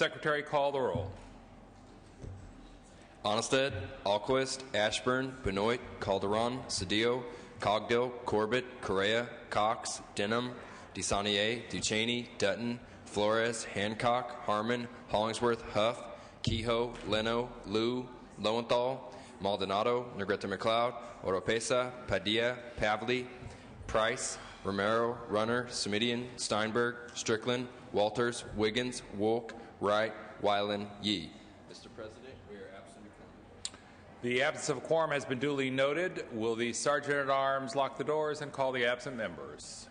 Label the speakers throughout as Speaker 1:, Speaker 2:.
Speaker 1: Secretary call the roll?
Speaker 2: Onnested, Alquist, Ashburn, Benoit, Calderon, Cedillo, Cogdill, Corbett, Correa, Cox, Denham, DeSaunier, Ducheney, Dutton, Flores, Hancock, Harmon, Hollingsworth, Huff, Kehoe, Leno, Liu, Lowenthal, Maldonado, Negrete McLeod, Oropesa, Padilla, Pavley, Price, Romero, Runner, Semidian, Steinberg, Strickland, Walters, Wiggins, Wolk, Wright, Weiland, Yee. Mr. President, we are absent a quorum.
Speaker 1: The absence of a quorum has been duly noted. Will the Sergeant-at-Arms lock the doors and call the absent members?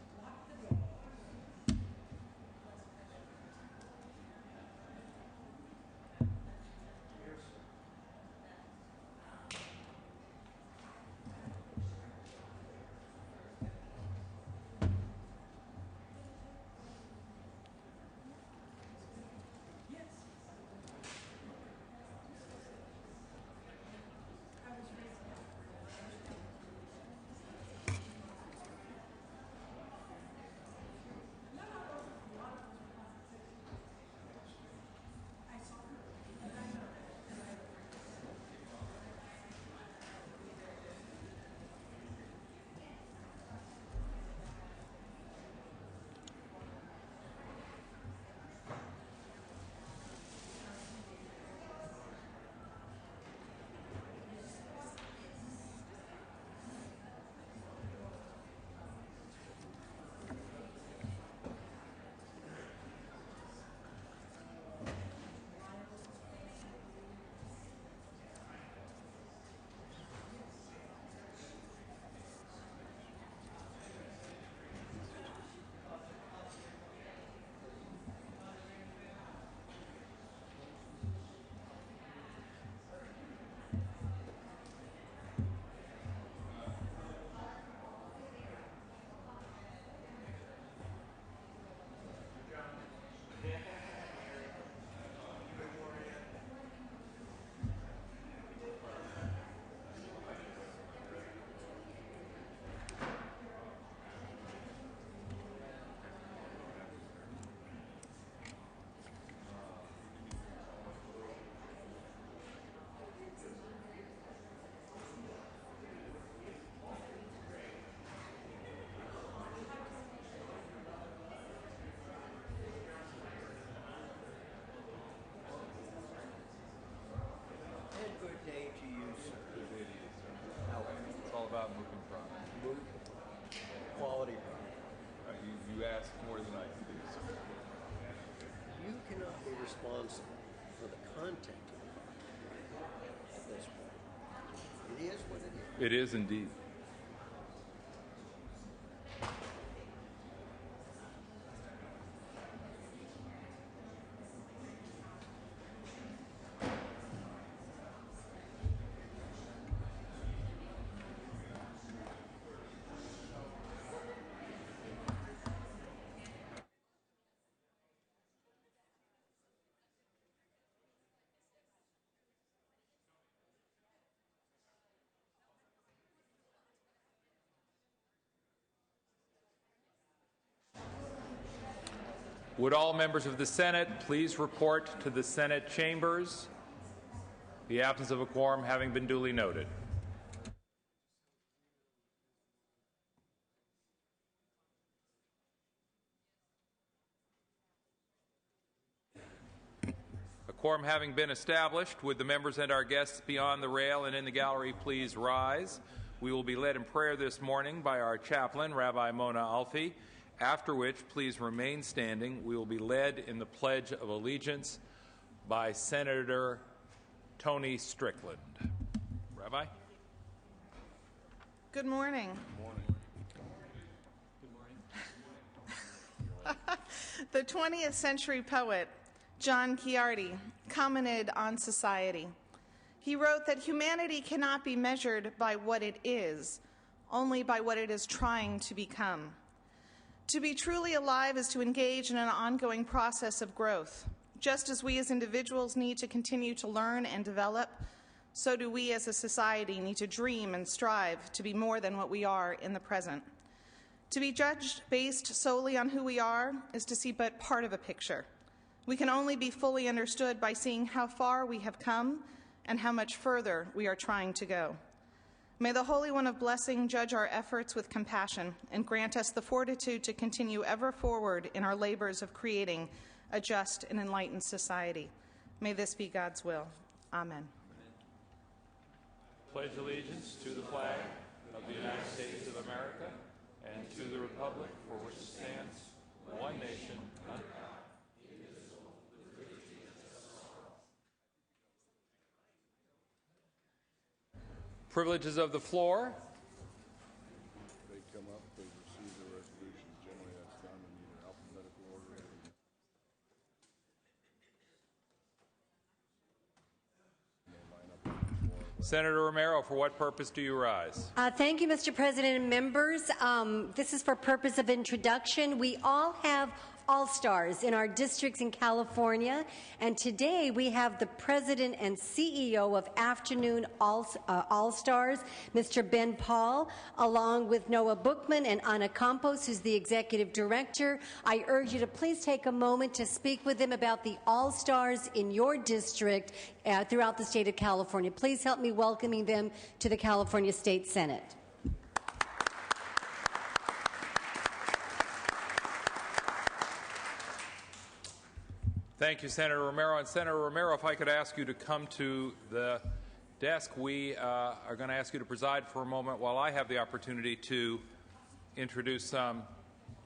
Speaker 1: It's all about moving product.
Speaker 3: Quality.
Speaker 1: You ask more than I can do, sir.
Speaker 3: You cannot be responsible for the content at this point. It is what it is.
Speaker 1: It is indeed. Would all members of the Senate please report to the Senate chambers, the absence of a quorum having been duly noted. A quorum having been established, would the members and our guests beyond the rail and in the gallery please rise? We will be led in prayer this morning by our chaplain, Rabbi Mona Alfi, after which please remain standing. We will be led in the Pledge of Allegiance by Senator Tony Strickland. Rabbi?
Speaker 4: Good morning.
Speaker 1: Good morning.
Speaker 4: The 20th century poet John Ciardi commented on society. He wrote that humanity cannot be measured by what it is, only by what it is trying to become. To be truly alive is to engage in an ongoing process of growth. Just as we as individuals need to continue to learn and develop, so do we as a society need to dream and strive to be more than what we are in the present. To be judged based solely on who we are is to see but part of a picture. We can only be fully understood by seeing how far we have come and how much further we are trying to go. May the Holy One of Blessing judge our efforts with compassion and grant us the fortitude to continue ever forward in our labors of creating a just and enlightened society. May this be God's will. Amen.
Speaker 1: Pledge allegiance to the flag of the United States of America and to the republic for which it stands, one nation, under God. Privileges of the floor.
Speaker 5: They come up, they receive the resolution. Generally, that's done in either alphabetical order or they line up on the floor.
Speaker 1: Senator Romero, for what purpose do you rise?
Speaker 6: Thank you, Mr. President and members. This is for purpose of introduction. We all have All-Stars in our districts in California, and today we have the President and CEO of Afternoon All-Stars, Mr. Ben Paul, along with Noah Bookman and Ana Campos, who's the Executive Director. I urge you to please take a moment to speak with them about the All-Stars in your district throughout the state of California. Please help me welcoming them to the California State Senate.
Speaker 1: Thank you, Senator Romero. And Senator Romero, if I could ask you to come to the desk, we are going to ask you to preside for a moment while I have the opportunity to introduce some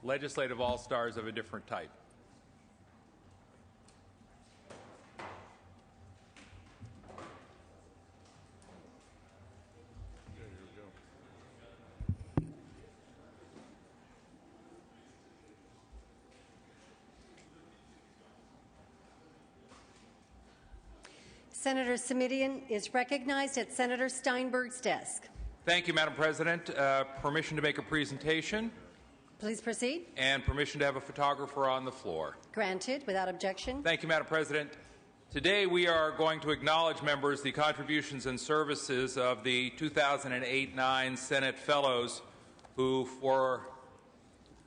Speaker 1: legislative all-stars of a different type.
Speaker 6: Senator Simitian is recognized at Senator Steinberg's desk.
Speaker 1: Thank you, Madam President. Permission to make a presentation.
Speaker 6: Please proceed.
Speaker 1: And permission to have a photographer on the floor.
Speaker 6: Granted, without objection.
Speaker 1: Thank you, Madam President. Today we are going to acknowledge, members, the contributions and services of the 2008-9 Senate Fellows who, for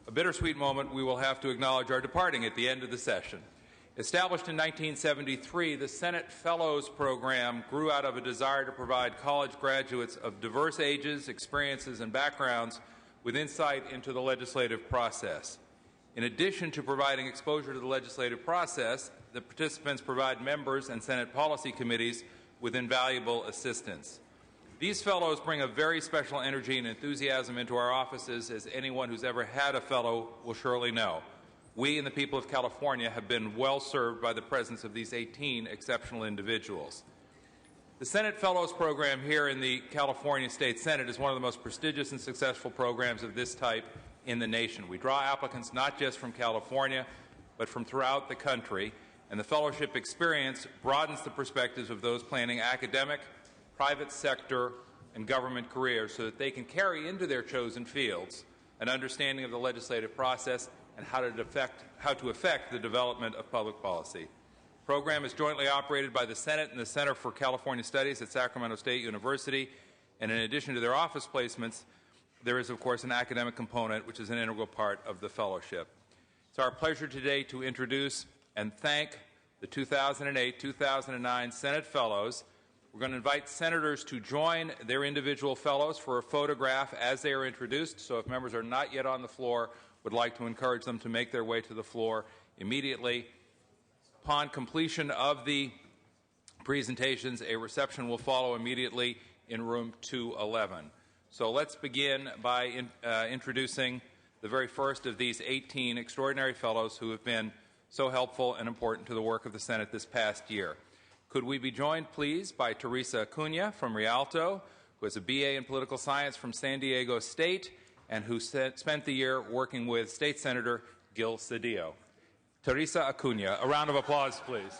Speaker 1: a bittersweet moment, we will have to acknowledge are departing at the end of the session. Established in 1973, the Senate Fellows Program grew out of a desire to provide college graduates of diverse ages, experiences, and backgrounds with insight into the legislative process. In addition to providing exposure to the legislative process, the participants provide members and Senate policy committees with invaluable assistance. These fellows bring a very special energy and enthusiasm into our offices, as anyone who's ever had a fellow will surely know. We and the people of California have been well served by the presence of these 18 exceptional individuals. The Senate Fellows Program here in the California State Senate is one of the most prestigious and successful programs of this type in the nation. We draw applicants not just from California, but from throughout the country, and the fellowship experience broadens the perspectives of those planning academic, private sector, and government careers so that they can carry into their chosen fields an understanding of the legislative process and how to affect the development of public policy. The program is jointly operated by the Senate and the Center for California Studies at Sacramento State University, and in addition to their office placements, there is, of course, an academic component, which is an integral part of the fellowship. It's our pleasure today to introduce and thank the 2008-2009 Senate Fellows. We're going to invite senators to join their individual fellows for a photograph as they are introduced, so if members are not yet on the floor, would like to encourage them to make their way to the floor immediately. Upon completion of the presentations, a reception will follow immediately in room 211. So let's begin by introducing the very first of these 18 extraordinary fellows who have been so helpful and important to the work of the Senate this past year. Could we be joined, please, by Teresa Acuna from Rialto, who has a BA in Political Science from San Diego State, and who spent the year working with State Senator Gil Cedillo. Teresa Acuna, a round of applause, please.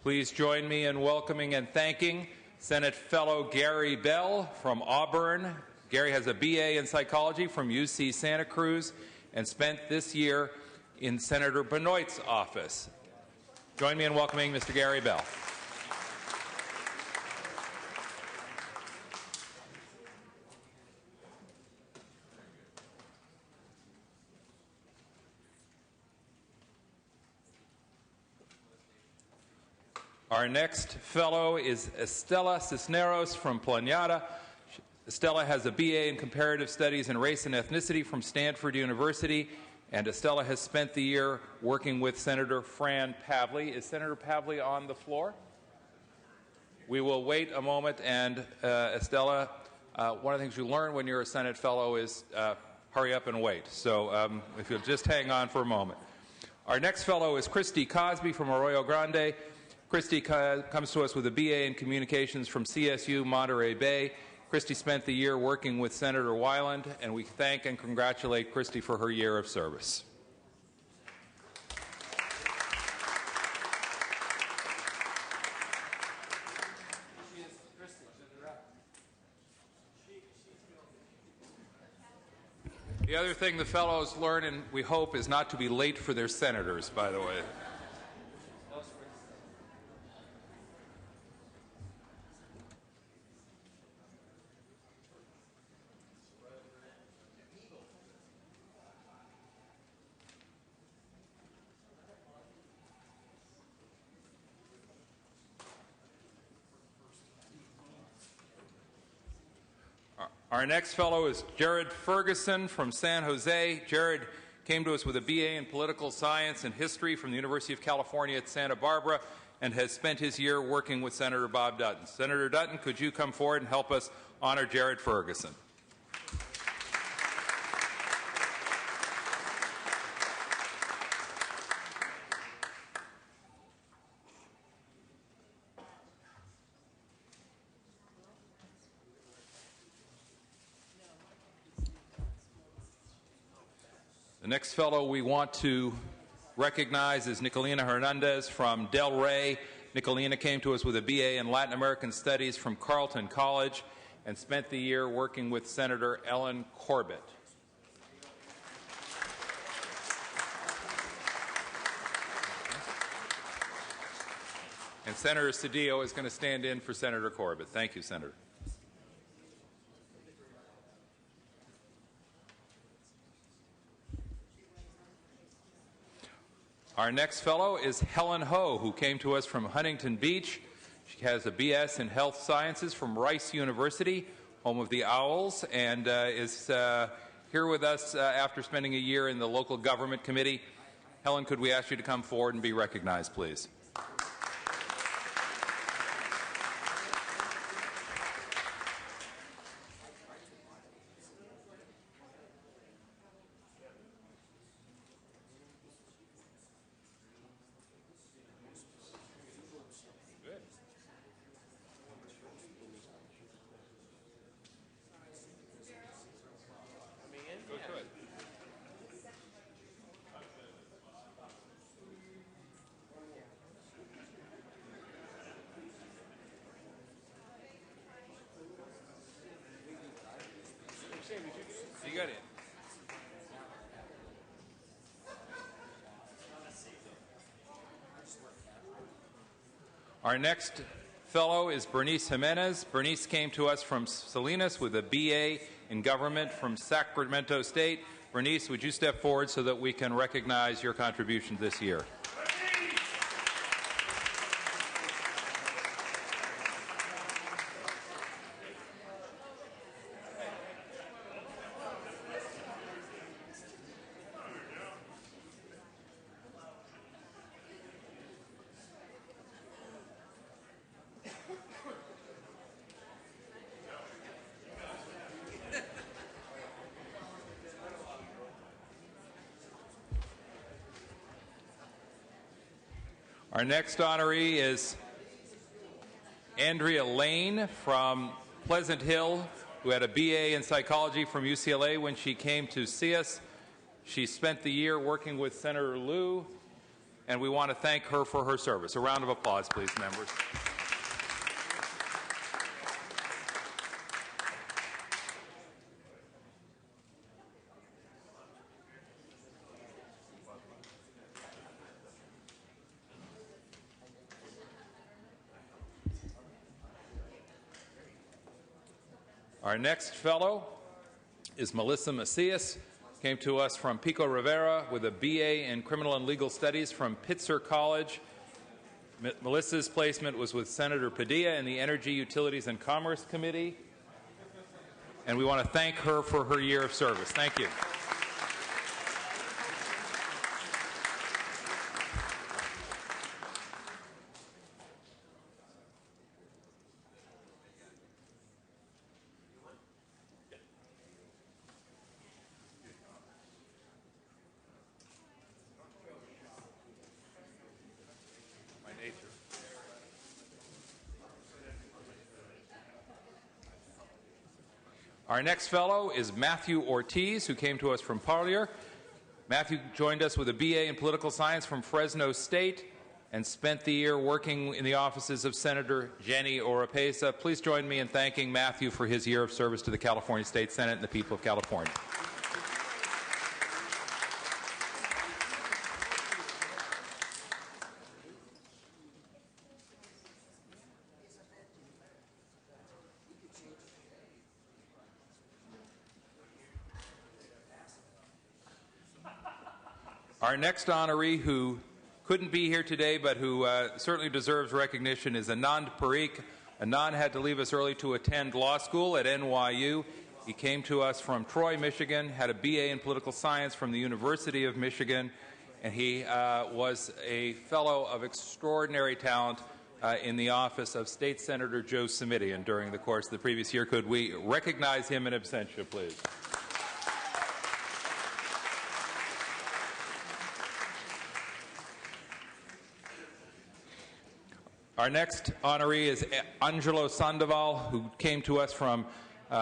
Speaker 1: Please join me in welcoming and thanking Senate Fellow Gary Bell from Auburn. Gary has a BA in psychology from UC Santa Cruz and spent this year in Senator Benoit's office. Join me in welcoming Mr. Gary Bell. Our next fellow is Estela Cisneros from Planada. Estela has a BA in Comparative Studies in Race and Ethnicity from Stanford University, and Estela has spent the year working with Senator Fran Pavley. Is Senator Pavley on the floor? We will wait a moment, and Estela, one of the things you learn when you're a Senate fellow is hurry up and wait. So if you'll just hang on for a moment. Our next fellow is Christy Cosby from Arroyo Grande. Christy comes to us with a BA in Communications from CSU Monterey Bay. Christy spent the year working with Senator Weiland, and we thank and congratulate Christy for her year of service. The other thing the fellows learn, and we hope, is not to be late for their senators, by the way. Our next fellow is Jared Ferguson from San Jose. Jared came to us with a BA in Political Science and History from the University of California at Santa Barbara and has spent his year working with Senator Bob Dutton. Senator Dutton, could you come forward and help us honor Jared Ferguson? The next fellow we want to recognize is Nicolina Hernandez from Del Rey. Nicolina came to us with a BA in Latin American Studies from Carleton College and spent the year working with Senator Ellen Corbett. And Senator Cedillo is going to stand in for Senator Corbett. Thank you, Senator. Our next fellow is Helen Ho, who came to us from Huntington Beach. She has a BS in Health Sciences from Rice University, home of the Owls, and is here with us after spending a year in the local government committee. Helen, could we ask you to come forward and be recognized, please? You got it. Our next fellow is Bernice Jimenez. Bernice came to us from Salinas with a BA in government from Sacramento State. Bernice, would you step forward so that we can recognize your contribution this year? Our next honoree is Andrea Lane from Pleasant Hill, who had a BA in psychology from UCLA when she came to see us. She spent the year working with Senator Lieu, and we want to thank her for her service. A round of applause, please, members. Our next fellow is Melissa Macias. Came to us from Pico Rivera with a BA in Criminal and Legal Studies from Pitzer College. Melissa's placement was with Senator Padilla in the Energy, Utilities, and Commerce Committee. And we want to thank her for her year of service. Thank you. Our next fellow is Matthew Ortiz, who came to us from Parlier. Matthew joined us with a BA in Political Science from Fresno State and spent the year working in the offices of Senator Jenny Oropesa. Please join me in thanking Matthew for his year of service to the California State Senate and the people of California. Our next honoree, who couldn't be here today but who certainly deserves recognition, is Anand Parikh. Anand had to leave us early to attend law school at NYU. He came to us from Troy, Michigan, had a BA in political science from the University of Michigan, and he was a fellow of extraordinary talent in the office of State Senator Joe Simitian during the course of the previous year. Could we recognize him in absentia, please? Our next honoree is Angelo Sandoval, who came to us from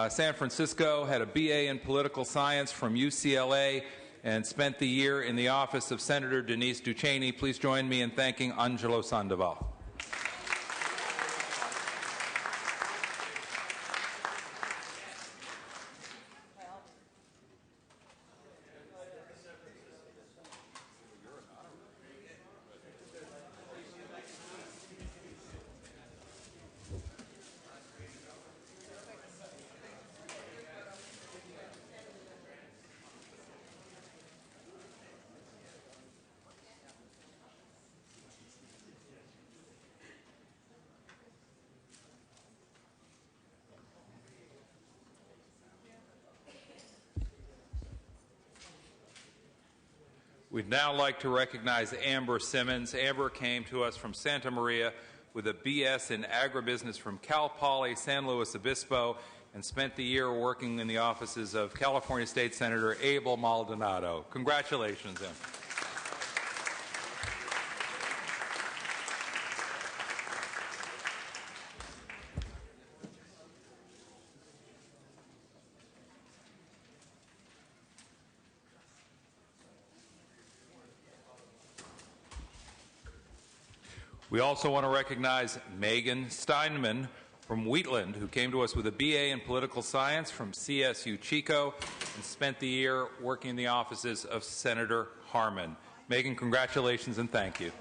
Speaker 1: San Francisco, had a BA in political science from UCLA, and spent the year in the office of Senator Denise Ducheney. Please join me in thanking Angelo Sandoval. We'd now like to recognize Amber Simmons. Amber came to us from Santa Maria with a BS in agribusiness from Cal Poly San Luis Obispo and spent the year working in the offices of California State Senator Abel Maldonado. Congratulations, Amber. We also want to recognize Megan Steinman from Wheatland, who came to us with a BA in political science from CSU Chico and spent the year working in the offices of Senator Harman. Megan, congratulations and thank you.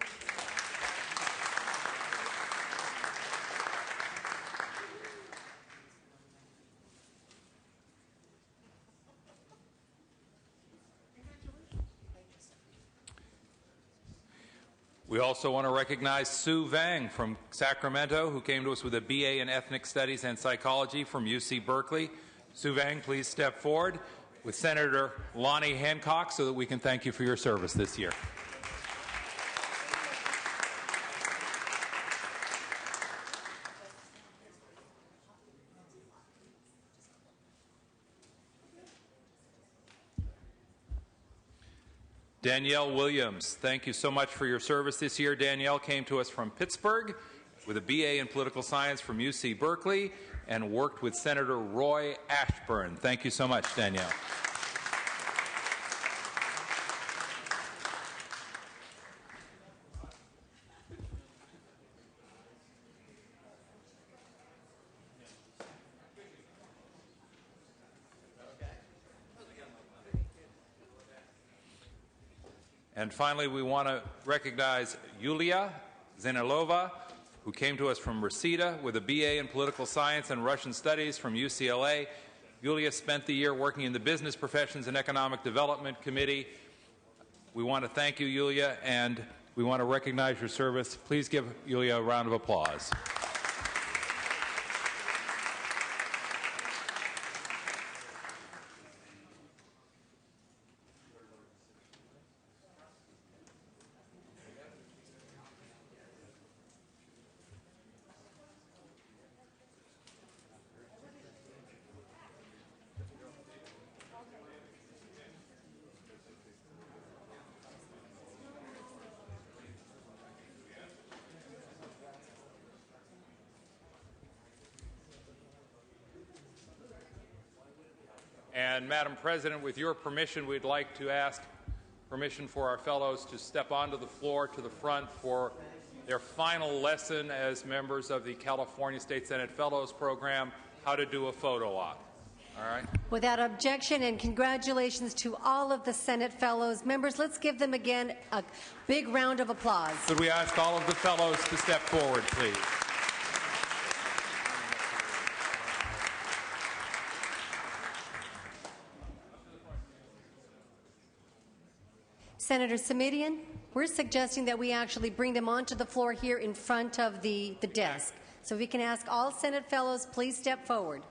Speaker 1: We also want to recognize Sue Vang from Sacramento, who came to us with a BA in Ethnic Studies and Psychology from UC Berkeley. Sue Vang, please step forward with Senator Lonnie Hancock so that we can thank you for your service this year. Danielle Williams, thank you so much for your service this year. Danielle came to us from Pittsburgh with a BA in political science from UC Berkeley and worked with Senator Roy Ashburn. Thank you so much, Danielle. And finally, we want to recognize Yulia Zenilova, who came to us from Reseda with a BA in Political Science and Russian Studies from UCLA. Yulia spent the year working in the Business Professions and Economic Development Committee. We want to thank you, Yulia, and we want to recognize your service. Please give Yulia a round of applause. And Madam President, with your permission, we'd like to ask permission for our fellows to step onto the floor to the front for their final lesson as members of the California State Senate Fellows Program, how to do a photo op. All right?
Speaker 6: Without objection, and congratulations to all of the Senate Fellows. Members, let's give them again a big round of applause.
Speaker 1: Could we ask all of the fellows to step forward, please?
Speaker 6: Senator Simitian, we're suggesting that we actually bring them onto the floor here in front of the desk. So if we can ask all Senate Fellows, please step forward.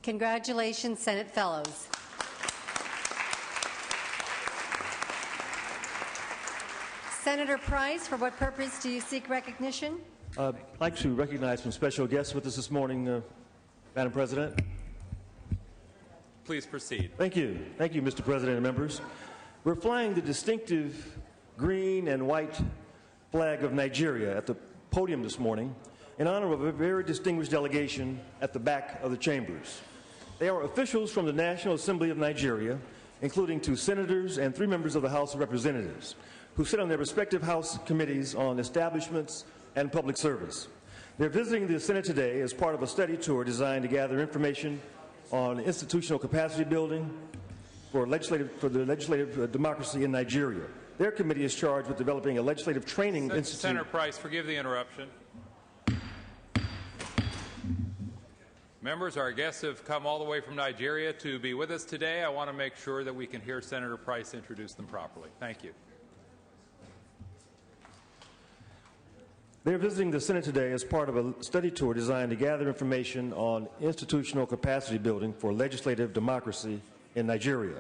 Speaker 6: Congratulations, Senate Fellows. Senator Price, for what purpose do you seek recognition?
Speaker 7: I'd like to recognize some special guests with us this morning, Madam President.
Speaker 1: Please proceed.
Speaker 7: Thank you. Thank you, Mr. President and members. We're flying the distinctive green and white flag of Nigeria at the podium this morning in honor of a very distinguished delegation at the back of the chambers. They are officials from the National Assembly of Nigeria, including 2 senators and 3 members of the House of Representatives, who sit on their respective House committees on establishments and public service. They're visiting the Senate today as part of a study tour designed to gather information on institutional capacity building for the legislative democracy in Nigeria. Their committee is charged with developing a legislative training institute.
Speaker 1: Senator Price, forgive the interruption. Members, our guests have come all the way from Nigeria to be with us today. I want to make sure that we can hear Senator Price introduce them properly. Thank you.
Speaker 7: They're visiting the Senate today as part of a study tour designed to gather information on institutional capacity building for legislative democracy in Nigeria.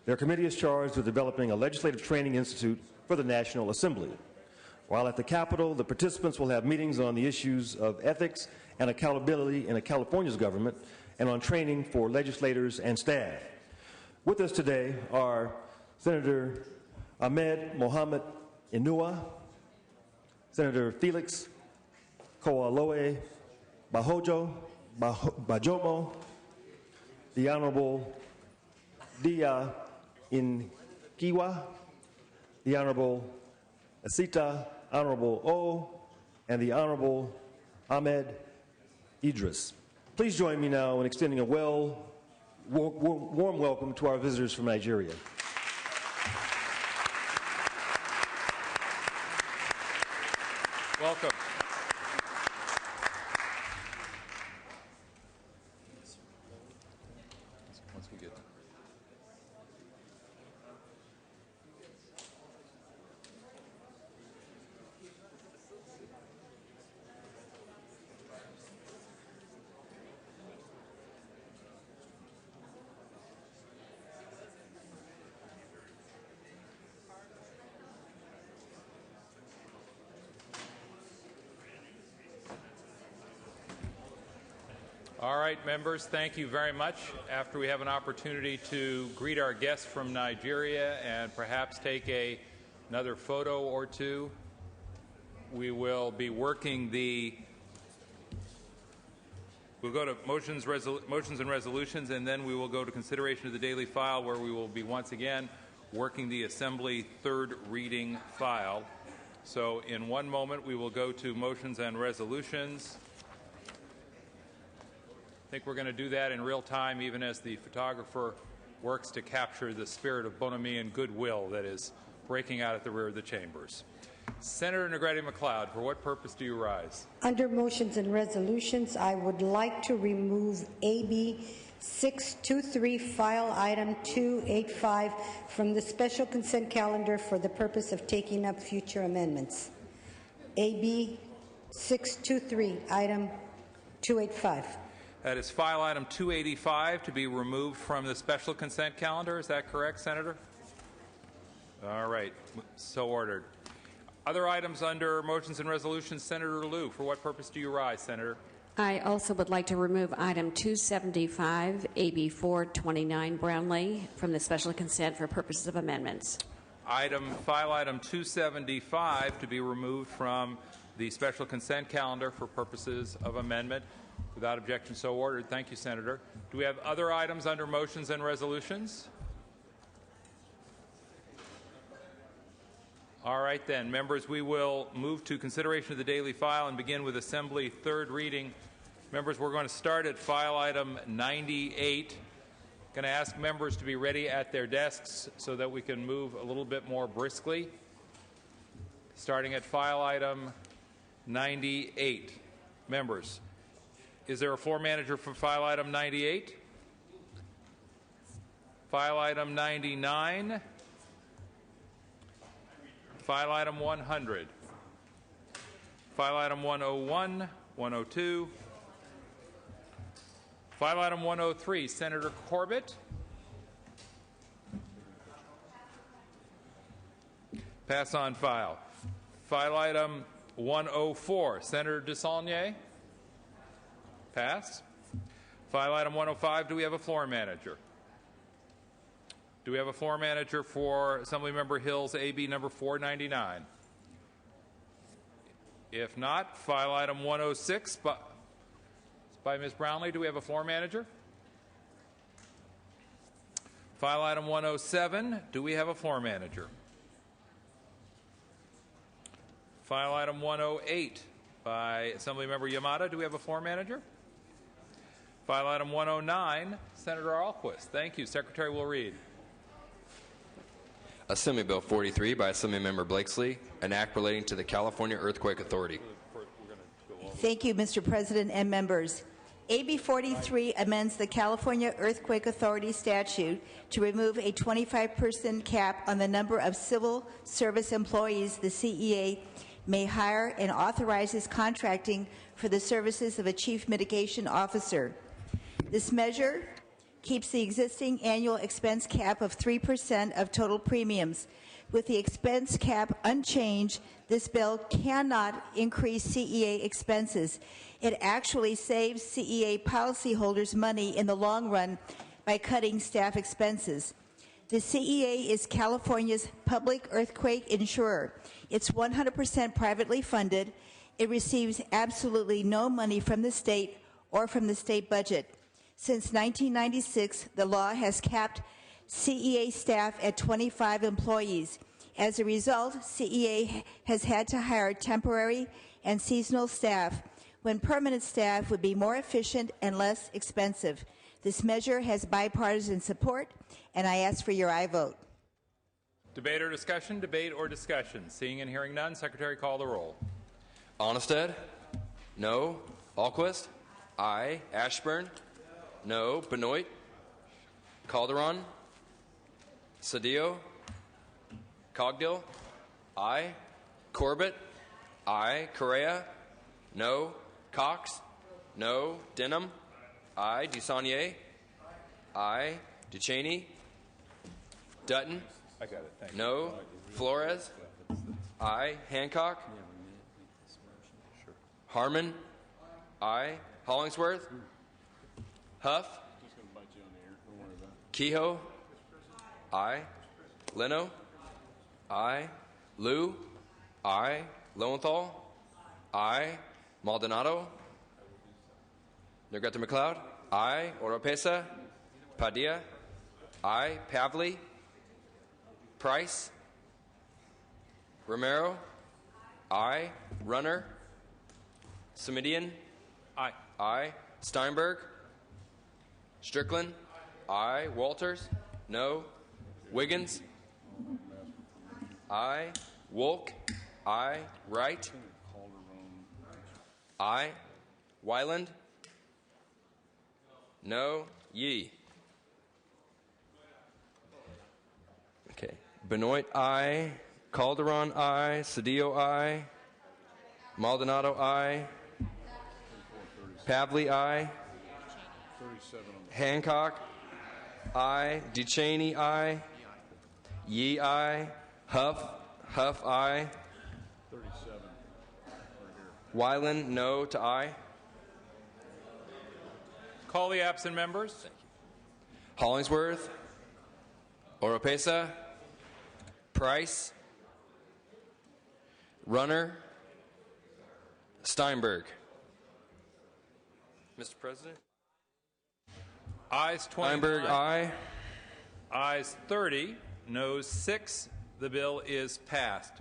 Speaker 7: Their committee is charged with developing a legislative training institute for the National Assembly. While at the Capitol, the participants will have meetings on the issues of ethics and accountability in California's government and on training for legislators and staff. With us today are Senator Ahmed Mohamed Inua, Senator Felix Koaloe Bajomo, the Honorable Dia Inkiwa, the Honorable Asita Honorable O, and the Honorable Ahmed Idris. Please join me now in extending a warm welcome to our visitors from Nigeria.
Speaker 1: Welcome. All right, members, thank you very much. After we have an opportunity to greet our guests from Nigeria and perhaps take another photo or two, we will be working we'll go to motions and resolutions, and then we will go to consideration of the daily file, where we will be once again working the Assembly third reading file. So in one moment, we will go to motions and resolutions. I think we're going to do that in real time, even as the photographer works to capture the spirit of bonhomie and goodwill that is breaking out at the rear of the chambers. Senator Negrete McLeod, for what purpose do you rise?
Speaker 8: Under motions and resolutions, I would like to remove AB 623, file item 285, from the special consent calendar for the purpose of taking up future amendments. AB 623, item 285.
Speaker 1: That is file item 285 to be removed from the special consent calendar. Is that correct, Senator? All right. So ordered. Other items under motions and resolutions, Senator Liu, for what purpose do you rise, Senator?
Speaker 9: I also would like to remove item 275, AB 429 Brownlee, from the special consent for purposes of amendments.
Speaker 1: File item 275 to be removed from the special consent calendar for purposes of amendment. Without objection, so ordered. Thank you, Senator. Do we have other items under motions and resolutions? All right, then. Members, we will move to consideration of the daily file and begin with Assembly third reading. Members, we're going to start at file item 98. Going to ask members to be ready at their desks so that we can move a little bit more briskly. Starting at file item 98. Members, is there a floor manager for file item 98? File item 99. File item 100. File item 101, 102. File item 103, Senator Corbett. Pass on file. File item 104, Senator DeSaulnier. Pass. File item 105, do we have a floor manager? Do we have a floor manager for Assemblymember Hill's AB number 499? If not, file item 106 by Ms. Brownlee. Do we have a floor manager? File item 107. Do we have a floor manager? File item 108 by Assemblymember Yamada. Do we have a floor manager? File item 109, Senator Ahlquist. Thank you. Secretary will read.
Speaker 2: Assembly Bill 43 by Assemblymember Blakesley, an act relating to the California Earthquake Authority.
Speaker 10: Thank you, Mr. President and members. AB 43 amends the California Earthquake Authority statute to remove a 25% cap on the number of civil service employees the CEA may hire and authorizes contracting for the services of a chief mitigation officer. This measure keeps the existing annual expense cap of 3% of total premiums. With the expense cap unchanged, this bill cannot increase CEA expenses. It actually saves CEA policyholders money in the long run by cutting staff expenses. The CEA is California's public earthquake insurer. It's 100% privately funded. It receives absolutely no money from the state or from the state budget. Since 1996, the law has capped CEA staff at 25 employees. As a result, CEA has had to hire temporary and seasonal staff when permanent staff would be more efficient and less expensive. This measure has bipartisan support, and I ask for your aye vote.
Speaker 1: Debate or discussion? Debate or discussion? Seeing and hearing none, Secretary, call the roll.
Speaker 2: Onnested? No. Ahlquist? Aye. Ashburn? No. Benoit? Calderon? Cedillo? Cogdill? Aye. Corbett? Aye. Correa? No. Cox? No. Denham? Aye. DeSaulnier? Aye. Duchesne? Dutton?
Speaker 1: I got it. Thank you.
Speaker 2: No. Flores? Aye. Hancock? Harmon? Aye. Hollingsworth? Huff,
Speaker 5: Just gonna bite you on the ear. Don't worry about it.
Speaker 2: Kehoe, aye. Leno, aye. Lou, aye. Lowenthal, aye. Maldonado, Negrete McLeod, aye. Oropesa, Padilla, aye. Pavley, Price, Romero, aye. Runner, Semidian,
Speaker 1: Aye.
Speaker 2: aye. Steinberg, Strickland, aye. Walters, no. Wiggins, aye. Wolk, aye. Wright, aye. Wyland, no. Yee. Okay. Benoit, aye. Calderon, aye. Cedillo, aye. Maldonado, aye. Pavley, aye.
Speaker 5: 37 on the
Speaker 2: Hancock, aye. Ducheney, aye. Yee, aye. Huff, aye.
Speaker 5: 37 right here.
Speaker 2: Wyland, no to aye.
Speaker 1: Call the absent members.
Speaker 2: Hollingsworth, Oropesa, Price, Runner, Steinberg. Mr. President?
Speaker 1: Ayes 29.
Speaker 2: Steinberg, aye.
Speaker 1: Ayes 30. Noes 6. The bill is passed.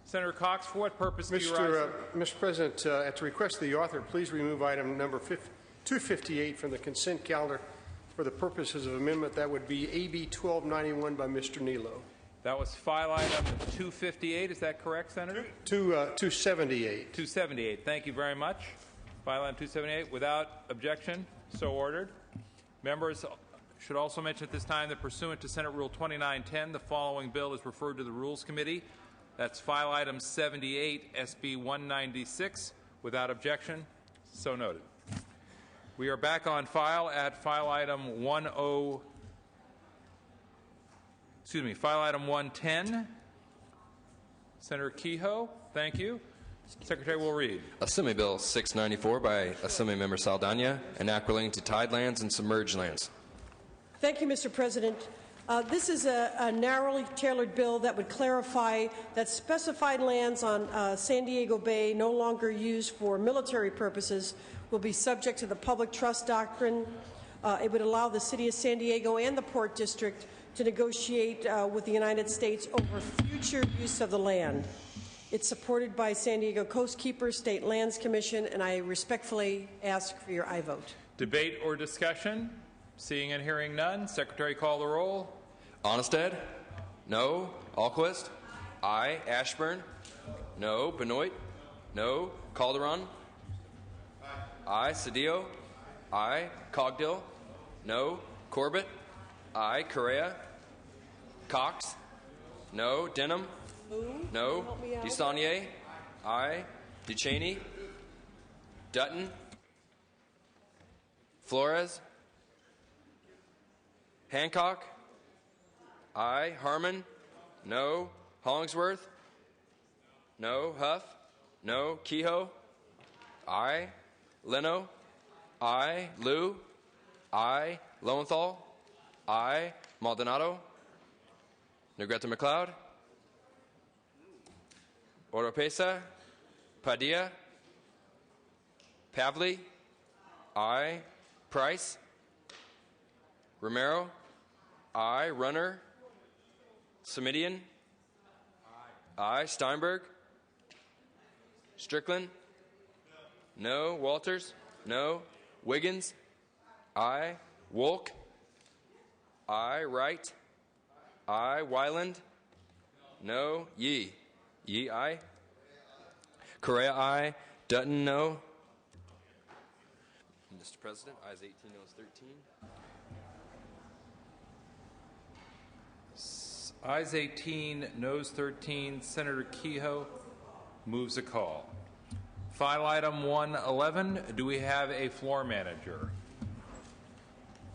Speaker 1: Senator Cox, for what purpose do you rise?
Speaker 11: Mr. President, at the request of the author, please remove item number 258 from the consent calendar for the purposes of amendment. That would be AB 1291 by Mr. Nilo.
Speaker 1: That was file item 258. Is that correct, Senator?
Speaker 11: 278.
Speaker 1: 278. Thank you very much. File item 278. Without objection, so ordered. Members should also mention at this time that pursuant to Senate Rule 2910, the following bill is referred to the Rules Committee. That's file item 78, SB 196. Without objection, so noted. We are back on file at file item file item 110. Senator Kehoe, thank you. Secretary will read.
Speaker 2: Assembly Bill 694 by Assemblymember Saldana, an act relating to tidelands and submerged lands.
Speaker 12: Thank you, Mr. President. This is a narrowly tailored bill that would clarify that specified lands on San Diego Bay no longer used for military purposes will be subject to the public trust doctrine. It would allow the City of San Diego and the Port District to negotiate with the United States over future use of the land. It's supported by San Diego Coastkeepers, State Lands Commission, and I respectfully ask for your aye vote.
Speaker 1: Debate or discussion? Seeing and hearing none, Secretary call the roll.
Speaker 2: Onnested? No. Alquist? Aye. Ashburn? No. Benoit? No. Calderon? Aye. Cedillo? Aye. Cogdill? No. Corbett? Aye. Correa? Cox? No. Denham? No. DeSaulnier? Aye. Ducheney? Dutton? Flores? Hancock? Aye. Harmon? No. Hollingsworth? No. Huff? No. Kehoe? Aye. Leno? Aye. Lou? Aye. Lowenthal? Aye. Maldonado? Negrete McLeod? Oropesa? Padilla? Pavley? Aye. Price? Romero? Aye. Runner? Semidian? Aye. Steinberg? Strickland? No. Walters? No. Wiggins? Aye. Wolk? Aye. Wright? Aye. Wyland? No. Yee? Yee, aye. Correa, aye. Dutton, no. Mr. President, ayes 18, noes 13.
Speaker 1: Ayes 18, noes 13. Senator Kehoe moves a call. File item 111, do we have a floor manager?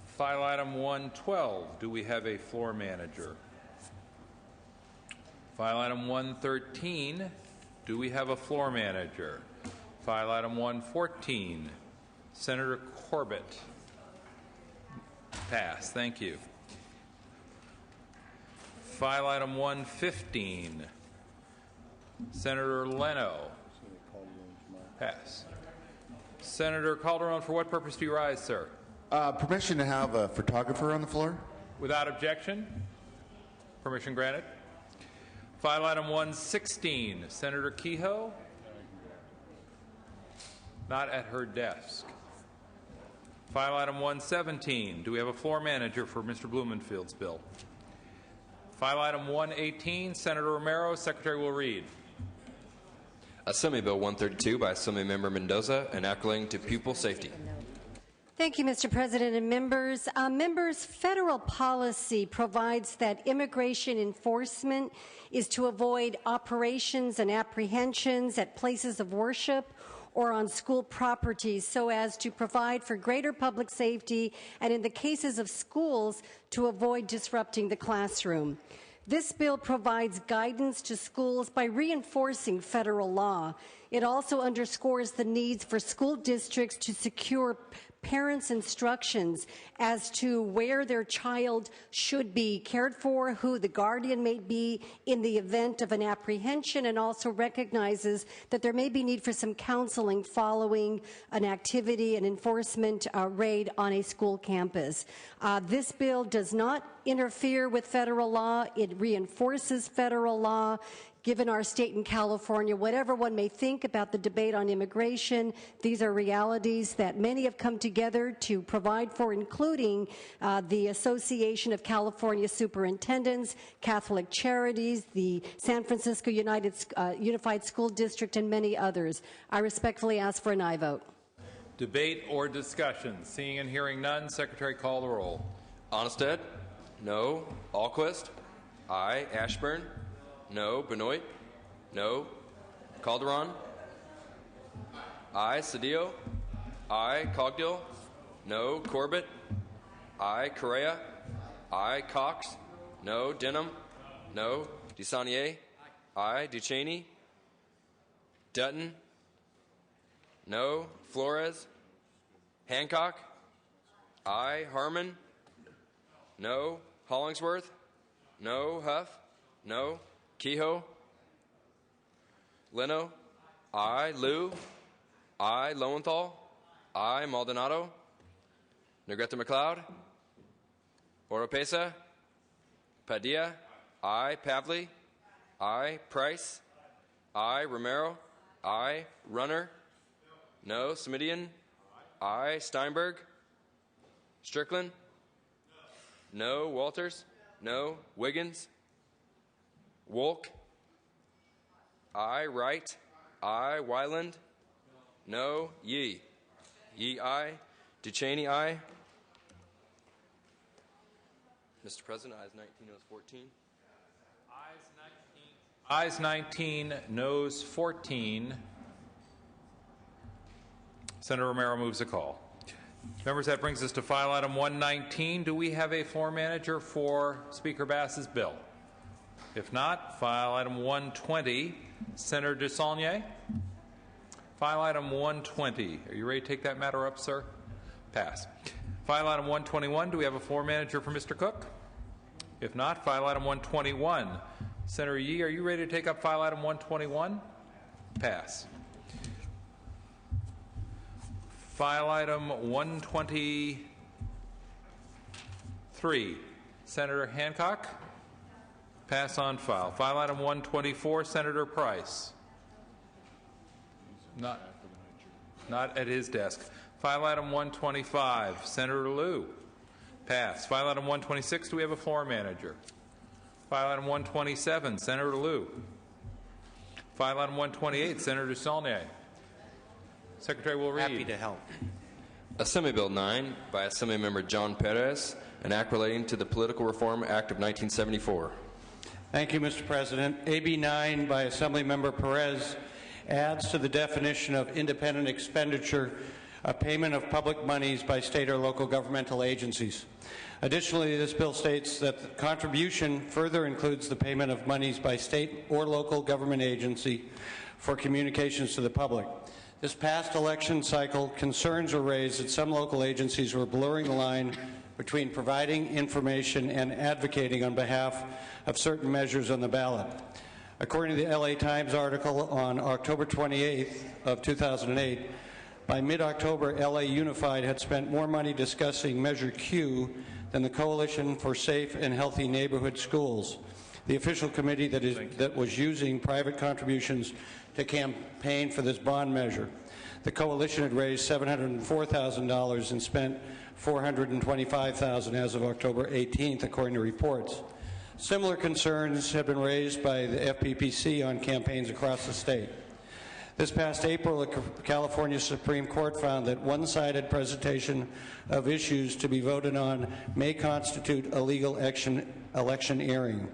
Speaker 1: File item 112, do we have a floor manager? File item 113, do we have a floor manager? File item 114, Senator Corbett. Pass. Thank you. File item 115. Senator Leno. Pass. Senator Calderon, for what purpose do you rise, sir?
Speaker 13: Permission to have a photographer on the floor?
Speaker 1: Without objection. Permission granted. File item 116. Senator Kehoe. Not at her desk. File item 117. Do we have a floor manager for Mr. Blumenfield's bill? File item 118. Senator Romero. Secretary will read.
Speaker 2: Assembly Bill 132 by Assembly Member Mendoza, enacting to pupil safety.
Speaker 6: Thank you, Mr. President and members. Members, federal policy provides that immigration enforcement is to avoid operations and apprehensions at places of worship or on school properties so as to provide for greater public safety and, in the cases of schools, to avoid disrupting the classroom. This bill provides guidance to schools by reinforcing federal law. It also underscores the needs for school districts to secure parents' instructions as to where their child should be cared for, who the guardian may be in the event of an apprehension, and also recognizes that there may be need for some counseling following an activity, an enforcement raid on a school campus. This bill does not interfere with federal law. It reinforces federal law. Given our state in California, whatever one may think about the debate on immigration, these are realities that many have come together to provide for, including the Association of California Superintendents, Catholic Charities, the San Francisco Unified School District, and many others. I respectfully ask for an aye vote.
Speaker 1: Debate or discussion? Seeing and hearing none, Secretary, call the roll.
Speaker 2: Onnested? No. Alquist? Aye. Ashburn? No. Benoit? No. Calderon? Aye. Cedillo? Aye. Cogdill? No. Corbett? Aye. Correa? Aye. Cox? No. Denham? No. DeSaulnier? Aye. Duchesne? Dutton? No. Flores? Hancock? Aye. Harmon? No. Hollingsworth? No. Huff? No. Kehoe? Leno? Aye. Liu? Aye. Lowenthal? Aye. Maldonado? Negrete McLeod? Oropesa? Padilla? Aye. Pavley? Aye. Price? Aye. Romero? Aye. Runner? No. Smidian? Aye. Steinberg? Strickland? No. Walters? No. Wiggins? Wolk? Aye. Wright? Aye. Wyland? No. Yee? Yee, aye. Duchesne, aye. Mr. President, ayes 19, noes 14.
Speaker 1: Ayes 19, noes 14. Senator Romero moves a call. Members, that brings us to file item 119. Do we have a floor manager for Speaker Bass's bill? If not, file item 120. Senator DeSaulnier? File item 120. Are you ready to take that matter up, sir? Pass. File item 121. Do we have a floor manager for Mr. Cook? If not, file item 121. Senator Yee, are you ready to take up file item 121? Pass. File item 123. Senator Hancock? Pass on file. File item 124, Senator Price. Not at his desk. File item 125, Senator Liu. Pass. File item 126, do we have a floor manager? File item 127, Senator Liu. File item 128, Senator DeSaulnier. Secretary will read.
Speaker 14: Happy to help.
Speaker 2: Assembly Bill 9 by Assembly Member John Perez, an act relating to the Political Reform Act of 1974.
Speaker 14: Thank you, Mr. President. AB 9 by Assembly Member Perez adds to the definition of independent expenditure a payment of public monies by state or local governmental agencies. Additionally, this bill states that the contribution further includes the payment of monies by state or local government agency for communications to the public. This past election cycle, concerns were raised that some local agencies were blurring the line between providing information and advocating on behalf of certain measures on the ballot. According to the LA Times article on October 28th of 2008, by mid-October, LA Unified had spent more money discussing Measure Q than the Coalition for Safe and Healthy Neighborhood Schools, the official committee that was using private contributions to campaign for this bond measure. The coalition had raised $704,000 and spent $425,000 as of October 18th, according to reports. Similar concerns have been raised by the FPPC on campaigns across the state. This past April, the California Supreme Court found that one-sided presentation of issues to be voted on may constitute illegal electioneering.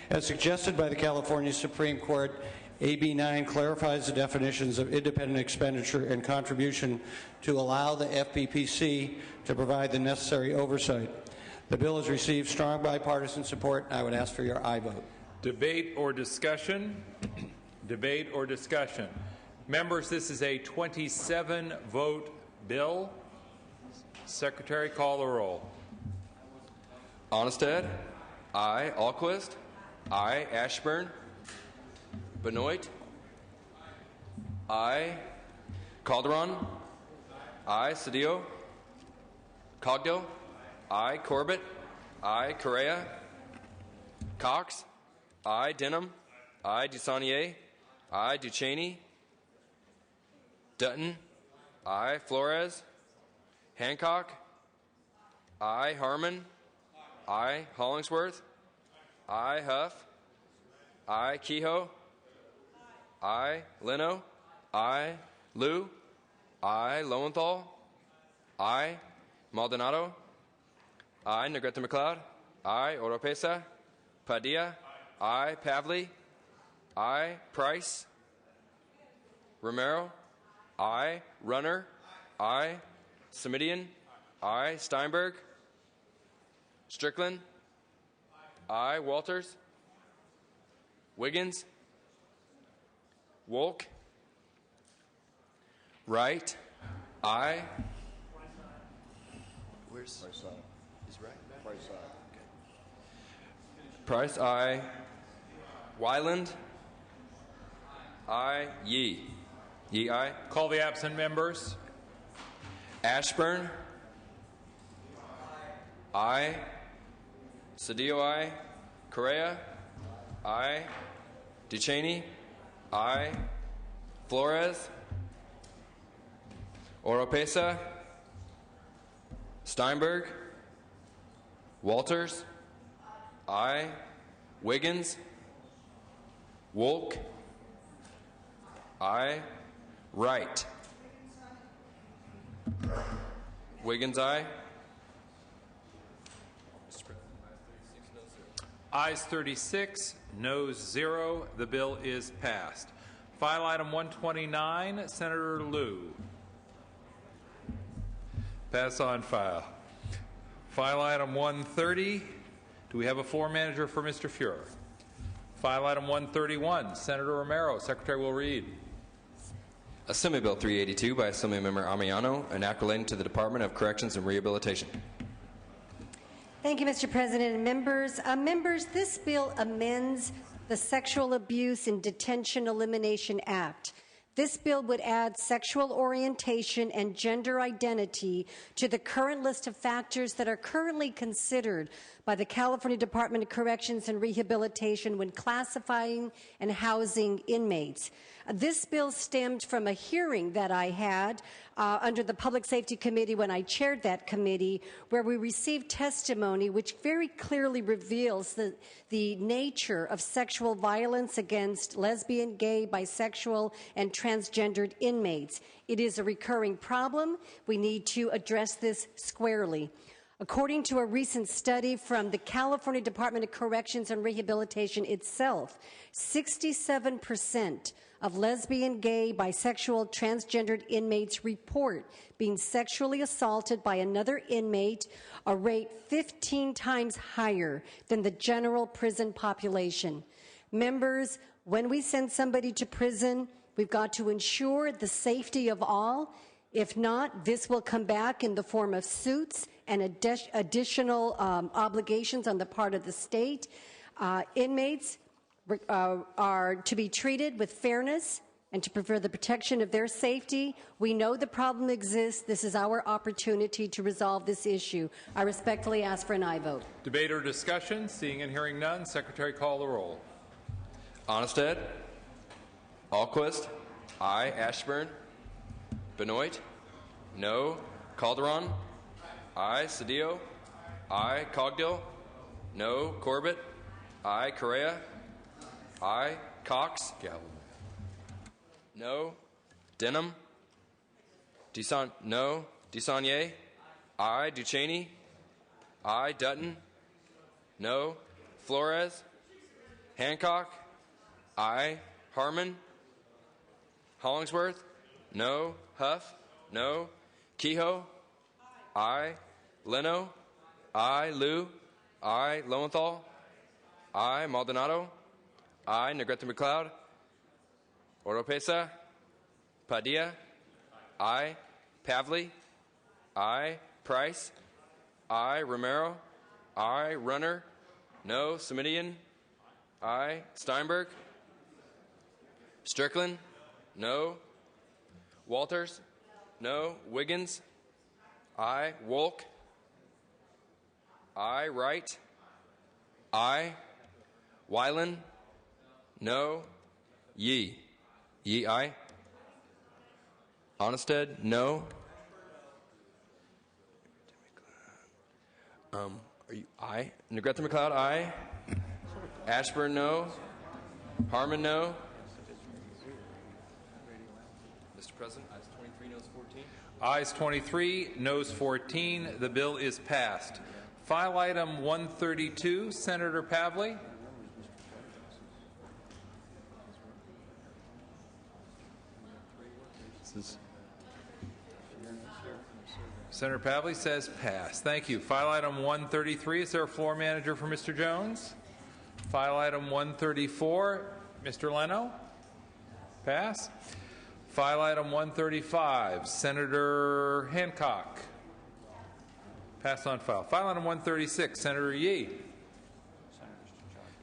Speaker 14: As suggested by the California Supreme Court, AB 9 clarifies the definitions of independent expenditure and contribution to allow the FPPC to provide the necessary oversight. The bill has received strong bipartisan support, and I would ask for your aye vote.
Speaker 1: Debate or discussion? Debate or discussion? Members, this is a 27-vote bill. Secretary, call the roll.
Speaker 2: Onnested? Aye. Alquist? Aye. Ashburn? Benoit? Aye. Calderon? Aye. Cedillo? Cogdill? Aye. Corbett? Aye. Correa? Cox? Aye. Denham? Aye. Dusanier? Aye. Ducheney? Dutton? Aye. Flores? Hancock? Aye. Harmon? Aye. Hollingsworth? Aye. Huff? Aye. Kehoe? Aye. Leno? Aye. Liu? Aye. Lowenthal? Aye. Maldonado? Aye. Negrete McLeod? Aye. Oropesa? Padilla? Aye. Pavley? Aye. Price? Romero? Aye. Runner? Aye. Semidian? Aye. Steinberg? Strickland? Aye. Walters? Wiggins? Wolk? Wright? Aye. Where's
Speaker 5: Price aye.
Speaker 2: is Wright back?
Speaker 5: Price aye.
Speaker 2: Price, aye. Wyland? Aye. Yee? Yee, aye.
Speaker 1: Call the absent members.
Speaker 2: Ashburn? Aye. Cedillo, aye. Correa? Aye. Ducheney? Aye. Flores? Oropesa? Steinberg? Walters? Aye. Wiggins? Wolk? Aye. Wright? Wiggins, aye.
Speaker 1: Ayes 36, noes 0. The bill is passed. File item 129, Senator Liu. Pass on file. File item 130. Do we have a floor manager for Mr. Fuhrer? File item 131, Senator Romero. Secretary will read.
Speaker 2: Assembly Bill 382 by Assemblymember Amiano, an act relating to the Department of Corrections and Rehabilitation.
Speaker 6: Thank you, Mr. President and members. Members, this bill amends the Sexual Abuse in Detention Elimination Act. This bill would add sexual orientation and gender identity to the current list of factors that are currently considered by the California Department of Corrections and Rehabilitation when classifying and housing inmates. This bill stemmed from a hearing that I had under the Public Safety Committee when I chaired that committee, where we received testimony which very clearly reveals the nature of sexual violence against lesbian, gay, bisexual, and transgendered inmates. It is a recurring problem. We need to address this squarely. According to a recent study from the California Department of Corrections and Rehabilitation itself, 67% of lesbian, gay, bisexual, transgendered inmates report being sexually assaulted by another inmate, a rate 15 times higher than the general prison population. Members, when we send somebody to prison, we've got to ensure the safety of all. If not, this will come back in the form of suits and additional obligations on the part of the state. Inmates are to be treated with fairness and to preserve the protection of their safety. We know the problem exists. This is our opportunity to resolve this issue. I respectfully ask for an aye vote.
Speaker 1: Debate or discussion? Seeing and hearing none, Secretary, call the roll.
Speaker 2: Onnested, Alquist, aye. Ashburn, Benoit, no. Calderon, aye. Cedillo, aye. Cogdill, no. Corbett, aye. Correa, aye. Cox, no. Denham, no. DeSaulnier, aye. Duchesne, aye. Dutton, no. Flores, Hancock, aye. Harmon, Hollingsworth, no. Huff, no. Kehoe, aye. Leno, aye. Liu, aye. Lowenthal, aye. Maldonado, aye. Negrete McLeod, Oropesa, Padilla, aye. Pavley, aye. Price, aye. Romero, aye. Runner, no. Semidian, aye. Steinberg, Strickland, no. Walters, no. Wiggins, aye. Wolk, aye. Wright, aye. Weiland, no. Yee, aye. Onnested, no. Are you aye? Negrete McLeod, aye. Ashburn, no. Harmon, no. Mr. President, ayes 23, noes 14.
Speaker 1: Ayes 23, noes 14. The bill is passed. File item 132, Senator Pavley. Senator Pavley says pass. Thank you. File item 133. Is there a floor manager for Mr. Jones? File item 134. Mr. Leno? Pass. File item 135. Senator Hancock? Pass on file. File item 136. Senator Yee?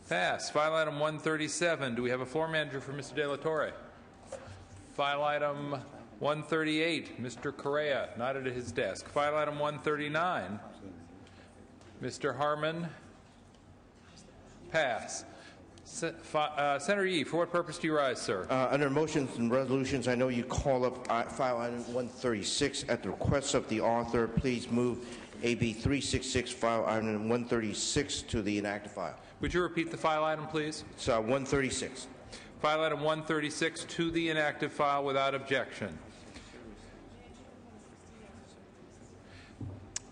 Speaker 1: Pass. File item 137. Do we have a floor manager for Mr. De La Torre? File item 138, Mr. Correa, not at his desk. File item 139, Mr. Harmon, pass. Senator Yee, for what purpose do you rise, sir?
Speaker 15: Under motions and resolutions, I know you call up file item 136 at the request of the author. Please move AB 366, file item 136 to the inactive file.
Speaker 1: Would you repeat the file item, please?
Speaker 15: It's 136.
Speaker 1: File item 136 to the inactive file without objection.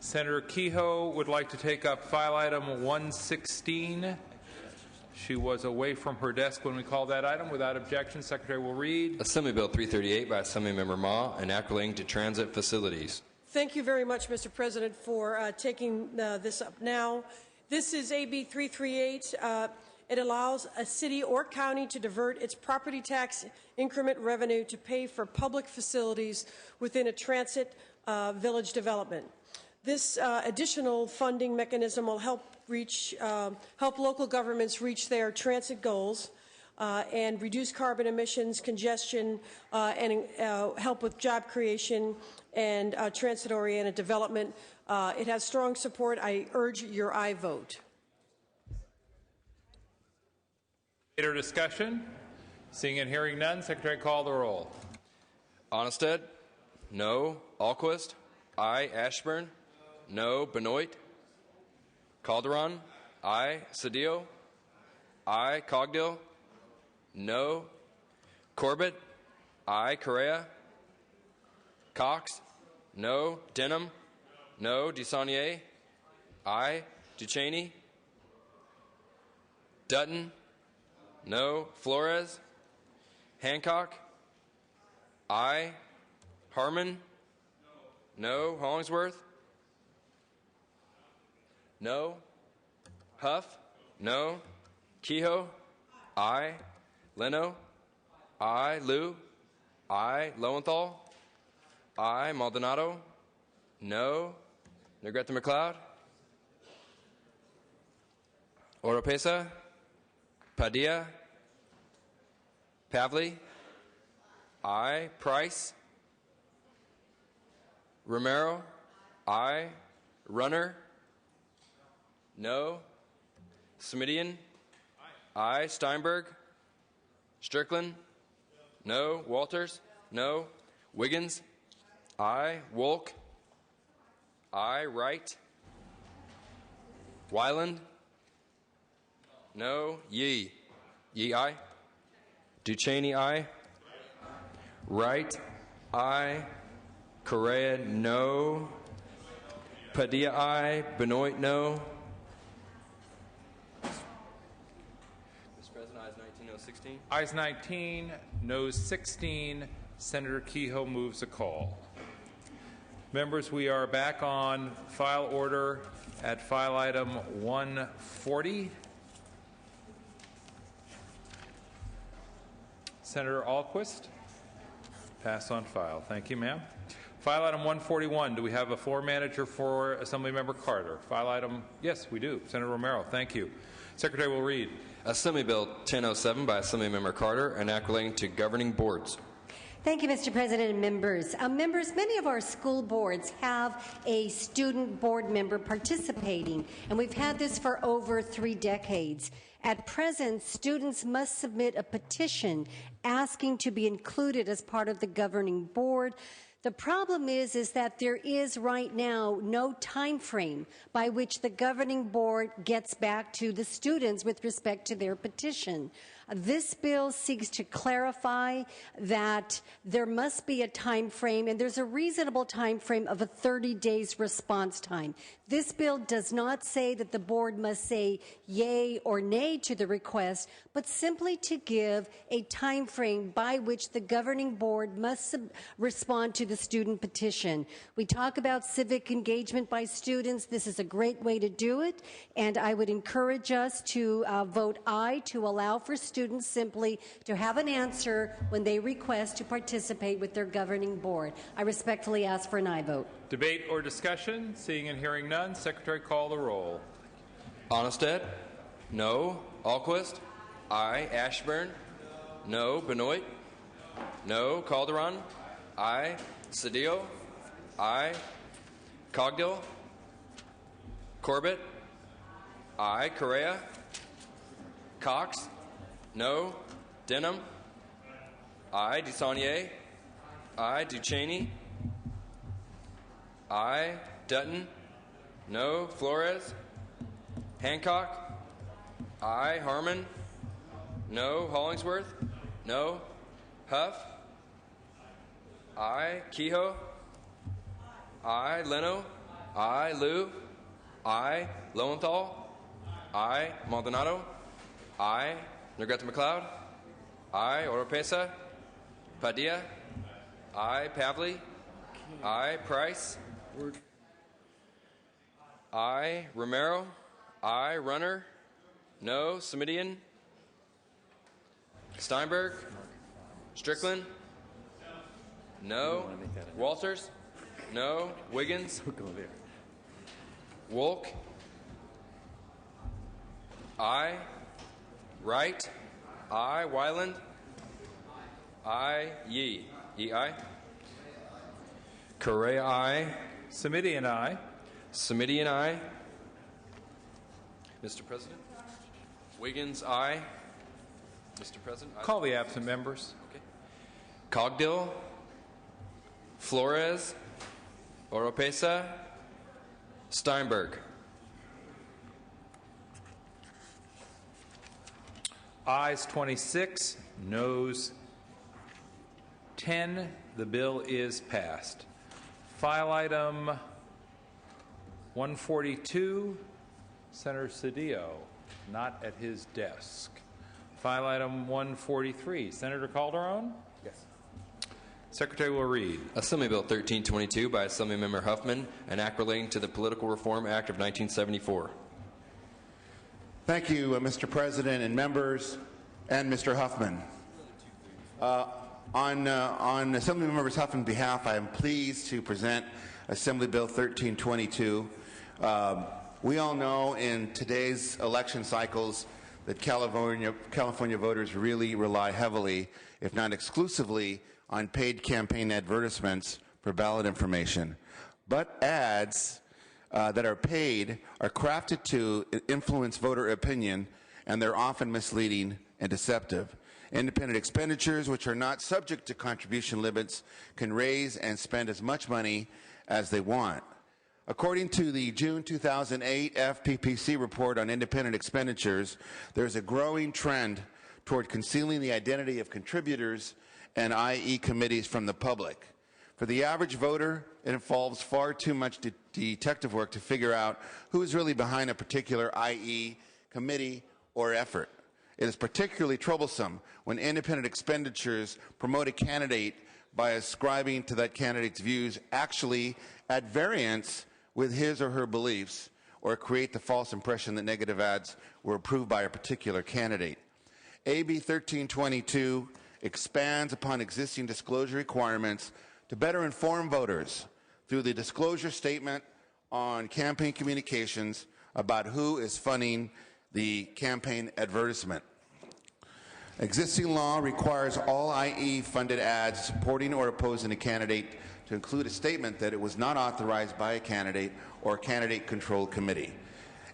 Speaker 1: Senator Kehoe would like to take up file item 116. She was away from her desk when we called that item. Without objection, Secretary will read.
Speaker 2: Assembly Bill 338 by Assemblymember Ma, an act relating to transit facilities.
Speaker 12: Thank you very much, Mr. President, for taking this up now. This is AB 338. It allows a city or county to divert its property tax increment revenue to pay for public facilities within a transit village development. This additional funding mechanism will help local governments reach their transit goals and reduce carbon emissions, congestion, and help with job creation and transit-oriented development. It has strong support. I urge your aye vote.
Speaker 1: Later discussion. Seeing and hearing none, Secretary, call the roll.
Speaker 2: Onnested, no. Alquist, aye. Ashburn, no. Benoit, Calderon, aye. Cedillo, aye. Cogdill, no. Corbett, aye. Correa, Cox, no. Denham, no. DeSaulnier, aye. Duchesne, Dutton, no. Flores, Hancock, aye. Harmon, no. Hollingsworth, no. Huff, no. Kehoe, aye. Leno, aye. Liu, aye. Lowenthal, I. Maldonado. No. Negrete McLeod. Oropesa. Padilla. Pavley. I. Price. Romero. I. Runner. No. Smidian. I. Steinberg. Strickland. No. Walters. No. Wiggins. I. Wolk. I. Wright. Wyland. No. Yee. Yee, aye. Ducheney, aye. Wright, aye. Correa, no. Padilla, aye. Benoit, no. Mr. President, ayes 19, no 16.
Speaker 1: Ayes 19, noes 16. Senator Kehoe moves a call. Members, we are back on file order at file item 140. Senator Alquist, pass on file. Thank you, ma'am. File item 141, do we have a floor manager for Assemblymember Carter? File item, yes, we do. Senator Romero, thank you. Secretary will read.
Speaker 2: Assembly Bill 1007 by Assemblymember Carter, an act relating to governing boards.
Speaker 6: Thank you, Mr. President and members. Members, many of our school boards have a student board member participating, and we've had this for over 3 decades. At present, students must submit a petition asking to be included as part of the governing board. The problem is that there is right now no time frame by which the governing board gets back to the students with respect to their petition. This bill seeks to clarify that there must be a time frame, and there's a reasonable time frame of a 30 days response time. This bill does not say that the board must say yay or nay to the request, but simply to give a time frame by which the governing board must respond to the student petition. We talk about civic engagement by students. This is a great way to do it, and I would encourage us to vote aye to allow for students simply to have an answer when they request to participate with their governing board. I respectfully ask for an aye vote.
Speaker 1: Debate or discussion? Seeing and hearing none, Secretary, call the roll.
Speaker 2: Onnested? No. Alquist? Aye. Ashburn? No. Benoit? No. Calderon? Aye. Cedillo? Aye. Cogdill? Corbett? Aye. Correa? Cox? No. Denham? Aye. DeSaulnier? Aye. Ducheney? Aye. Dutton? No. Flores? Hancock? Aye. Harmon? No. Hollingsworth? No. Huff? Aye. Kehoe? Aye. Leno? Aye. Liu? Aye. Lowenthal? Aye. Maldonado? Aye. Negrete McLeod? Aye. Oropesa? Padilla? Aye. Pavley? Aye. Price? Aye. Romero? Aye. Runner? No. Smidian? Steinberg? Strickland? No. Walters? No. Wiggins? Wolk? Aye. Wright? Aye. Wyland? Aye. Yee. Yee, aye. Correa, aye.
Speaker 1: Smidian, aye.
Speaker 2: Smidian, aye. Mr. President? Wiggins, aye. Mr. President? Aye.
Speaker 1: Call the absent members.
Speaker 2: Okay. Cogdill? Flores? Oropesa? Steinberg?
Speaker 1: Ayes 26, noes 10. The bill is passed. File item 142, Senator Cedillo, not at his desk. File item 143, Senator Calderon?
Speaker 2: Yes.
Speaker 1: Secretary will read.
Speaker 2: Assembly Bill 1322 by Assemblymember Huffman, an act relating to the Political Reform Act of 1974.
Speaker 13: Thank you, Mr. President and members, and Mr. Huffman. On Assemblymember Huffman's behalf, I am pleased to present Assembly Bill 1322. We all know in today's election cycles that California voters really rely heavily, if not exclusively, on paid campaign advertisements for ballot information. But ads that are paid are crafted to influence voter opinion, and they're often misleading and deceptive. Independent expenditures, which are not subject to contribution limits, can raise and spend as much money as they want. According to the June 2008 FPPC report on independent expenditures, there's a growing trend toward concealing the identity of contributors and IE committees from the public. For the average voter, it involves far too much detective work to figure out who is really behind a particular IE committee or effort. It is particularly troublesome when independent expenditures promote a candidate by ascribing to that candidate's views actually at variance with his or her beliefs, or create the false impression that negative ads were approved by a particular candidate. AB 1322 expands upon existing disclosure requirements to better inform voters through the disclosure statement on campaign communications about who is funding the campaign advertisement. Existing law requires all IE-funded ads supporting or opposing a candidate to include a statement that it was not authorized by a candidate or a candidate-controlled committee.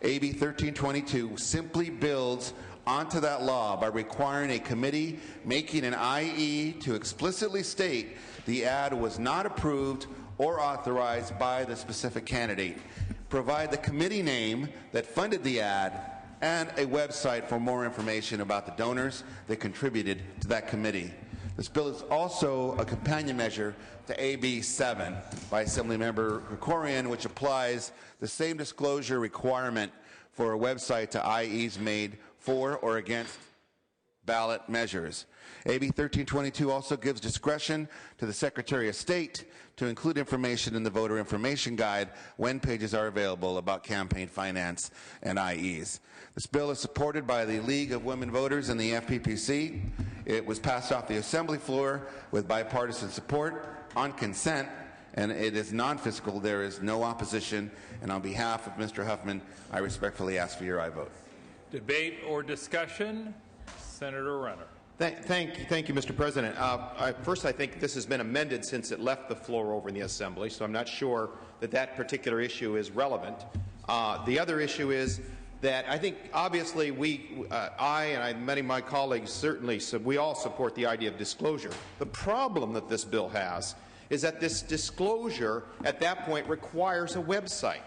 Speaker 13: AB 1322 simply builds onto that law by requiring a committee making an IE to explicitly state the ad was not approved or authorized by the specific candidate, provide the committee name that funded the ad, and a website for more information about the donors that contributed to that committee. This bill is also a companion measure to AB 7 by Assemblymember Krikorian, which applies the same disclosure requirement for a website to IEs made for or against ballot measures. AB 1322 also gives discretion to the Secretary of State to include information in the voter information guide when pages are available about campaign finance and IEs. This bill is supported by the League of Women Voters and the FPPC. It was passed off the Assembly floor with bipartisan support on consent, and it is non-fiscal. There is no opposition, and on behalf of Mr. Huffman, I respectfully ask for your aye vote.
Speaker 1: Debate or discussion? Senator Renner.
Speaker 16: Thank you, Mr. President. First, I think this has been amended since it left the floor over in the Assembly, so I'm not sure that that particular issue is relevant. The other issue is that I think obviously many of my colleagues certainly, we all support the idea of disclosure. The problem that this bill has is that this disclosure at that point requires a website.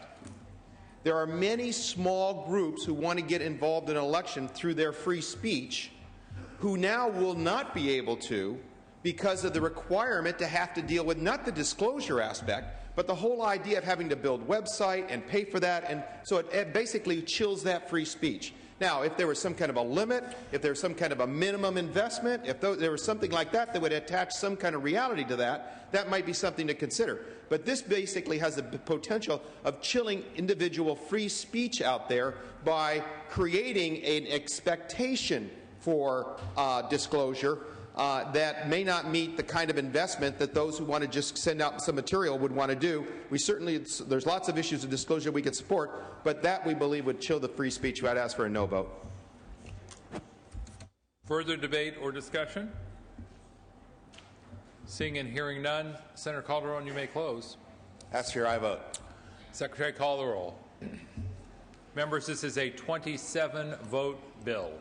Speaker 16: There are many small groups who want to get involved in an election through their free speech who now will not be able to because of the requirement to have to deal with not the disclosure aspect, but the whole idea of having to build website and pay for that, and so it basically chills that free speech. Now, if there was some kind of a limit, if there was some kind of a minimum investment, if there was something like that that would attach some kind of reality to that, that might be something to consider. But this basically has the potential of chilling individual free speech out there by creating an expectation for disclosure that may not meet the kind of investment that those who want to just send out some material would want to do. We certainly, there's lots of issues of disclosure we could support, but that we believe would chill the free speech. I'd ask for a no vote.
Speaker 1: Further debate or discussion? Seeing and hearing none, Senator Calderon, you may close.
Speaker 13: Ask for your aye vote.
Speaker 1: Secretary, call the roll. Members, this is a 27-vote bill.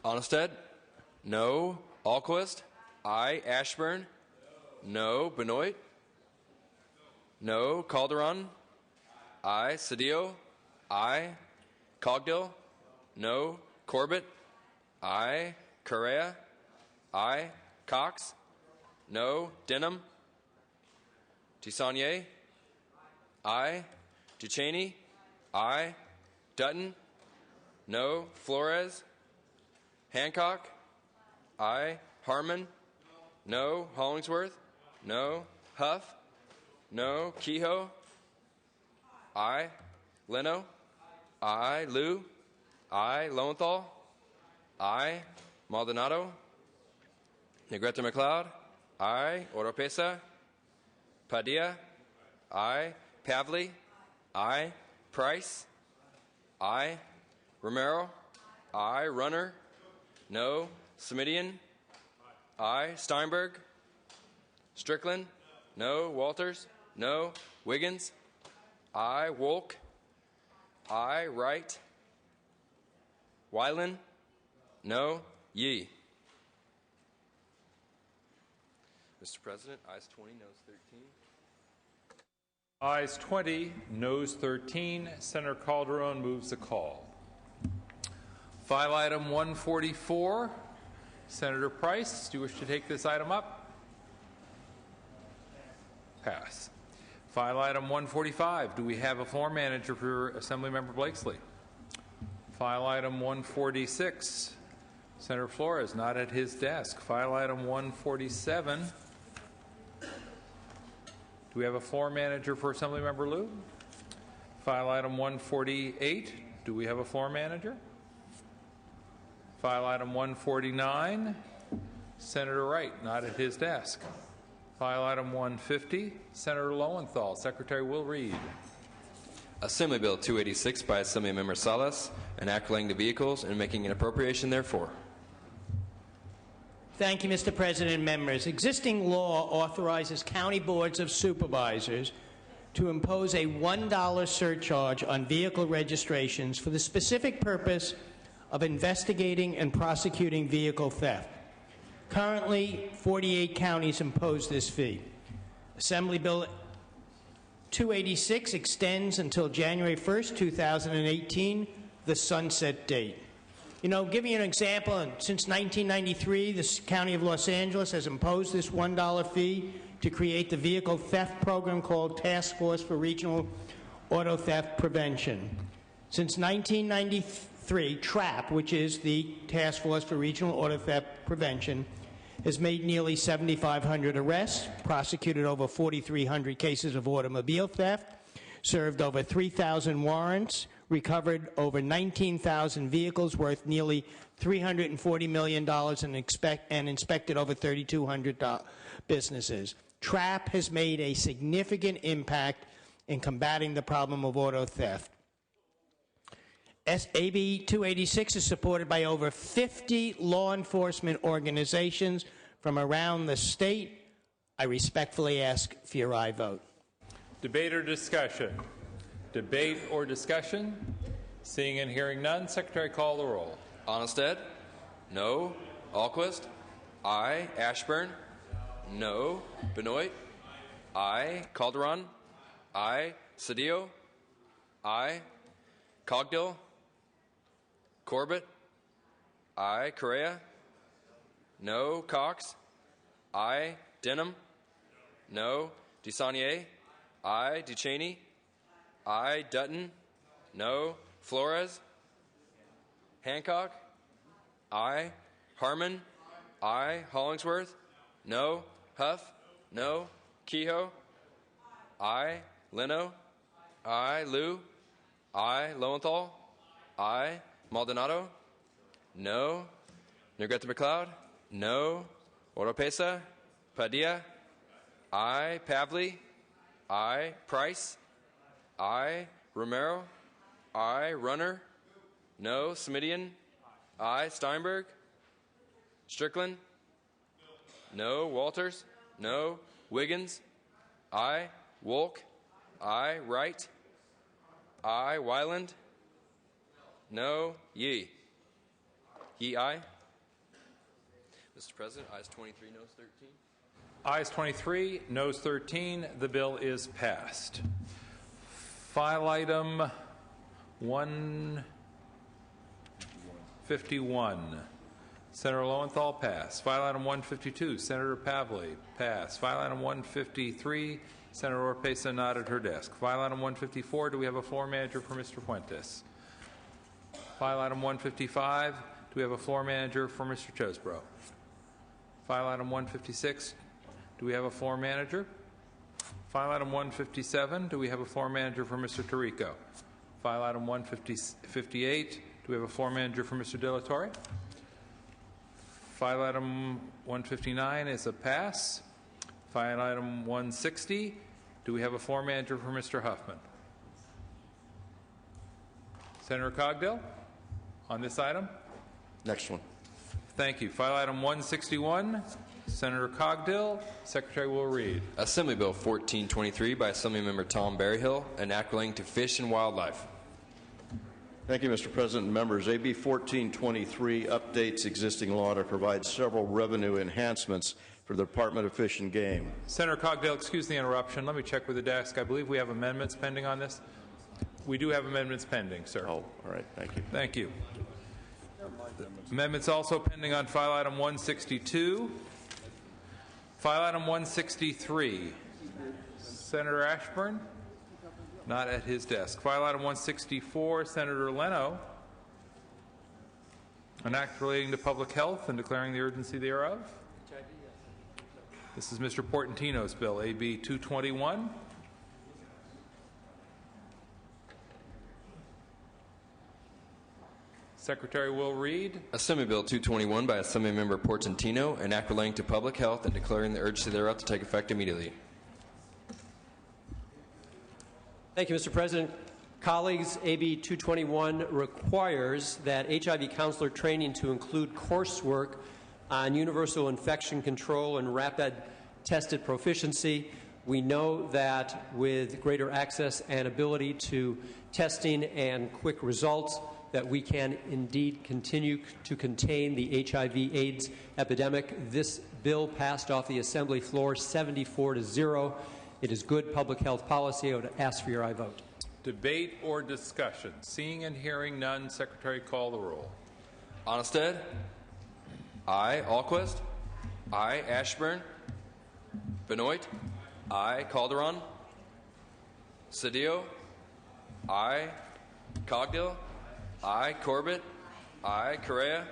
Speaker 2: Onnested? No. Alquist? Aye. Ashburn? No. Benoit? No. Calderon? Aye. Cedillo? Aye. Cogdill? No. Corbett? Aye. Correa? Aye. Cox? No. Denham? Tisanier? Aye. Ducheney? Aye. Dutton? No. Flores? Hancock? Aye. Harmon? No. Hollingsworth? No. Huff? No. Kehoe? Aye. Leno? Aye. Liu? Aye. Lowenthal? Aye. Maldonado? Negrete McLeod? Aye. Oropesa? Padilla? Aye. Pavley? Aye. Price? Aye. Romero? Aye. Runner? No. Semidian? Aye. Steinberg? Strickland? No. Walters? No. Wiggins? Aye. Wolk? Aye. Wright? Wyland? No. Yee. Mr. President, ayes 20, noes 13.
Speaker 1: Ayes 20, noes 13. Senator Calderon moves the call. File item 144. Senator Price, do you wish to take this item up? Pass. File item 145. Do we have a floor manager for Assemblymember Blakesley? File item 146. Senator Flores not at his desk. File item 147. Do we have a floor manager for Assemblymember Liu? File item 148. Do we have a floor manager? File item 149. Senator Wright not at his desk. File item 150. Senator Lowenthal. Secretary will read.
Speaker 2: Assembly Bill 286 by Assemblymember Salas, enacting the vehicles and making an appropriation therefore.
Speaker 17: Thank you, Mr. President and members. Existing law authorizes county boards of supervisors to impose a $1 surcharge on vehicle registrations for the specific purpose of investigating and prosecuting vehicle theft. Currently, 48 counties impose this fee. Assembly Bill 286 extends until January 1st, 2018, the sunset date. You know, give you an example, since 1993, the County of Los Angeles has imposed this $1 fee to create the vehicle theft program called Task Force for Regional Auto Theft Prevention. Since 1993, TRAP, which is the Task Force for Regional Auto Theft Prevention, has made nearly 7,500 arrests, prosecuted over 4,300 cases of automobile theft, served over 3,000 warrants, recovered over 19,000 vehicles worth nearly $340 million and inspected over 3,200 businesses. TRAP has made a significant impact in combating the problem of auto theft. AB 286 is supported by over 50 law enforcement organizations from around the state. I respectfully ask for your aye vote.
Speaker 1: Debate or discussion? Debate or discussion? Seeing and hearing none, Secretary call the roll.
Speaker 2: Onnested? No. Alquist? Aye. Ashburn? No. Benoit? Aye. Calderon? Aye. Cedillo? Aye. Cogdill? Corbett? Aye. Correa? No. Cox? Aye. Denham? No. DeSaulnier? Aye. Duchesne? Aye. Dutton? No. Flores? Hancock? Aye. Harmon? Aye. Hollingsworth? No. Huff? No. Kehoe? Aye. Leno? Aye. Liu? Aye. Lowenthal? Aye. Maldonado? No. Negrete McLeod? No. Oropesa? Padilla? Aye. Pavley? Aye. Price? Aye. Romero? Aye. Runner? No. Semidian? Aye. Steinberg? Strickland? No. Walters? No. Wiggins? Aye. Wolk? Aye. Wright? Aye. Wyland? No. Yee? Yee, aye. Mr. President, ayes 23, noes 13.
Speaker 1: Ayes 23, noes 13. The bill is passed. File item 151. Senator Lowenthal, pass. File item 152, Senator Pavley, pass. File item 153, Senator Oropesa not at her desk. File item 154, do we have a floor manager for Mr. Fuentes? File item 155, do we have a floor manager for Mr. Chosebro? File item 156, do we have a floor manager? File item 157, do we have a floor manager for Mr. Tarico? File item 158, do we have a floor manager for Mr. De La Torre? File item 159 is a pass. File item 160. Do we have a floor manager for Mr. Huffman? Senator Cogdill on this item?
Speaker 15: Next one.
Speaker 1: Thank you. File item 161. Senator Cogdill. Secretary will read.
Speaker 2: Assembly Bill 1423 by Assemblymember Tom Berryhill, an act relating to fish and wildlife.
Speaker 5: Thank you, Mr. President and members. AB 1423 updates existing law to provide several revenue enhancements for the Department of Fish and Game.
Speaker 1: Senator Cogdill, excuse the interruption. Let me check with the desk. I believe we have amendments pending on this. We do have amendments pending, sir.
Speaker 5: Oh, all right. Thank you.
Speaker 1: Thank you. Amendments also pending on file item 162. File item 163. Senator Ashburn? Not at his desk. File item 164, Senator Leno. An act relating to public health and declaring the urgency thereof. This is Mr. Portantino's bill, AB 221. Secretary will read.
Speaker 2: Assembly Bill 221 by Assemblymember Portantino, an act relating to public health and declaring the urgency thereof to take effect immediately.
Speaker 18: Thank you, Mr. President. Colleagues, AB 221 requires that HIV counselor training to include coursework on universal infection control and rapid tested proficiency. We know that with greater access and ability to testing and quick results, that we can indeed continue to contain the HIV/AIDS epidemic. This bill passed off the Assembly floor 74-0. It is good public health policy. I would ask for your aye vote.
Speaker 1: Debate or discussion? Seeing and hearing none, Secretary, call the roll.
Speaker 2: Onnested? Aye. Alquist? Aye. Ashburn? Benoit? Aye. Calderon? Cedillo? Aye. Cogdill? Aye. Corbett? Aye. Correa?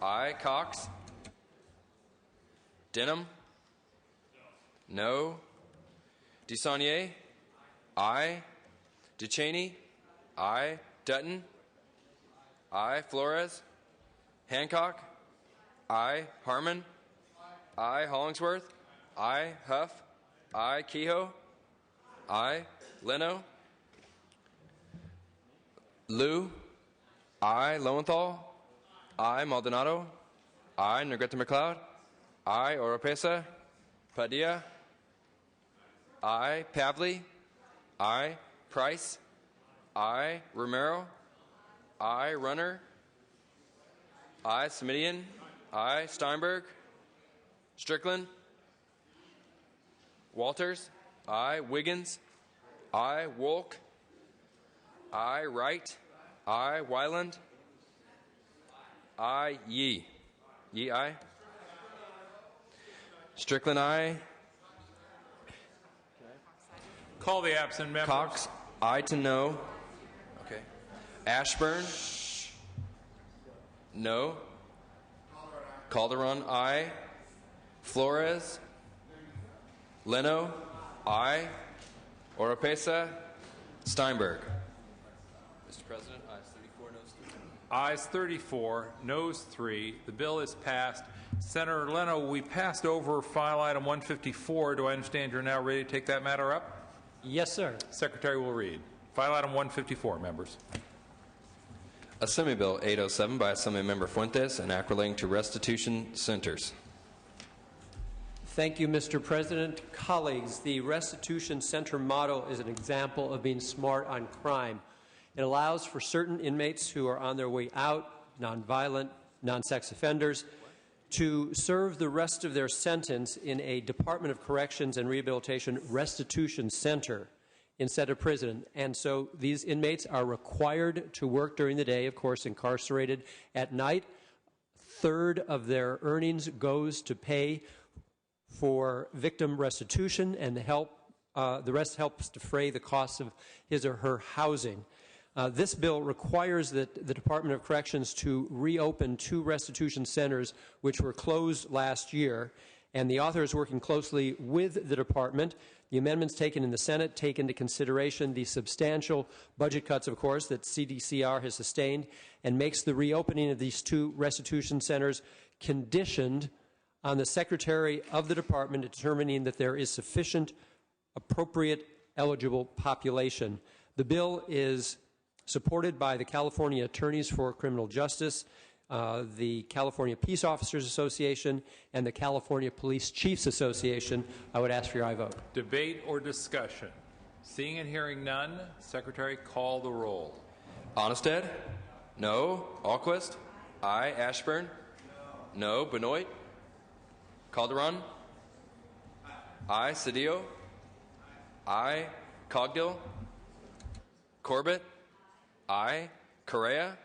Speaker 2: Aye. Cox? Denham? No. DeSaulnier? Aye. DeChaney? Aye. Dutton? Aye. Flores? Hancock? Aye. Harmon? Aye. Hollingsworth? Aye. Huff? Aye. Kehoe? Aye. Leno? Liu? Aye. Lowenthal? Aye. Maldonado? Aye. Negrete McLeod? Aye. Oropesa? Padilla? Aye. Pavley? Aye. Price? Aye. Romero? Aye. Runner? Aye. Smidian? Aye. Steinberg? Strickland? Walters? Aye. Wiggins? Aye. Wolk? Aye. Wright? Aye. Wyland? Aye. Yee? Yee, aye. Strickland, aye.
Speaker 1: Call the absent members.
Speaker 2: Cox, aye to no. Okay. Ashburn, no. Calderon, aye. Flores, Leno, aye. Oropesa, Steinberg. Mr. President, ayes 34, noes 3.
Speaker 1: Ayes 34, noes 3. The bill is passed. Senator Leno, we passed over file item 154. Do I understand you're now ready to take that matter up?
Speaker 18: Yes, sir.
Speaker 1: Secretary will read. File item 154, members.
Speaker 2: Assembly Bill 807 by Assemblymember Fuentes, an act relating to restitution centers.
Speaker 18: Thank you, Mr. President. Colleagues, the restitution center model is an example of being smart on crime. It allows for certain inmates who are on their way out, nonviolent, non-sex offenders, to serve the rest of their sentence in a Department of Corrections and Rehabilitation restitution center instead of prison. And so these inmates are required to work during the day, of course, incarcerated at night. A third of their earnings goes to pay for victim restitution, and the rest helps defray the costs of his or her housing. This bill requires that the Department of Corrections to reopen 2 restitution centers which were closed last year, and the author is working closely with the department. The amendments taken in the Senate take into consideration the substantial budget cuts, of course, that CDCR has sustained, and makes the reopening of these 2 restitution centers conditioned on the Secretary of the Department determining that there is sufficient appropriate eligible population. The bill is supported by the California Attorneys for Criminal Justice, the California Peace Officers Association, and the California Police Chiefs Association. I would ask for your aye vote.
Speaker 1: Debate or discussion? Seeing and hearing none, Secretary, call the roll.
Speaker 2: Onnested? No. Alquist? Aye. Ashburn? No. Benoit? Calderon? Aye. Cedillo? Aye. Cogdill? Corbett? Aye. Correa?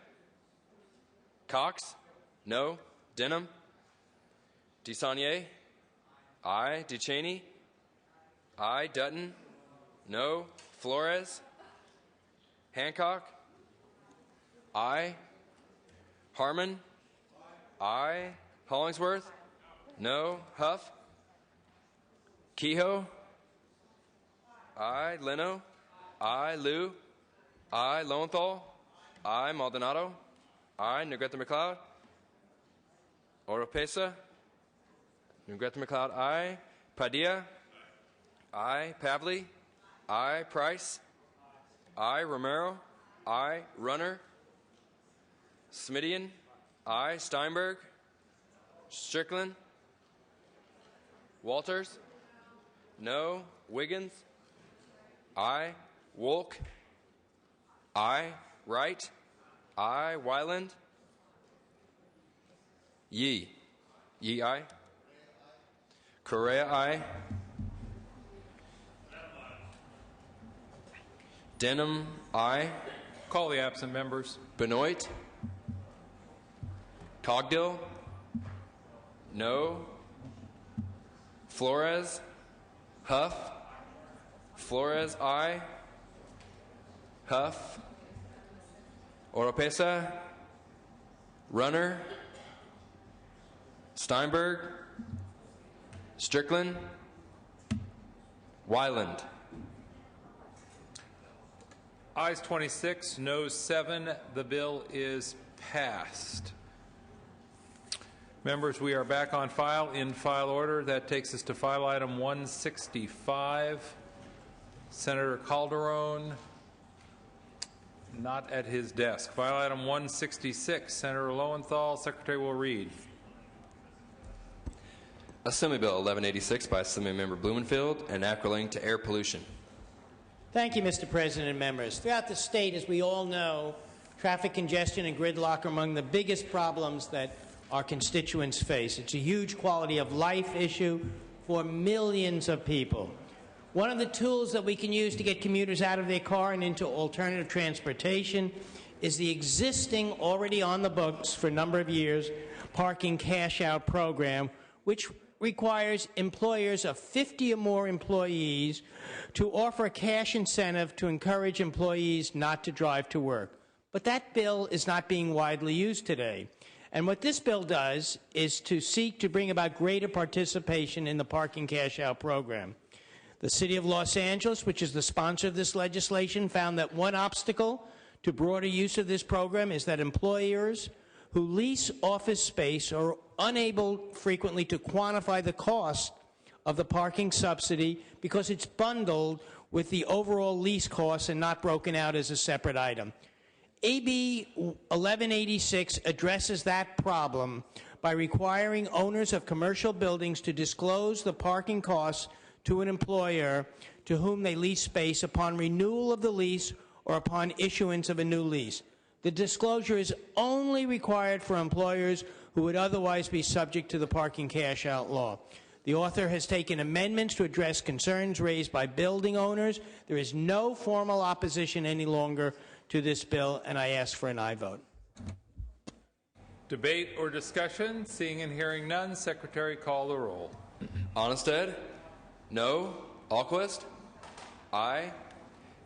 Speaker 2: Cox? No. Denham? DeSaulnier? Aye. Duchesne? Aye. Dutton? No. Flores? Hancock? Aye. Harmon? Aye. Hollingsworth? No. Huff? Kehoe? Aye. Leno? Aye. Liu? Aye. Lowenthal? Aye. Maldonado? Aye. Negrete McLeod? Oropesa? Negrete McLeod? Aye. Padilla? Aye. Pavley? Aye. Price? Aye. Romero? Aye. Runner? Smidian? Aye. Steinberg? Strickland? Walters? No. Wiggins? Aye. Wolk? Aye. Wright? Aye. Wyland? Yee? Yee, aye. Correa, aye. Denham, aye.
Speaker 1: Call the absent members.
Speaker 2: Benoit? Cogdill? No. Flores? Huff? Flores, aye. Huff? Oropesa? Runner? Steinberg? Strickland? Wyland?
Speaker 1: Ayes 26, noes 7. The bill is passed. Members, we are back on file in file order. That takes us to file item 165. Senator Calderon, not at his desk. File item 166. Senator Lowenthal, Secretary will read.
Speaker 2: Assembly Bill 1186 by Assemblymember Blumenfield, an act relating to air pollution.
Speaker 17: Thank you, Mr. President and members. Throughout the state, as we all know, traffic congestion and gridlock are among the biggest problems that our constituents face. It's a huge quality of life issue for millions of people. One of the tools that we can use to get commuters out of their car and into alternative transportation is the existing, already on the books for a number of years, parking cash-out program, which requires employers of 50 or more employees to offer a cash incentive to encourage employees not to drive to work. But that bill is not being widely used today. And what this bill does is to seek to bring about greater participation in the parking cash-out program. The City of Los Angeles, which is the sponsor of this legislation, found that one obstacle to broader use of this program is that employers who lease office space are unable frequently to quantify the cost of the parking subsidy because it's bundled with the overall lease costs and not broken out as a separate item. AB 1186 addresses that problem by requiring owners of commercial buildings to disclose the parking costs to an employer to whom they lease space upon renewal of the lease or upon issuance of a new lease. The disclosure is only required for employers who would otherwise be subject to the parking cash-out law. The author has taken amendments to address concerns raised by building owners. There is no formal opposition any longer to this bill, and I ask for an aye vote.
Speaker 1: Debate or discussion? Seeing and hearing none, Secretary, call the roll.
Speaker 2: Onnested? No. Alquist? Aye.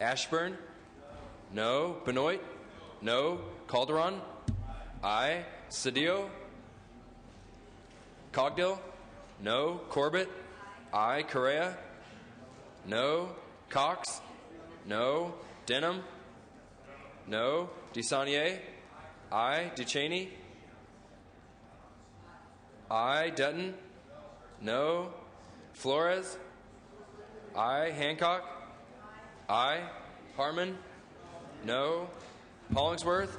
Speaker 2: Ashburn? No. Benoit? No. Calderon? Aye. Cedillo? Cogdill? No. Corbett? Aye. Correa? No. Cox? No. Denham? No. DeSaulnier? Aye. Duchesne? I. Dutton. No. Flores. I. Hancock. I. Harmon. No. Hollingsworth.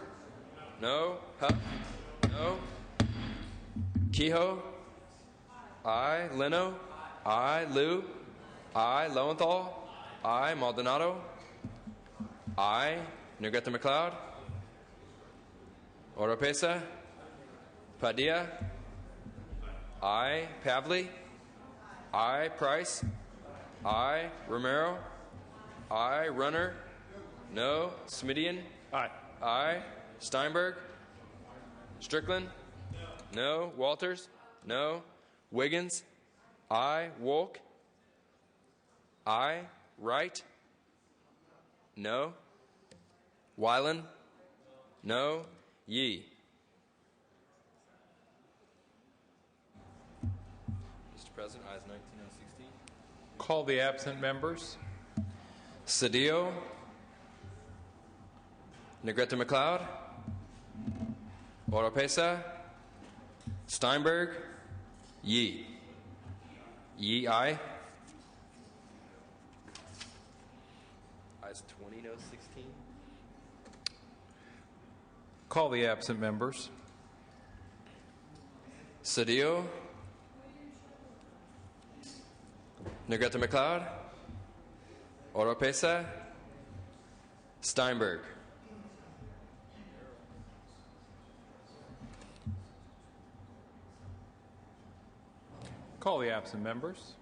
Speaker 2: No. Huff. No. Kehoe. I. Leno. I. Liu. I. Lowenthal. I. Maldonado. I. Negrete McLeod. Oropesa. Padilla. I. Pavley. I. Price. I. Romero. I. Runner. No. Smidian.
Speaker 11: Aye.
Speaker 2: I. Steinberg. Strickland. No. Walters. No. Wiggins. I. Wolk. I. Wright. No. Weiland. No. Yee. Mr. President, ayes 19-016.
Speaker 1: Call the absent members.
Speaker 2: Cedillo. Negrete McLeod. Oropesa. Steinberg. Yee. Yee, aye. Ayes 20-016.
Speaker 1: Call the absent members.
Speaker 2: Cedillo. Negrete McLeod. Oropesa. Steinberg.
Speaker 1: Call the absent members.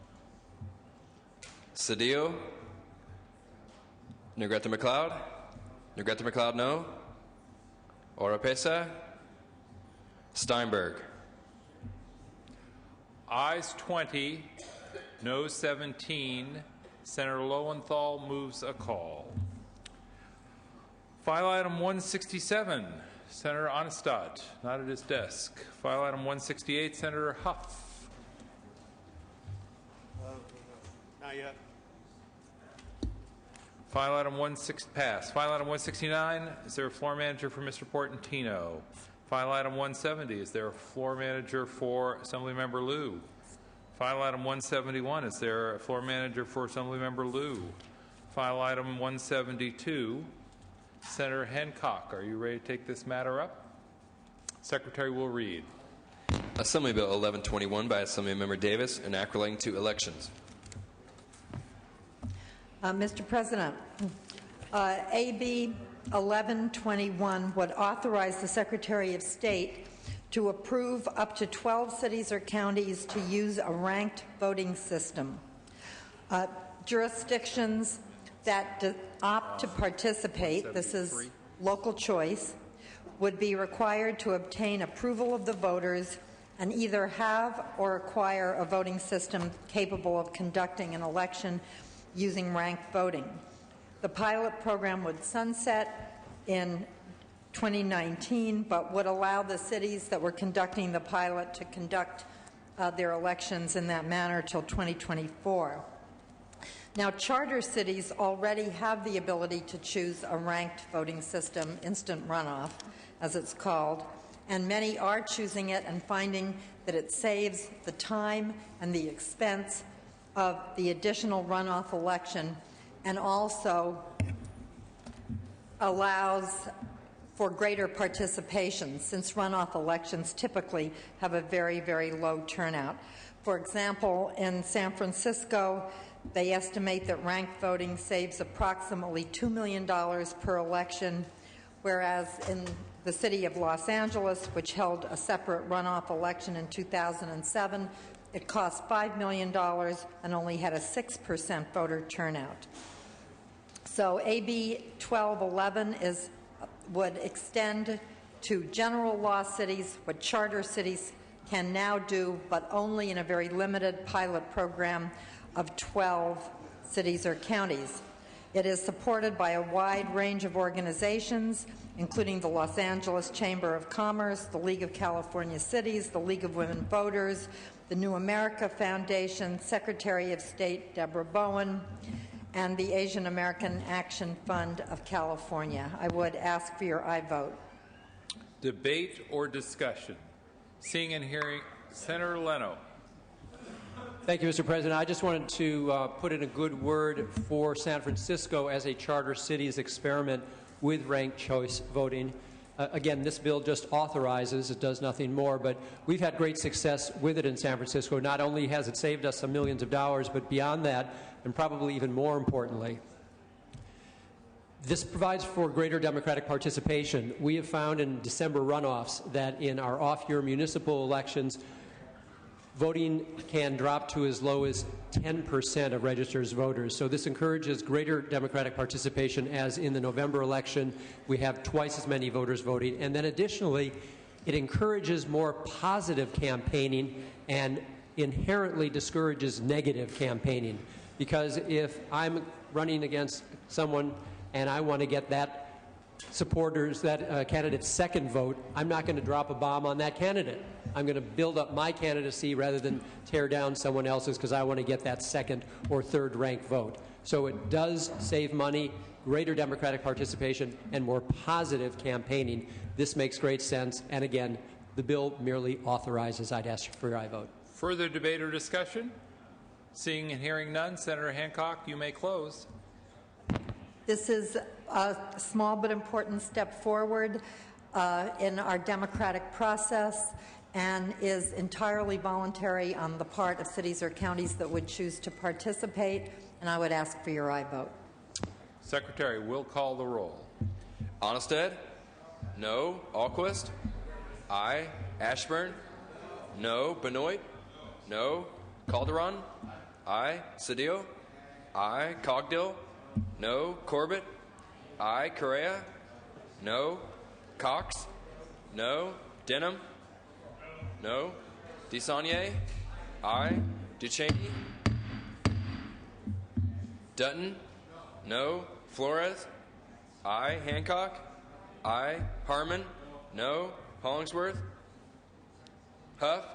Speaker 2: Cedillo. Negrete McLeod. Negrete McLeod, no. Oropesa. Steinberg.
Speaker 1: Ayes 20, no 17. Senator Lowenthal moves a call. File item 167, Senator Onestadt, not at his desk. File item 168, Senator Huff.
Speaker 11: Not yet.
Speaker 1: File item 16 pass. File item 169, is there a floor manager for Mr. Portantino? File item 170, is there a floor manager for Assemblymember Liu? File item 171, is there a floor manager for Assemblymember Liu? File item 172, Senator Hancock, are you ready to take this matter up? Secretary will read.
Speaker 2: Assembly Bill 1121 by Assemblymember Davis and Act relating to elections.
Speaker 19: Mr. President, AB 1121 would authorize the Secretary of State to approve up to 12 cities or counties to use a ranked voting system. Jurisdictions that opt to participate, this is local choice, would be required to obtain approval of the voters and either have or acquire a voting system capable of conducting an election using ranked voting. The pilot program would sunset in 2019, but would allow the cities that were conducting the pilot to conduct their elections in that manner till 2024. Now, charter cities already have the ability to choose a ranked voting system, instant runoff, as it's called, and many are choosing it and finding that it saves the time and the expense of the additional runoff election and also allows for greater participation, since runoff elections typically have a very, very low turnout. For example, in San Francisco, they estimate that ranked voting saves approximately $2 million per election, whereas in the city of Los Angeles, which held a separate runoff election in 2007, it cost $5 million and only had a 6% voter turnout. So AB 1211 would extend to general law cities, what charter cities can now do, but only in a very limited pilot program of 12 cities or counties. It is supported by a wide range of organizations, including the Los Angeles Chamber of Commerce, the League of California Cities, the League of Women Voters, the New America Foundation, Secretary of State Deborah Bowen, and the Asian American Action Fund of California. I would ask for your aye vote.
Speaker 1: Debate or discussion? Seeing and hearing, Senator Leno.
Speaker 18: Thank you, Mr. President. I just wanted to put in a good word for San Francisco as a charter city's experiment with ranked choice voting. Again, this bill just authorizes, it does nothing more, but we've had great success with it in San Francisco. Not only has it saved us some millions of dollars, but beyond that, and probably even more importantly, this provides for greater Democratic participation. We have found in December runoffs that in our off-year municipal elections, voting can drop to as low as 10% of registered voters. So this encourages greater Democratic participation, as in the November election, we have twice as many voters voting. And then additionally, it encourages more positive campaigning and inherently discourages negative campaigning. Because if I'm running against someone and I want to get that candidate's second vote, I'm not going to drop a bomb on that candidate. I'm going to build up my candidacy rather than tear down someone else's because I want to get that second or third ranked vote. So it does save money, greater Democratic participation, and more positive campaigning. This makes great sense. And again, the bill merely authorizes. I'd ask for your aye vote.
Speaker 1: Further debate or discussion? Seeing and hearing none, Senator Hancock, you may close.
Speaker 19: This is a small but important step forward in our democratic process and is entirely voluntary on the part of cities or counties that would choose to participate, and I would ask for your aye vote.
Speaker 1: Secretary will call the roll.
Speaker 2: Onnested? No. Alquist? Aye. Ashburn? No. Benoit? No. Calderon? Aye. Cedillo? Aye. Cogdill? No. Corbett? Aye. Correa? No. Cox? No. Denham? No. DeSaulnier? Aye. Duchesne? Dutton? No. Flores? Aye. Hancock? Aye. Harmon? No. Hollingsworth? Huff?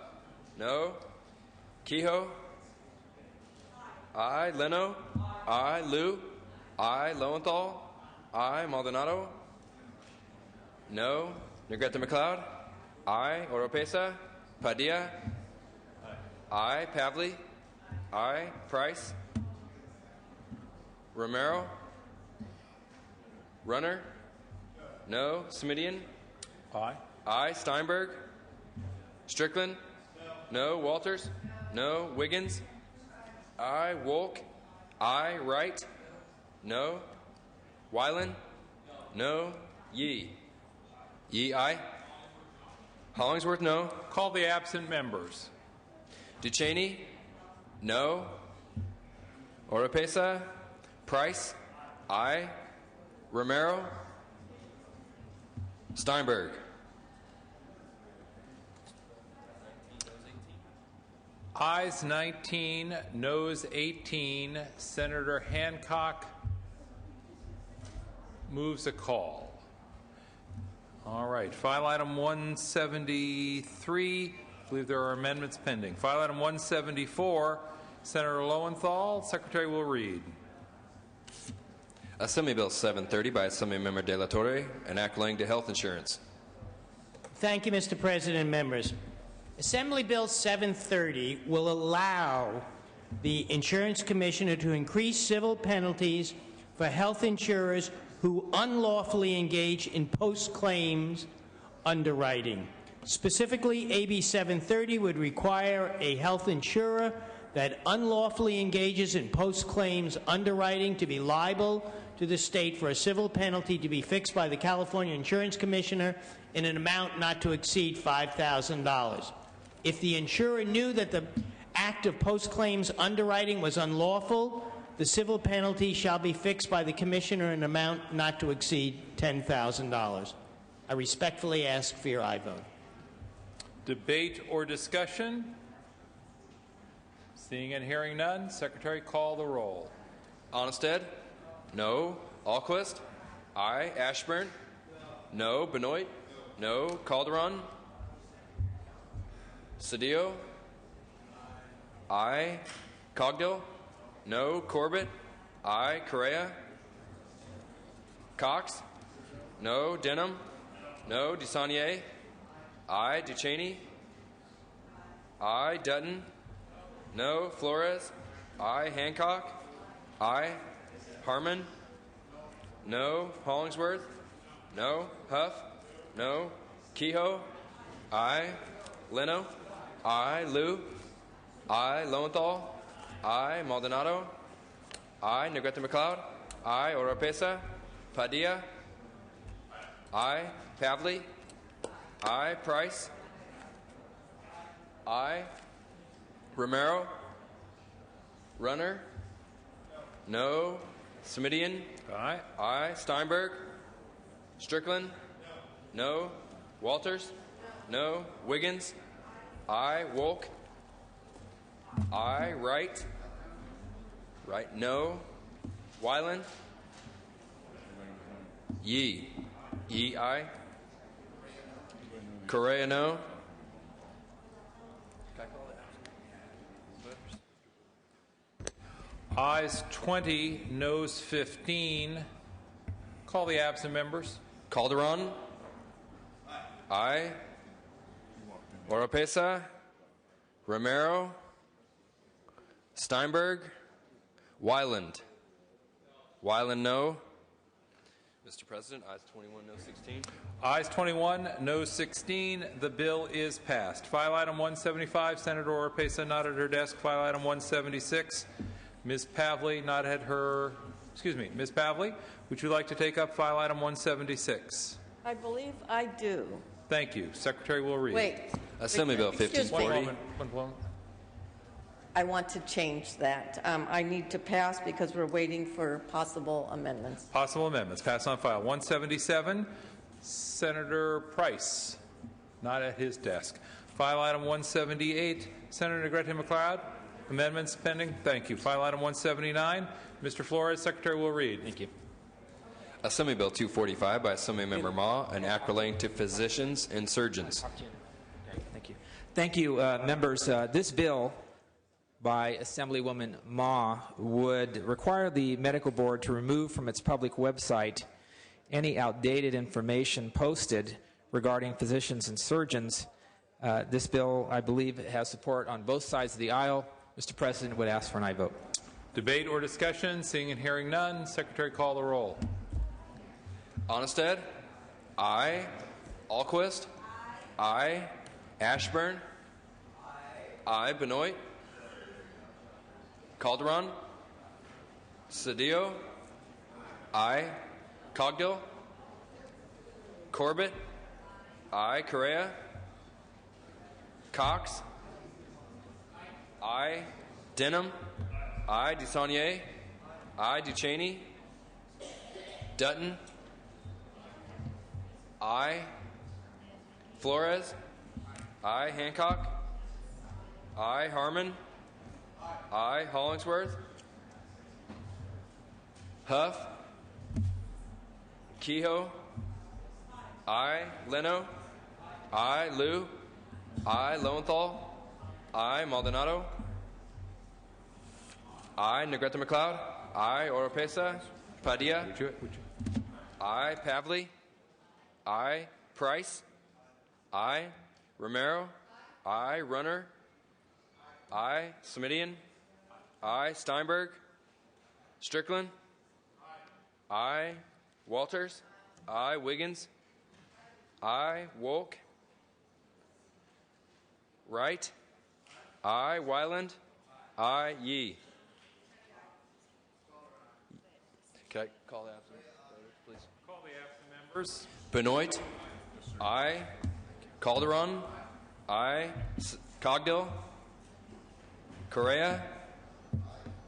Speaker 2: No. Kehoe? Aye. Leno? Aye. Liu? Aye. Lowenthal? Aye. Maldonado? No. Negrete McLeod? Aye. Oropesa? Padilla? Aye. Pavley? Aye. Price? Romero? Runner? No. Smidian?
Speaker 1: Aye.
Speaker 2: Aye. Steinberg? Strickland? No. Walters? No. Wiggins? Aye. Wolk? Aye. Wright? No. Weiland? No. Yee? Yee, aye. Hollingsworth, no.
Speaker 1: Call the absent members.
Speaker 2: Duchesne? No. Oropesa? Price? Aye. Romero? Steinberg?
Speaker 1: Ayes 19, noes 18. Senator Hancock moves a call. All right, file item 173. I believe there are amendments pending. File item 174, Senator Lowenthal. Secretary will read.
Speaker 2: Assembly Bill 730 by Assemblymember De La Torre, an act relating to health insurance.
Speaker 17: Thank you, Mr. President and members. Assembly Bill 730 will allow the Insurance Commissioner to increase civil penalties for health insurers who unlawfully engage in post-claims underwriting. Specifically, AB 730 would require a health insurer that unlawfully engages in post-claims underwriting to be liable to the state for a civil penalty to be fixed by the California Insurance Commissioner in an amount not to exceed $5,000. If the insurer knew that the act of post-claims underwriting was unlawful, the civil penalty shall be fixed by the Commissioner in an amount not to exceed $10,000. I respectfully ask for your aye vote.
Speaker 1: Debate or discussion? Seeing and hearing none, Secretary, call the roll.
Speaker 2: Onnested? No. Alquist? Aye. Ashburn? No. Benoit? No. Calderon? Cedillo? Aye. Cogdill? No. Corbett? Aye. Correa? Cox? No. Denham? No. DeSaulnier? Aye. Duchesne? I. Dutton. No. Flores. I. Hancock. I. Harmon. No. Hollingsworth. No. Huff. No. Kehoe. I. Leno. I. Liu. I. Lowenthal. I. Maldonado. I. Negrete McLeod. I. Oropesa. Padilla. I. Pavley. I. Price. I. Romero. Runner. No. Smidian.
Speaker 1: Aye.
Speaker 2: I. Steinberg. Strickland. No. Walters. No. Wiggins. I. Wolk. I. Wright. Wright. No. Wyland. Yee. Yee. I. Correa. No.
Speaker 1: Ayes 20, noes 15. Call the absent members.
Speaker 2: Calderon. Aye. Oropesa. Romero. Steinberg. Wyland. Wyland, no. Mr. President, ayes 21, no 16.
Speaker 1: Ayes 21, noes 16. The bill is passed. File item 175, Senator Oropesa not at her desk. File item 176. Ms. Pavley not at her, Ms. Pavley, would you like to take up file item 176?
Speaker 20: I believe I do.
Speaker 1: Thank you. Secretary will read.
Speaker 20: Wait.
Speaker 2: Assembly Bill 1540.
Speaker 1: One moment.
Speaker 20: I want to change that. I need to pass because we're waiting for possible amendments.
Speaker 1: Possible amendments. Pass on file. 177, Senator Price not at his desk. File item 178, Senator Negrete McLeod. Amendments pending? Thank you. File item 179. Mr. Flores, Secretary will read.
Speaker 2: Thank you. Assembly Bill 245 by Assemblymember Ma, an act relating to physicians and surgeons.
Speaker 21: Thank you, members. This bill by Assemblywoman Ma would require the medical board to remove from its public website any outdated information posted regarding physicians and surgeons. This bill, I believe, has support on both sides of the aisle. Mr. President, would ask for an aye vote.
Speaker 1: Debate or discussion? Seeing and hearing none. Secretary, call the roll.
Speaker 2: Onnested. Aye. Alquist. Aye. Ashburn. Aye. Benoit. Calderon. Cedillo. Aye. Cogdill. Corbett. Aye. Correa. Cox. Aye. Denham. Aye. DeSaulnier. Aye. Ducheney. Dutton. Aye. Flores. Aye. Hancock. Aye. Harmon. Aye. Hollingsworth. Huff. Kehoe. Aye. Leno. Aye. Liu. Aye. Lowenthal. Aye. Maldonado. Aye. Negrete McLeod. Aye. Oropesa. Padilla. Aye. Pavley. Aye. Price. Aye. Romero. Aye. Runner. Aye. Smidian. Aye. Steinberg. Strickland. Aye. Walters. Aye. Wiggins. Aye. Wolk. Wright. Aye. Wyland. Aye. Yee. Can I call the absent voters, please?
Speaker 1: Call the absent members.
Speaker 2: Benoit. Aye. Calderon. Aye. Cogdill. Correa.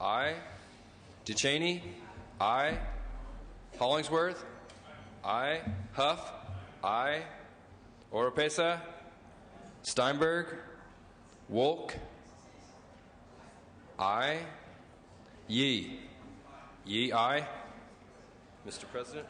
Speaker 2: Aye. Ducheney. Aye. Hollingsworth. Aye. Huff. Aye. Oropesa. Steinberg. Wolk. Aye. Yee. Yee, aye. Mr. President.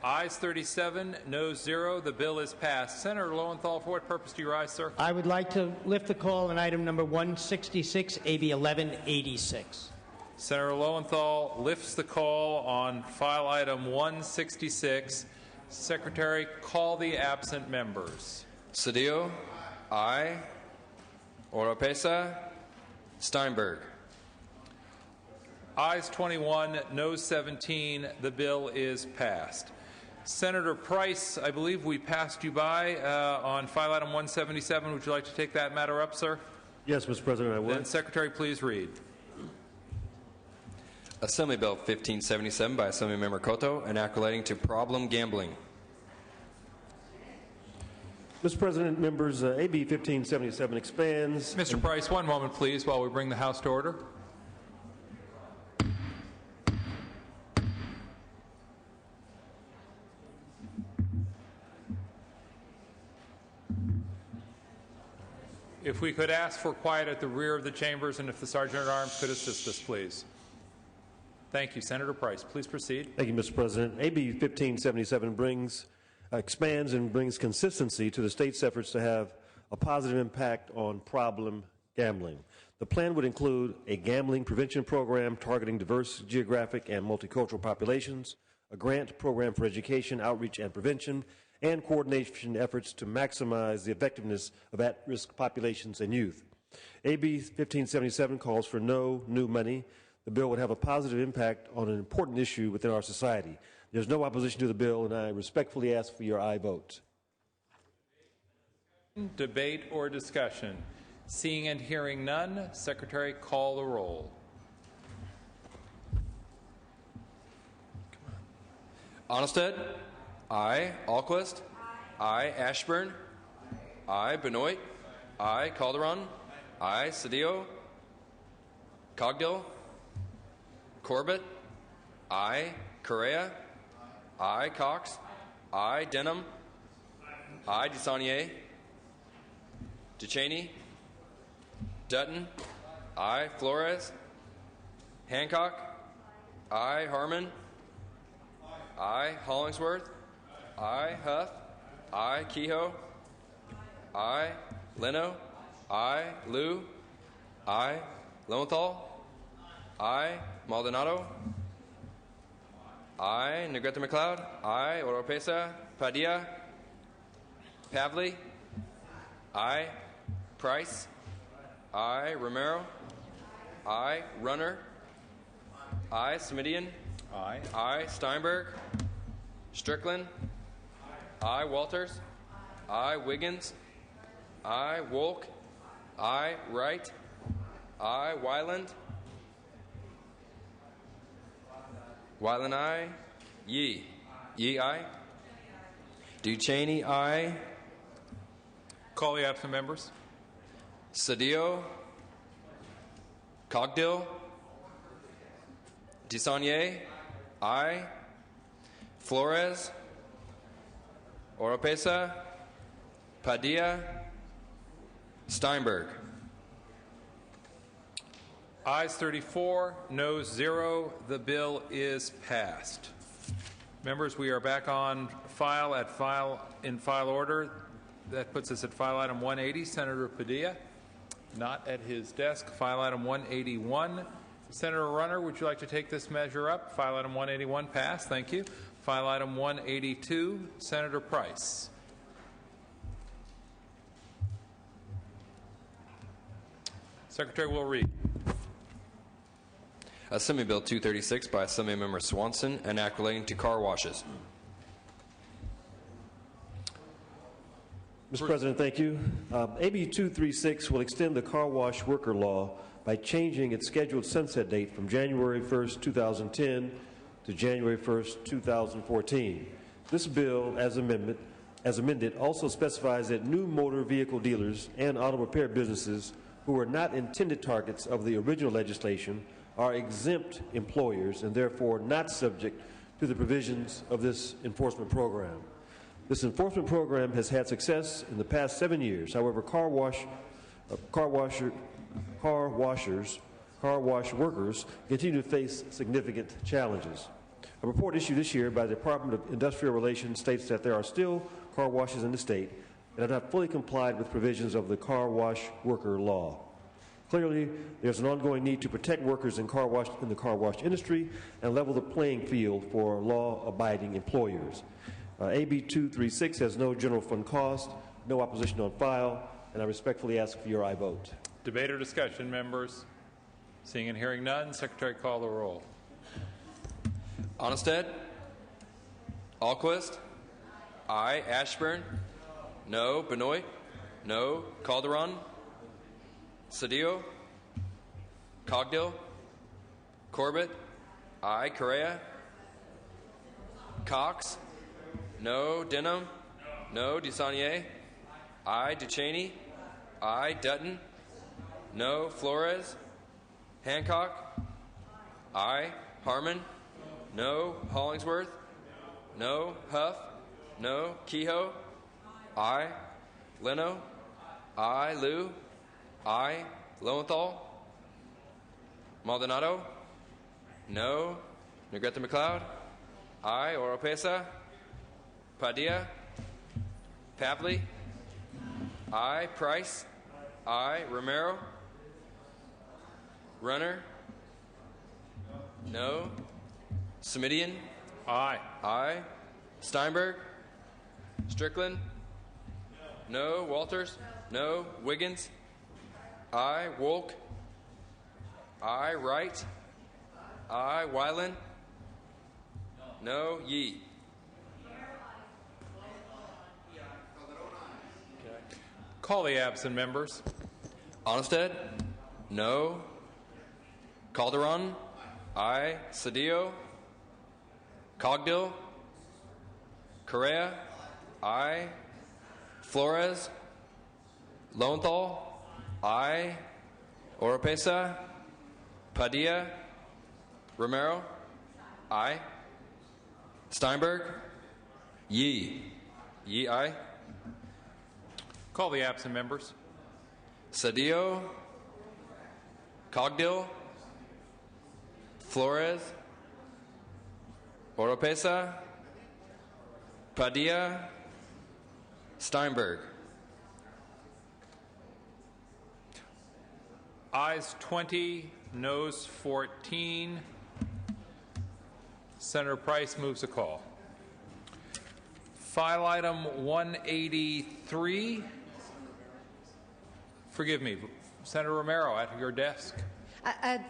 Speaker 1: Ayes 37, noes 0. The bill is passed. Senator Lowenthal, for what purpose do you rise, sir?
Speaker 17: I would like to lift the call on item number 166, AB 1186.
Speaker 1: Senator Lowenthal lifts the call on file item 166. Secretary, call the absent members.
Speaker 2: Cedillo. Aye. Oropesa, Steinberg.
Speaker 1: Ayes 21, noes 17. The bill is passed. Senator Price, I believe we passed you by on file item 177. Would you like to take that matter up, sir?
Speaker 7: Yes, Mr. President, I would.
Speaker 1: Then, Secretary, please read.
Speaker 2: Assembly Bill 1577 by Assemblymember Cotto, enact relating to problem gambling.
Speaker 7: Mr. President, members, AB 1577 expands.
Speaker 1: Mr. Price, one moment, please, while we bring the House to order. If we could ask for quiet at the rear of the chambers, and if the Sergeant-at-Arms could assist us, please. Thank you. Senator Price, please proceed.
Speaker 7: Thank you, Mr. President. AB 1577 expands and brings consistency to the state's efforts to have a positive impact on problem gambling. The plan would include a gambling prevention program targeting diverse geographic and multicultural populations, a grant program for education, outreach, and prevention, and coordination efforts to maximize the effectiveness of at-risk populations and youth. AB 1577 calls for no new money. The bill would have a positive impact on an important issue within our society. There's no opposition to the bill, and I respectfully ask for your aye vote.
Speaker 1: Debate or discussion? Seeing and hearing none, Secretary, call the roll.
Speaker 2: Onnested? Aye. Alquist? Aye. Ashburn? Aye. Benoit? Aye. Calderon? Aye. Cedillo? Cogdill? Corbett? Aye. Correa? Aye. Cox? Aye. Denham? Aye. DeSaulnier? Duchesne? Dutton? Aye. Flores? Hancock? Aye. Harmon? Aye. Hollingsworth? Aye. Huff? Aye. Kehoe? Aye. Leno? Aye. Liu? Aye. Lowenthal? Aye. Maldonado? Aye. Negrete McLeod? Aye. Oropesa? Padilla? Pavley? Aye. Price? Aye. Romero? Aye. Runner? Aye. Smidian?
Speaker 1: Aye.
Speaker 2: Aye. Steinberg? Strickland? Aye. Walters? Aye. Wiggins? Aye. Wolk? Aye. Wright? Aye. Wyland? Wyland, aye. Yee? Yee, aye. Duchesne, aye.
Speaker 1: Call the absent members.
Speaker 2: Cedillo? Cogdill? DeSaulnier? Aye. Flores? Oropesa? Padilla? Steinberg?
Speaker 1: Ayes 34, noes 0. The bill is passed. Members, we are back on file in file order. That puts us at file item 180. Senator Padilla, not at his desk. File item 181. Senator Runner, would you like to take this measure up? File item 181 passed. Thank you. File item 182. Senator Price. Secretary will read.
Speaker 2: Assembly Bill 236 by Assemblymember Swanson, an act relating to car washes.
Speaker 7: Mr. President, thank you. AB 236 will extend the car wash worker law by changing its scheduled sunset date from January 1st, 2010 to January 1st, 2014. This bill, as amended, also specifies that new motor vehicle dealers and auto repair businesses who are not intended targets of the original legislation are exempt employers and therefore not subject to the provisions of this enforcement program. This enforcement program has had success in the past 7 years. However, car wash workers continue to face significant challenges. A report issued this year by the Department of Industrial Relations states that there are still car washes in the state that have not fully complied with provisions of the car wash worker law. Clearly, there's an ongoing need to protect workers in the car wash industry and level the playing field for law-abiding employers. AB 236 has no general fund cost, no opposition on file, and I respectfully ask for your aye vote.
Speaker 1: Debate or discussion, members? Seeing and hearing none, Secretary, call the roll.
Speaker 2: Onnested? Alquist? Aye. Ashburn? No. Benoit? No. Calderon? Cedillo? Cogdill? Corbett? Aye. Correa? Cox? No. Denham? No. DeSaulnier? Aye. Duchesne? Aye. Dutton? No. Flores? Hancock? Aye. Harmon? No. Hollingsworth? No. Huff? No. Kehoe? Aye. Leno? Aye. Liu? Aye. Lowenthal? Maldonado? No. Negrete McLeod? Aye. Oropesa? Padilla? Pavley? Aye. Price? Aye. Romero? Runner? No. Semidian?
Speaker 1: Aye.
Speaker 2: Aye. Steinberg? Strickland? No. Walters? No. Wiggins? Aye. Wolk? Aye. Wright? Aye. Weiland? No. Yee?
Speaker 1: Call the absent members.
Speaker 2: Onnested? No. Calderon? Aye. Cedillo? Cogdill? Correa? Aye. Flores? Lowenthal? Aye. Oropesa? Padilla? Romero? Aye. Steinberg? Yee? Yee, aye.
Speaker 1: Call the absent members.
Speaker 2: Cedillo? Cogdill? Flores? Oropesa? Padilla? Steinberg?
Speaker 1: Ayes 20, noes 14. Senator Price moves a call. File item 183. Forgive me, Senator Romero, at your desk.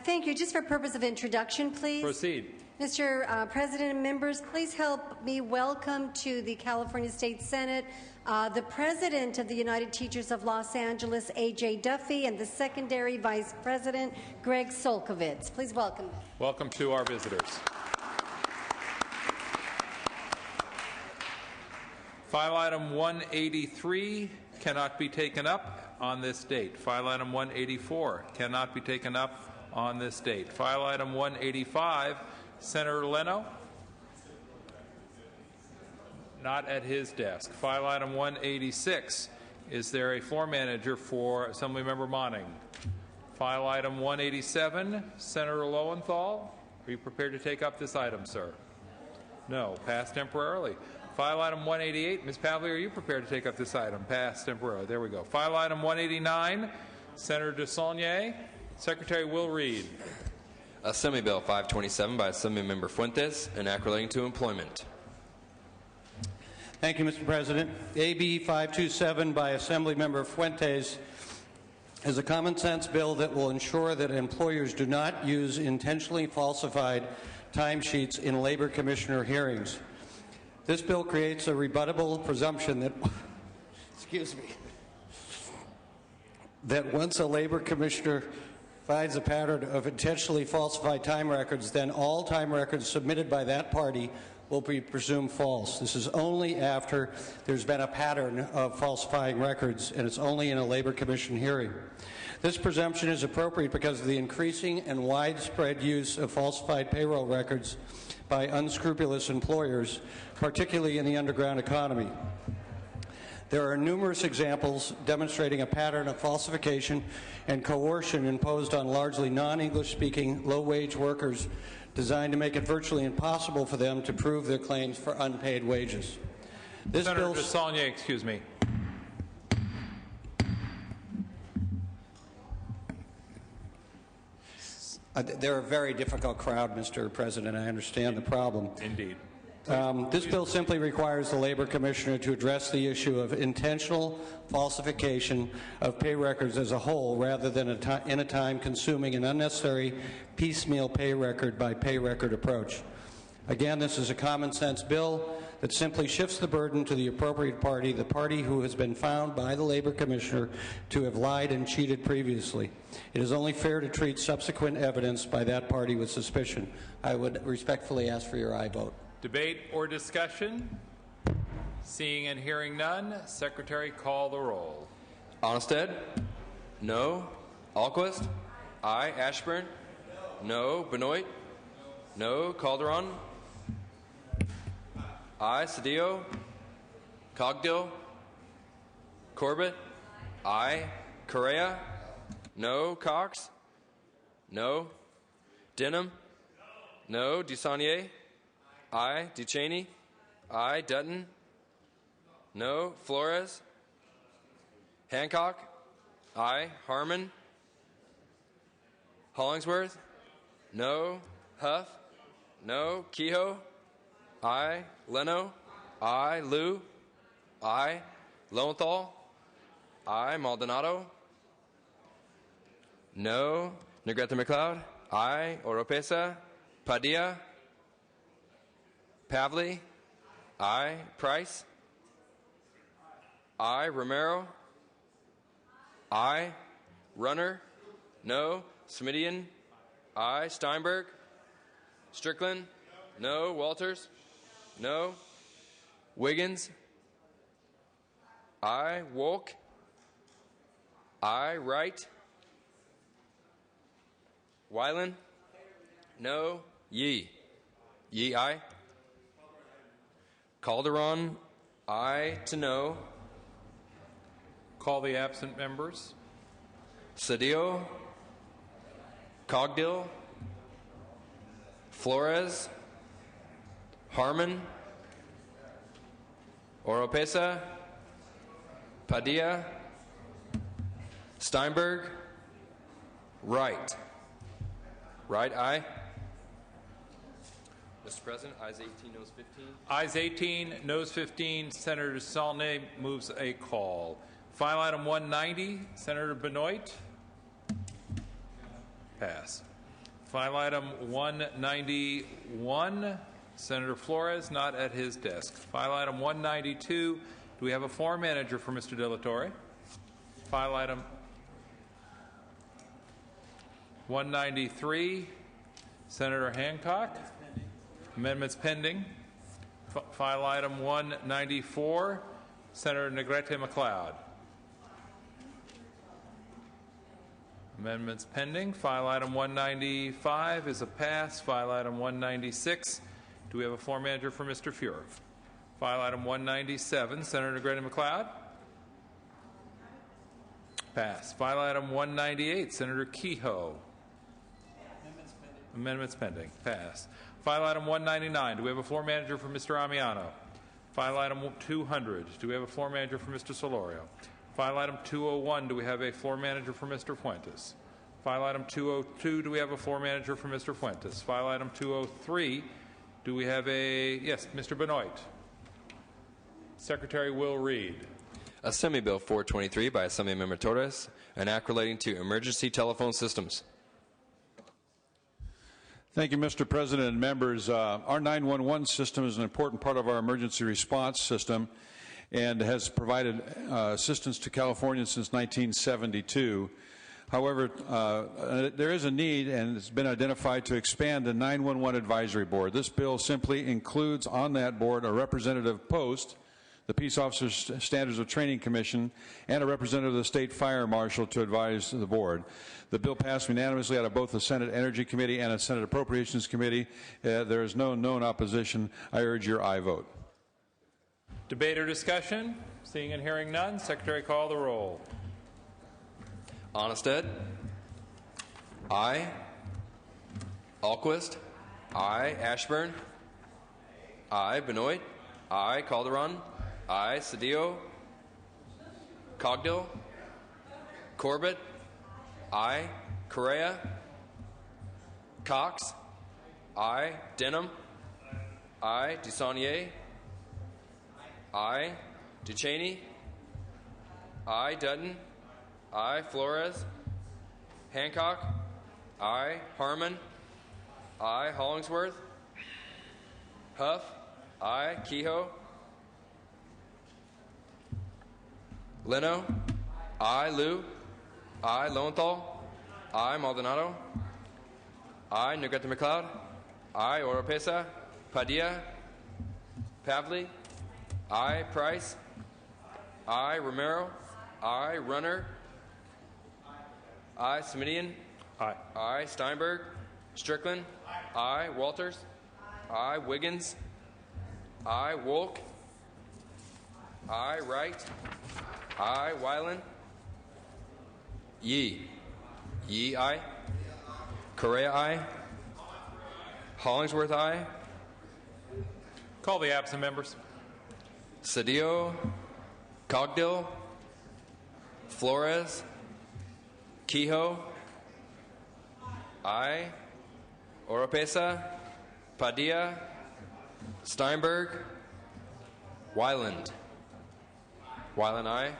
Speaker 6: Thank you. Just for purpose of introduction, please.
Speaker 1: Proceed.
Speaker 6: Mr. President and members, please help me welcome to the California State Senate the President of the United Teachers of Los Angeles, A.J. Duffy, and the Secondary Vice President, Greg Solkovitz. Please welcome them.
Speaker 1: Welcome to our visitors. File item 183 cannot be taken up on this date. File item 184 cannot be taken up on this date. File item 185, Senator Leno, not at his desk. File item 186, is there a floor manager for Assemblymember Monning? File item 187, Senator Lowenthal, are you prepared to take up this item, sir? No, passed temporarily. File item 188, Ms. Pavley, are you prepared to take up this item? Passed temporarily. There we go. File item 189, Senator DeSaulnier. Secretary will read.
Speaker 2: Assembly Bill 527 by Assemblymember Fuentes, an act relating to employment.
Speaker 14: Thank you, Mr. President. AB 527 by Assemblymember Fuentes is a common sense bill that will ensure that employers do not use intentionally falsified timesheets in labor commissioner hearings. This bill creates a rebuttable presumption that, that once a labor commissioner finds a pattern of intentionally falsified time records, then all time records submitted by that party will be presumed false. This is only after there's been a pattern of falsifying records, and it's only in a labor commission hearing. This presumption is appropriate because of the increasing and widespread use of falsified payroll records by unscrupulous employers, particularly in the underground economy. There are numerous examples demonstrating a pattern of falsification and coercion imposed on largely non-English speaking, low-wage workers designed to make it virtually impossible for them to prove their claims for unpaid wages. This
Speaker 1: Senator DeSaulnier, excuse me.
Speaker 14: They're a very difficult crowd, Mr. President. I understand the problem.
Speaker 1: Indeed.
Speaker 14: This bill simply requires the Labor Commissioner to address the issue of intentional falsification of pay records as a whole rather than in a time-consuming and unnecessary piecemeal pay record by pay record approach. Again, this is a common-sense bill that simply shifts the burden to the appropriate party, the party who has been found by the Labor Commissioner to have lied and cheated previously. It is only fair to treat subsequent evidence by that party with suspicion. I would respectfully ask for your aye vote.
Speaker 1: Debate or discussion? Seeing and hearing none, Secretary, call the roll.
Speaker 2: Onnested? No. Alquist? Aye. Ashburn? No. Benoit? No. Calderon? Aye. Cedillo? Cogdill? Corbett? Aye. Correa? No. Cox? No. Denham? No. Dusanier? Aye. Ducheney? Aye. Dutton? No. Flores? Hancock? Aye. Harmon? Hollingsworth? No. Huff? No. Kehoe? Aye. Leno? Aye. Liu? Aye. Lowenthal? Aye. Maldonado? No. Negrete McLeod? Aye. Oropesa? Padilla? Pavley? Aye. Price? Aye. Romero? Aye. Runner? No. Smidian? Aye. Steinberg? Strickland? No. Walters? No. Wiggins? Aye. Wolk? Aye. Wright? Weiland? No. Yee? Yee, aye. Calderon? Aye to no.
Speaker 1: Call the absent members.
Speaker 2: Cedillo? Cogdill? Flores? Harmon? Oropesa? Padilla? Steinberg? Wright? Wright, aye. Mr. President, ayes 18, noes 15.
Speaker 1: Ayes 18, noes 15. Senator Saulnier moves a call. File item 190, Senator Benoit. Pass. File item 191, Senator Flores, not at his desk. File item 192, do we have a floor manager for Mr. De La Torre? File item 193, Senator Hancock. Amendments pending. File item 194, Senator Negrete McLeod. Amendments pending. File item 195 is a pass. File item 196. Do we have a floor manager for Mr. Fuhrer? File item 197, Senator Negrete McLeod. Pass. File item 198, Senator Kehoe. Amendments pending. Pass. File item 199. Do we have a floor manager for Mr. Amiano? File item 200. Do we have a floor manager for Mr. Solorio? File item 201. Do we have a floor manager for Mr. Fuentes? File item 202. Do we have a floor manager for Mr. Fuentes? File item 203. Do we have a... Yes, Mr. Benoit. Secretary will read.
Speaker 2: Assembly Bill 423 by Assemblymember Torres, an act relating to emergency telephone systems.
Speaker 3: Thank you, Mr. President and members. Our 911 system is an important part of our emergency response system and has provided assistance to Californians since 1972. However, there is a need, and it's been identified, to expand the 911 Advisory Board. This bill simply includes on that board a representative post, the Peace Officers Standards of Training Commission, and a representative of the State Fire Marshal to advise the board. The bill passed unanimously out of both the Senate Energy Committee and the Senate Appropriations Committee. There is no known opposition. I urge your aye vote.
Speaker 1: Debate or discussion? Seeing and hearing none, Secretary, call the roll.
Speaker 2: Onnested? Aye. Alquist? Aye. Ashburn? Aye. Benoit? Aye. Calderon? Aye. Cedillo? Cogdill? Corbett? Aye. Correa? Cox? Aye. Denham? I. Dusanier. I. Ducheney. I. Dutton. I. Flores. Hancock. I. Harmon. I. Hollingsworth. Huff. I. Kehoe. Leno. I. Liu. I. Lowenthal. I. Maldonado. I. Negrete McLeod. I. Oropesa. Padilla. Pavley. I. Price. I. Romero. I. Runner. I. Smidian.
Speaker 11: Aye.
Speaker 2: I. Steinberg. Strickland. I. Walters. I. Wiggins. I. Wolk. I. Wright. I. Weiland. Yee. Yee, aye. Correa, aye. Hollingsworth, aye.
Speaker 1: Call the absent members.
Speaker 2: Cedillo. Cogdill. Flores. Kehoe. Aye. Oropesa. Padilla. Steinberg. Weiland. Weiland, aye.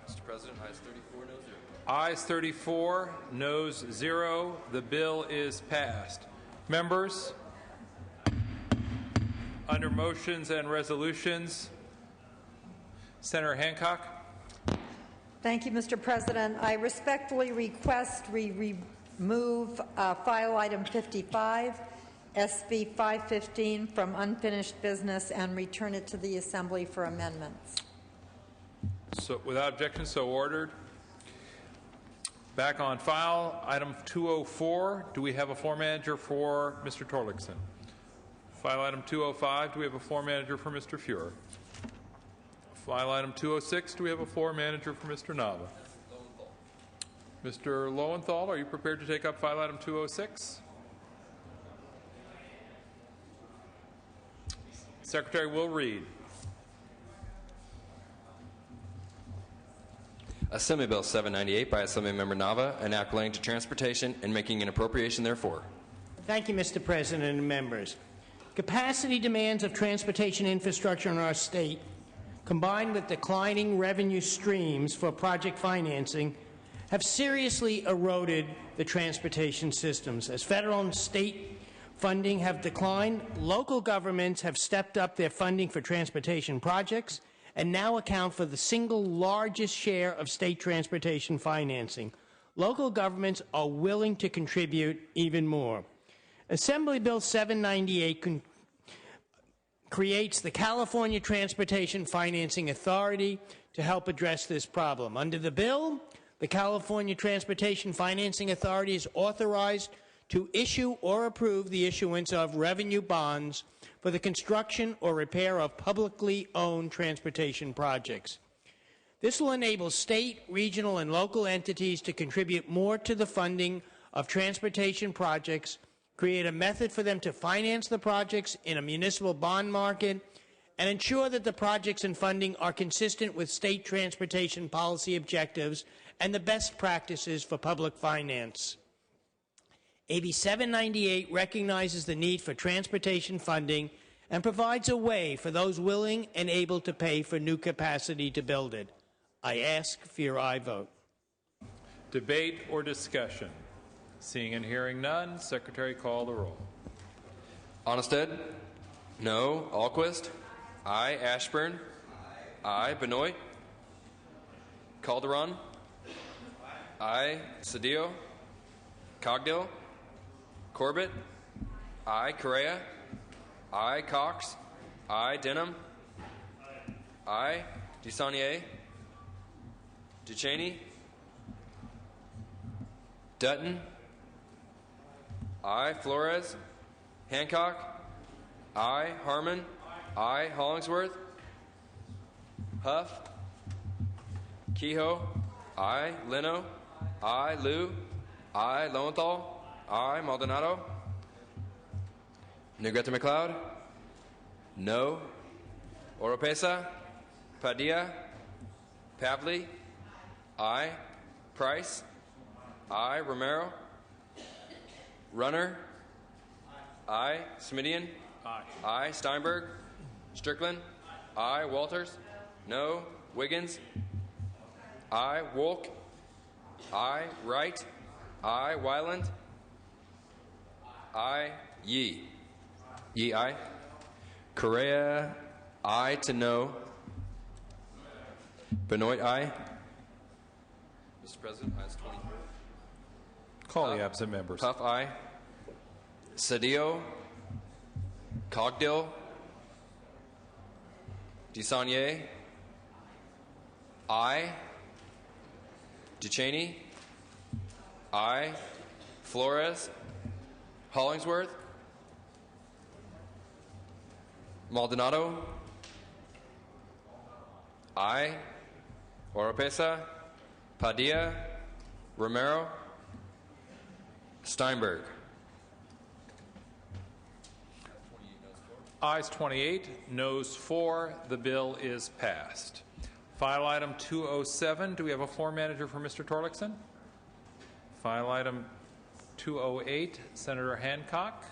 Speaker 2: Mr. President, ayes 34, no 0.
Speaker 1: Ayes 34, noes 0. The bill is passed. Members, under motions and resolutions, Senator Hancock.
Speaker 19: Thank you, Mr. President. I respectfully request we remove file item 55, SB 515, from unfinished business and return it to the Assembly for amendments.
Speaker 1: So, without objection, so ordered. Back on file, item 204. Do we have a floor manager for Mr. Torlakson? File item 205. Do we have a floor manager for Mr. Fuhrer? File item 206. Do we have a floor manager for Mr. Nava? Mr. Lowenthal, are you prepared to take up file item 206? Secretary will read.
Speaker 2: Assembly Bill 798 by Assemblymember Nava, an act relating to transportation and making an appropriation therefore.
Speaker 17: Thank you, Mr. President and members. Capacity demands of transportation infrastructure in our state, combined with declining revenue streams for project financing, have seriously eroded the transportation systems. As federal and state funding have declined, local governments have stepped up their funding for transportation projects and now account for the single largest share of state transportation financing. Local governments are willing to contribute even more. Assembly Bill 798 creates the California Transportation Financing Authority to help address this problem. Under the bill, the California Transportation Financing Authority is authorized to issue or approve the issuance of revenue bonds for the construction or repair of publicly owned transportation projects. This will enable state, regional, and local entities to contribute more to the funding of transportation projects, create a method for them to finance the projects in a municipal bond market, and ensure that the projects and funding are consistent with state transportation policy objectives and the best practices for public finance. AB 798 recognizes the need for transportation funding and provides a way for those willing and able to pay for new capacity to build it. I ask for your aye vote.
Speaker 1: Debate or discussion? Seeing and hearing none, Secretary, call the roll.
Speaker 2: Onnested? No. Alquist? Aye. Ashburn? Aye. Benoit? Calderon? Aye. Cedillo? Cogdill? Corbett? Aye. Correa? Aye. Cox? Aye. Denham? Aye. Dusanier? Ducheney? Dutton? Aye. Flores? Hancock? Aye. Harmon? Aye. Hollingsworth? Huff? Kehoe? Aye. Leno? Aye. Liu? Aye. Lowenthal? Aye. Maldonado? Negrete McLeod? No. Oropesa? Padilla? Pavley? Aye. Price? Aye. Romero? Runner? Aye. Smidian?
Speaker 1: Aye.
Speaker 2: Aye. Steinberg? Strickland? Aye. Walters? No. Wiggins? Aye. Wolk? Aye. Wright? Aye. Wyland? Aye. Yee? Yee, aye. Correa? Aye to no. Benoit, aye. Mr. President, ayes 20.
Speaker 1: Call the absent members.
Speaker 2: Puff, aye. Cedillo? Cogdill? DeSaulnier? Aye. Duchesne? Aye. Flores? Hollingsworth? Maldonado? Aye. Oropesa? Padilla? Romero? Steinberg?
Speaker 1: Ayes 28, noes 4. The bill is passed. File item 207. Do we have a floor manager for Mr. Torlakson? File item 208, Senator Hancock.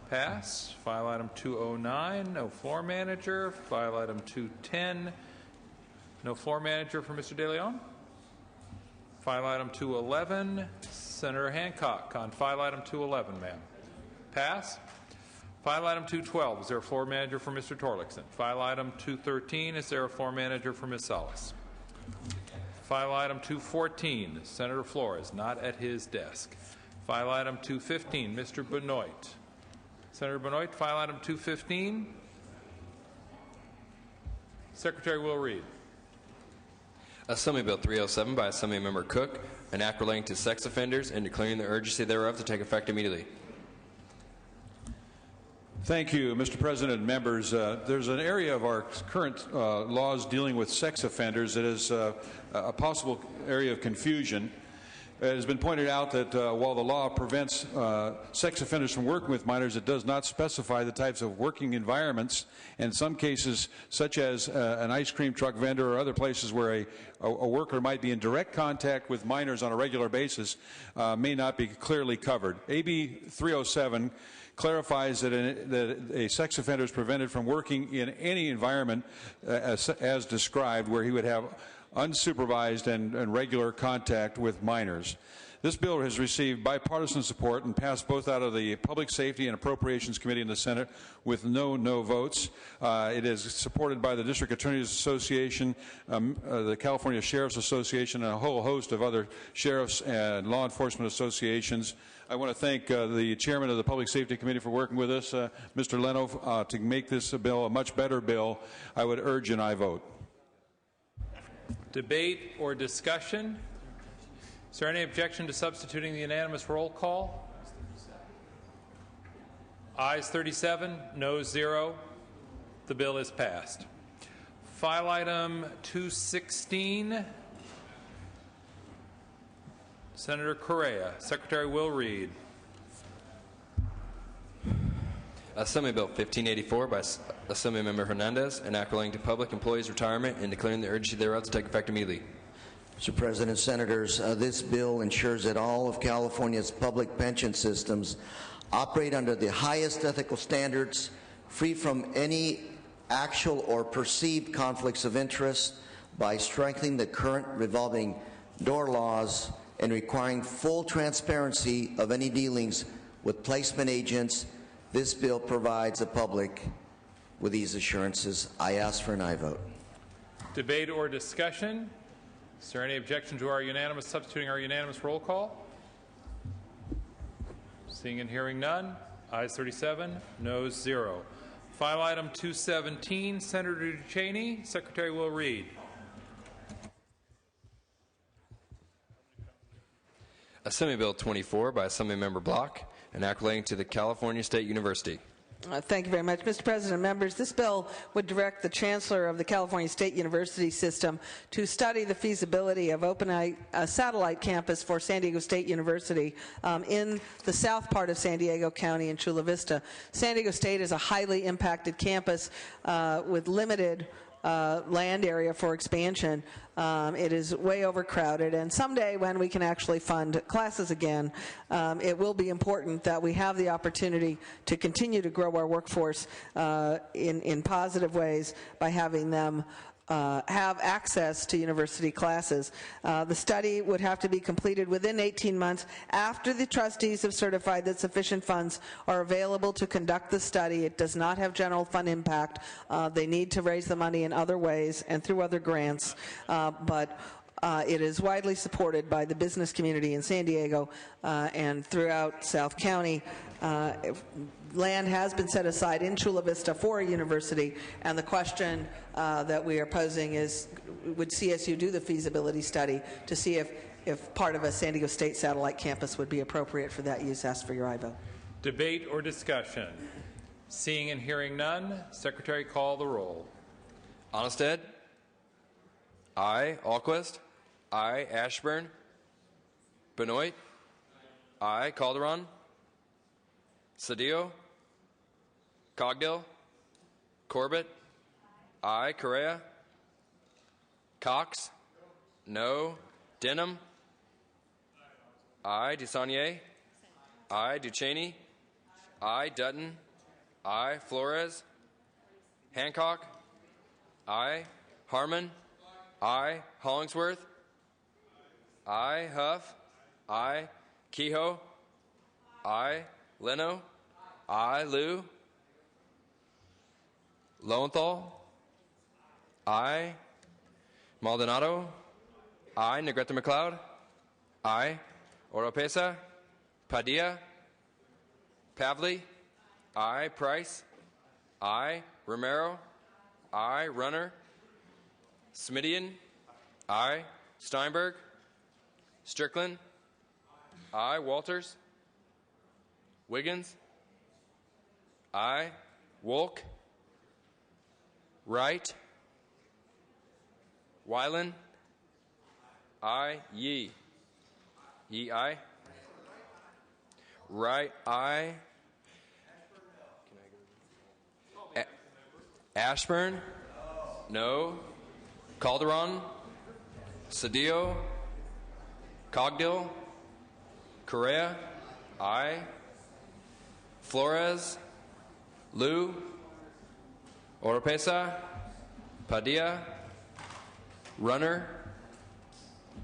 Speaker 1: Pass. File item 209, no floor manager. File item 210, no floor manager for Mr. De Leon. File item 211, Senator Hancock on file item 211, ma'am. Pass. File item 212, is there a floor manager for Mr. Torlakson? File item 213, is there a floor manager for Ms. Salas? File item 214, Senator Flores, not at his desk. File item 215, Mr. Benoit. Senator Benoit, file item 215. Secretary will read.
Speaker 2: Assembly Bill 307 by Assembly Member Cook, an act relating to sex offenders and declaring the urgency thereof to take effect immediately.
Speaker 3: Thank you, Mr. President and members. There's an area of our current laws dealing with sex offenders that is a possible area of confusion. It has been pointed out that while the law prevents sex offenders from working with minors, it does not specify the types of working environments. In some cases, such as an ice cream truck vendor or other places where a worker might be in direct contact with minors on a regular basis, may not be clearly covered. AB 307 clarifies that a sex offender is prevented from working in any environment as described where he would have unsupervised and regular contact with minors. This bill has received bipartisan support and passed both out of the Public Safety and Appropriations Committee in the Senate with no votes. It is supported by the District Attorneys Association, the California Sheriff's Association, and a whole host of other sheriffs and law enforcement associations. I want to thank the chairman of the Public Safety Committee for working with us, Mr. Leno, to make this bill a much better bill. I would urge an aye vote.
Speaker 1: Debate or discussion? Is there any objection to substituting the unanimous roll call? Ayes 37, noes 0. The bill is passed. File item 216. Senator Correa. Secretary will read.
Speaker 2: Assembly Bill 1584 by Assembly Member Hernandez, an act relating to public employees' retirement and declaring the urgency thereof to take effect immediately.
Speaker 4: Mr. President, Senators, this bill ensures that all of California's public pension systems operate under the highest ethical standards, free from any actual or perceived conflicts of interest, by strengthening the current revolving door laws and requiring full transparency of any dealings with placement agents. This bill provides the public with these assurances. I ask for an aye vote.
Speaker 1: Debate or discussion? Is there any objection to our substituting our unanimous roll call? Seeing and hearing none. Ayes 37, noes 0. File item 217, Senator Duchesne. Secretary will read.
Speaker 2: Assembly Bill 24 by Assembly Member Block, an act relating to the California State University.
Speaker 22: Thank you very much. Mr. President, members, this bill would direct the Chancellor of the California State University system to study the feasibility of opening a satellite campus for San Diego State University in the south part of San Diego County in Chula Vista. San Diego State is a highly impacted campus with limited land area for expansion. It is way overcrowded, and someday when we can actually fund classes again, it will be important that we have the opportunity to continue to grow our workforce in positive ways by having them have access to university classes. The study would have to be completed within 18 months after the trustees have certified that sufficient funds are available to conduct the study. It does not have general fund impact. They need to raise the money in other ways and through other grants, but it is widely supported by the business community in San Diego and throughout South County. Land has been set aside in Chula Vista for a university, and the question that we are posing is, would CSU do the feasibility study to see if part of a San Diego State satellite campus would be appropriate for that use? Ask for your aye vote.
Speaker 1: Debate or discussion? Seeing and hearing none, Secretary, call the roll.
Speaker 2: Onnested? Aye. Alquist? Aye. Ashburn? Benoit? Aye. Calderon? Cedillo? Cogdill? Corbett? Aye. Correa? Cox? No. Denham? Aye. Dusanier? Aye. Ducheney? Aye. Dutton? Aye. Flores? Hancock? Aye. Harmon? Aye. Hollingsworth? Aye. Huff? Aye. Kehoe? Aye. Leno? Aye. Liu? Lowenthal? Aye. Maldonado? Aye. Negrete McLeod? Aye. Oropesa? Padilla? Pavley? Aye. Price? Aye. Romero? Aye. Runner? Smidian? Aye. Steinberg? Strickland? Aye. Walters? Wiggins? Aye. Wolk? Wright? Weiland? Aye. Yee? Yee, aye. Wright, aye. Ashburn? No. Calderon? Cedillo? Cogdill? Correa? Aye. Flores? Liu? Oropesa? Padilla? Runner?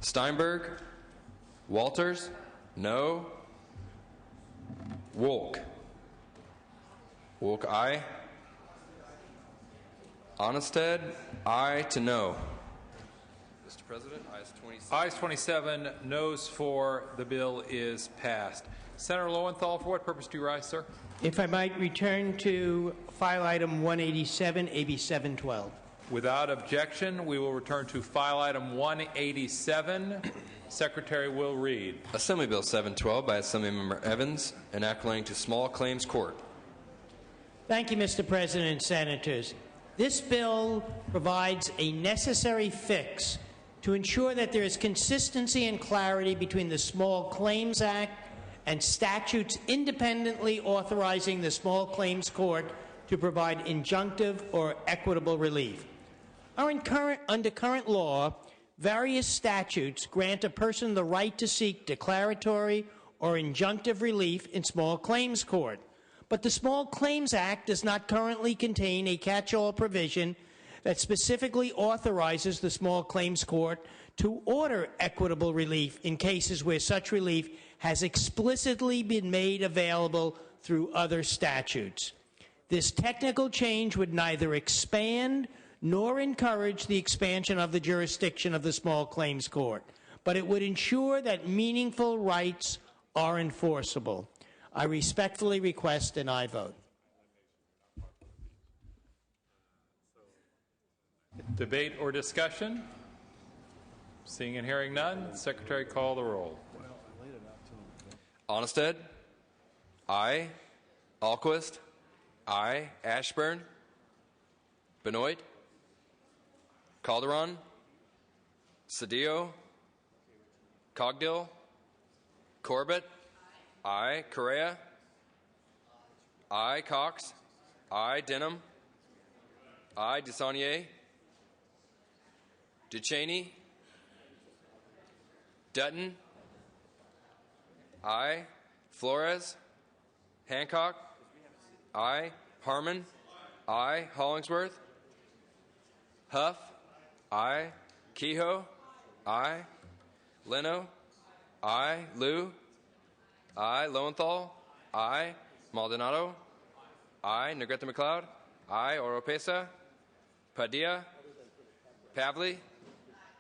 Speaker 2: Steinberg? Walters? No. Wolk? Wolk, aye. Onnested? Aye to no. Mr. President, ayes 27.
Speaker 1: Ayes 27, noes 4. The bill is passed. Senator Lowenthal, for what purpose do you rise, sir?
Speaker 17: If I might return to file item 187, AB 712.
Speaker 1: Without objection, we will return to file item 187. Secretary will read.
Speaker 2: Assembly Bill 712 by Assemblymember Evans, enact relating to small claims court.
Speaker 17: Thank you, Mr. President and Senators. This bill provides a necessary fix to ensure that there is consistency and clarity between the Small Claims Act and statutes independently authorizing the Small Claims Court to provide injunctive or equitable relief. Under current law, various statutes grant a person the right to seek declaratory or injunctive relief in small claims court. But the Small Claims Act does not currently contain a catch-all provision that specifically authorizes the Small Claims Court to order equitable relief in cases where such relief has explicitly been made available through other statutes. This technical change would neither expand nor encourage the expansion of the jurisdiction of the Small Claims Court, but it would ensure that meaningful rights are enforceable. I respectfully request an aye vote.
Speaker 1: Debate or discussion? Seeing and hearing none, Secretary, call the roll.
Speaker 2: Onnested? Aye. Alquist? Aye. Ashburn? Benoit? Calderon? Cedillo? Cogdill? Corbett? Aye. Correa? Aye. Cox? Aye. Denham? Aye. Dusanier? Ducheney, Dutton, aye. Flores, Hancock, aye. Harmon, aye. Hollingsworth, Huff, aye. Kehoe, aye. Leno, aye. Liu, aye. Lowenthal, aye. Maldonado, aye. Negrete McLeod, aye. Oropesa, Padilla, Pavley,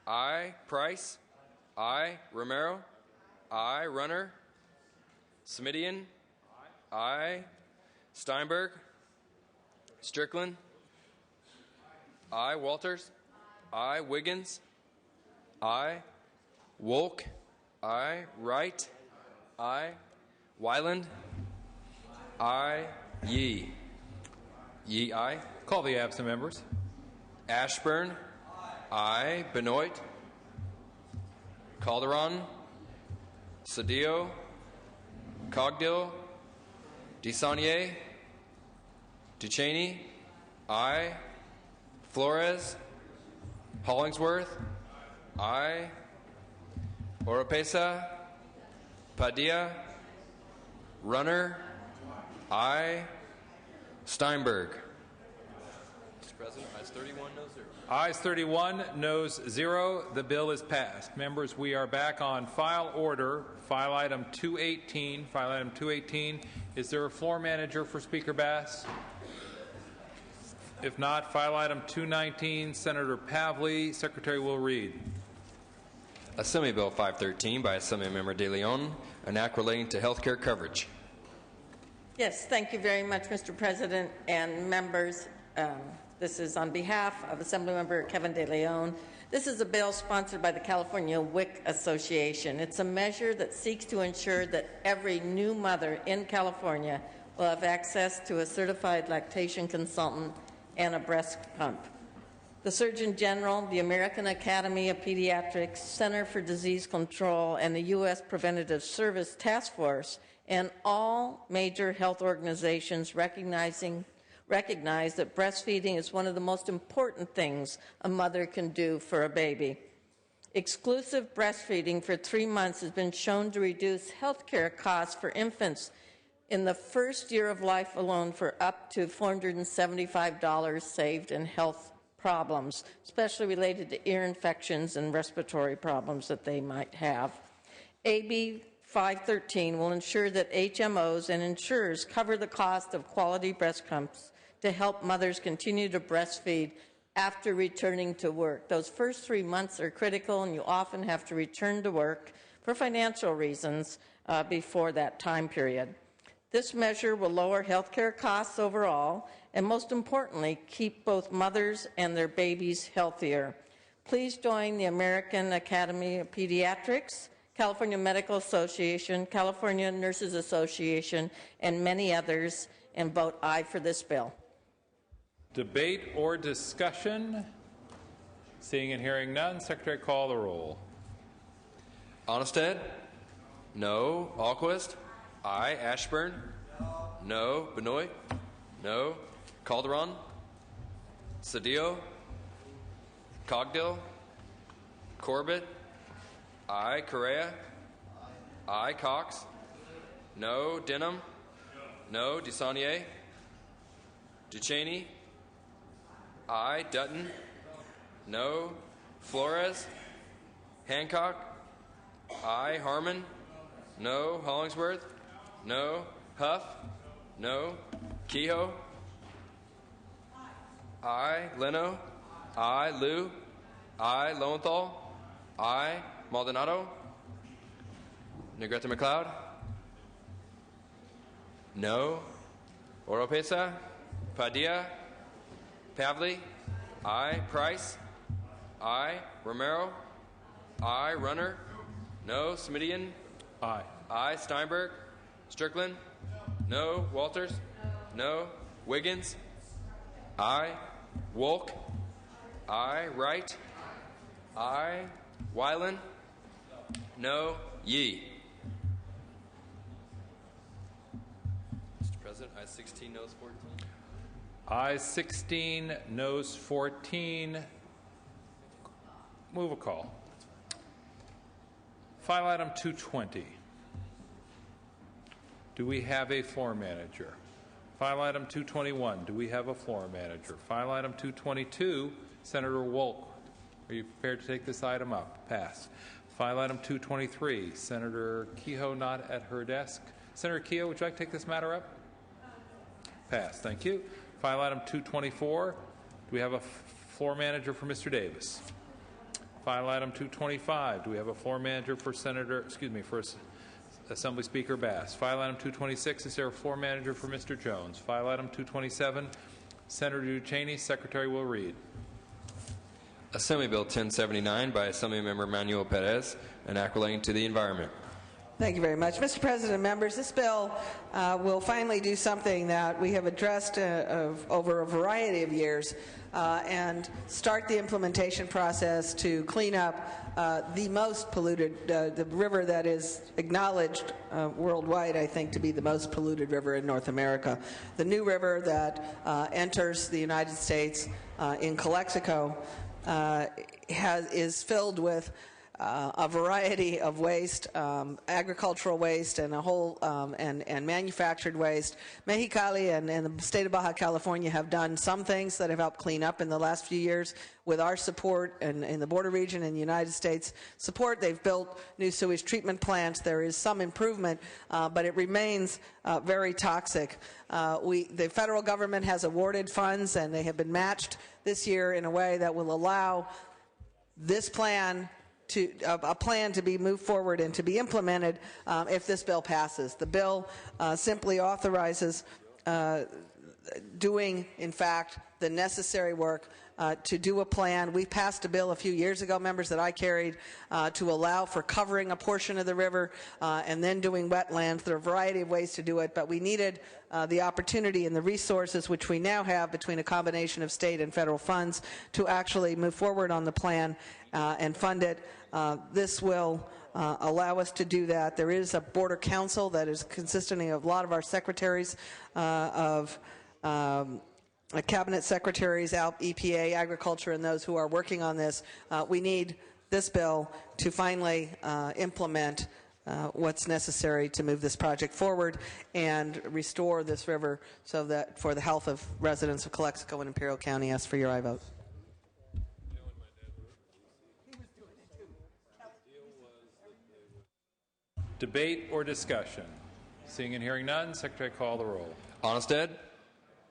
Speaker 2: aye. Price, aye. Romero, aye. Runner, Smidian, aye. Steinberg, Strickland, aye. Walters, aye. Wiggins, aye. Wolk, aye. Wright, aye. Wyland, aye. Yee. Yee, aye.
Speaker 1: Call the absent members.
Speaker 2: Ashburn, aye. Benoit, Calderon, Cedillo, Cogdill, DeSaulnier, Ducheney, aye. Flores, Hollingsworth, aye. Oropesa, Padilla, Runner, aye. Steinberg. Mr. President, ayes 31, no 0.
Speaker 1: Ayes 31, noes 0. The bill is passed. Members, we are back on file order. File item 218. File item 218. Is there a floor manager for Speaker Bass? If not, file item 219. Senator Pavley. Secretary will read.
Speaker 2: Assembly Bill 513 by Assemblymember De Leon, an act relating to health care coverage.
Speaker 20: Yes, thank you very much, Mr. President and members. This is on behalf of Assemblymember Kevin De Leon. This is a bill sponsored by the California WIC Association. It's a measure that seeks to ensure that every new mother in California will have access to a certified lactation consultant and a breast pump. The Surgeon General, the American Academy of Pediatrics, Center for Disease Control, and the U.S. Preventative Service Task Force, and all major health organizations recognize that breastfeeding is one of the most important things a mother can do for a baby. Exclusive breastfeeding for 3 months has been shown to reduce health care costs for infants in the first year of life alone for up to $475 saved in health problems, especially related to ear infections and respiratory problems that they might have. AB 513 will ensure that HMOs and insurers cover the cost of quality breast pumps to help mothers continue to breastfeed after returning to work. Those first 3 months are critical, and you often have to return to work for financial reasons before that time period. This measure will lower health care costs overall and, most importantly, keep both mothers and their babies healthier. Please join the American Academy of Pediatrics, California Medical Association, California Nurses Association, and many others, and vote aye for this bill.
Speaker 1: Debate or discussion? Seeing and hearing none, Secretary, call the roll.
Speaker 2: Onnested? No. Alquist? Aye. Ashburn? No. Benoit? No. Calderon? Cedillo? Cogdill? Corbett? Aye. Correa? Aye. Cox? No. Denham? No. DeSaulnier? Ducheney? Aye. Dutton? No. Flores? Hancock? Aye. Harmon? No. Hollingsworth? No. Huff? No. Kehoe? Aye. Leno? Aye. Liu? Aye. Lowenthal? Aye. Maldonado? Negrete McLeod? No. Oropesa? Padilla? Pavley? Aye. Price? Aye. Romero? Aye. Runner? No. Smidian?
Speaker 1: Aye.
Speaker 2: Aye. Steinberg? Strickland? No. Walters? No. Wiggins? Aye. Wolk? Aye. Wright? Aye. Wyland? No. Yee. Mr. President, ayes 16, noes 14.
Speaker 1: Ayes 16, noes 14. Move a call. File item 220. Do we have a floor manager? File item 221. Do we have a floor manager? File item 222. Senator Wolk, are you prepared to take this item up? Passed. File item 223. Senator Kehoe not at her desk. Senator Kehoe, would you like to take this matter up? Passed. Thank you. File item 224. Do we have a floor manager for Mr. Davis? File item 225. Do we have a floor manager for Assembly Speaker Bass? File item 226. Is there a floor manager for Mr. Jones? File item 227. Senator Duchesne. Secretary will read.
Speaker 2: Assembly Bill 1079 by Assemblymember Manuel Perez, an act relating to the environment.
Speaker 22: Thank you very much. Mr. President, members, this bill will finally do something that we have addressed over a variety of years and start the implementation process to clean up the most polluted, the river that is acknowledged worldwide, I think, to be the most polluted river in North America. The new river that enters the United States in Calexico is filled with a variety of waste, agricultural waste, and a whole and manufactured waste. Mexicali and the state of Baja California have done some things that have helped clean up in the last few years. With our support and in the border region and the United States support, they've built new sewage treatment plants. There is some improvement, but it remains very toxic. The federal government has awarded funds, and they have been matched this year in a way that will allow this plan to be moved forward and to be implemented if this bill passes. The bill simply authorizes doing, in fact, the necessary work to do a plan. We passed a bill a few years ago, members, that I carried to allow for covering a portion of the river and then doing wetlands. There are a variety of ways to do it, but we needed the opportunity and the resources, which we now have between a combination of state and federal funds, to actually move forward on the plan and fund it. This will allow us to do that. There is a border council that is consisting of a lot of our secretaries of cabinet secretaries, EPA, agriculture, and those who are working on this. We need this bill to finally implement what's necessary to move this project forward and restore this river so that for the health of residents of Calexico and Imperial County. Ask for your aye vote.
Speaker 1: Debate or discussion? Seeing and hearing none, Secretary, call the roll.
Speaker 2: Onnested?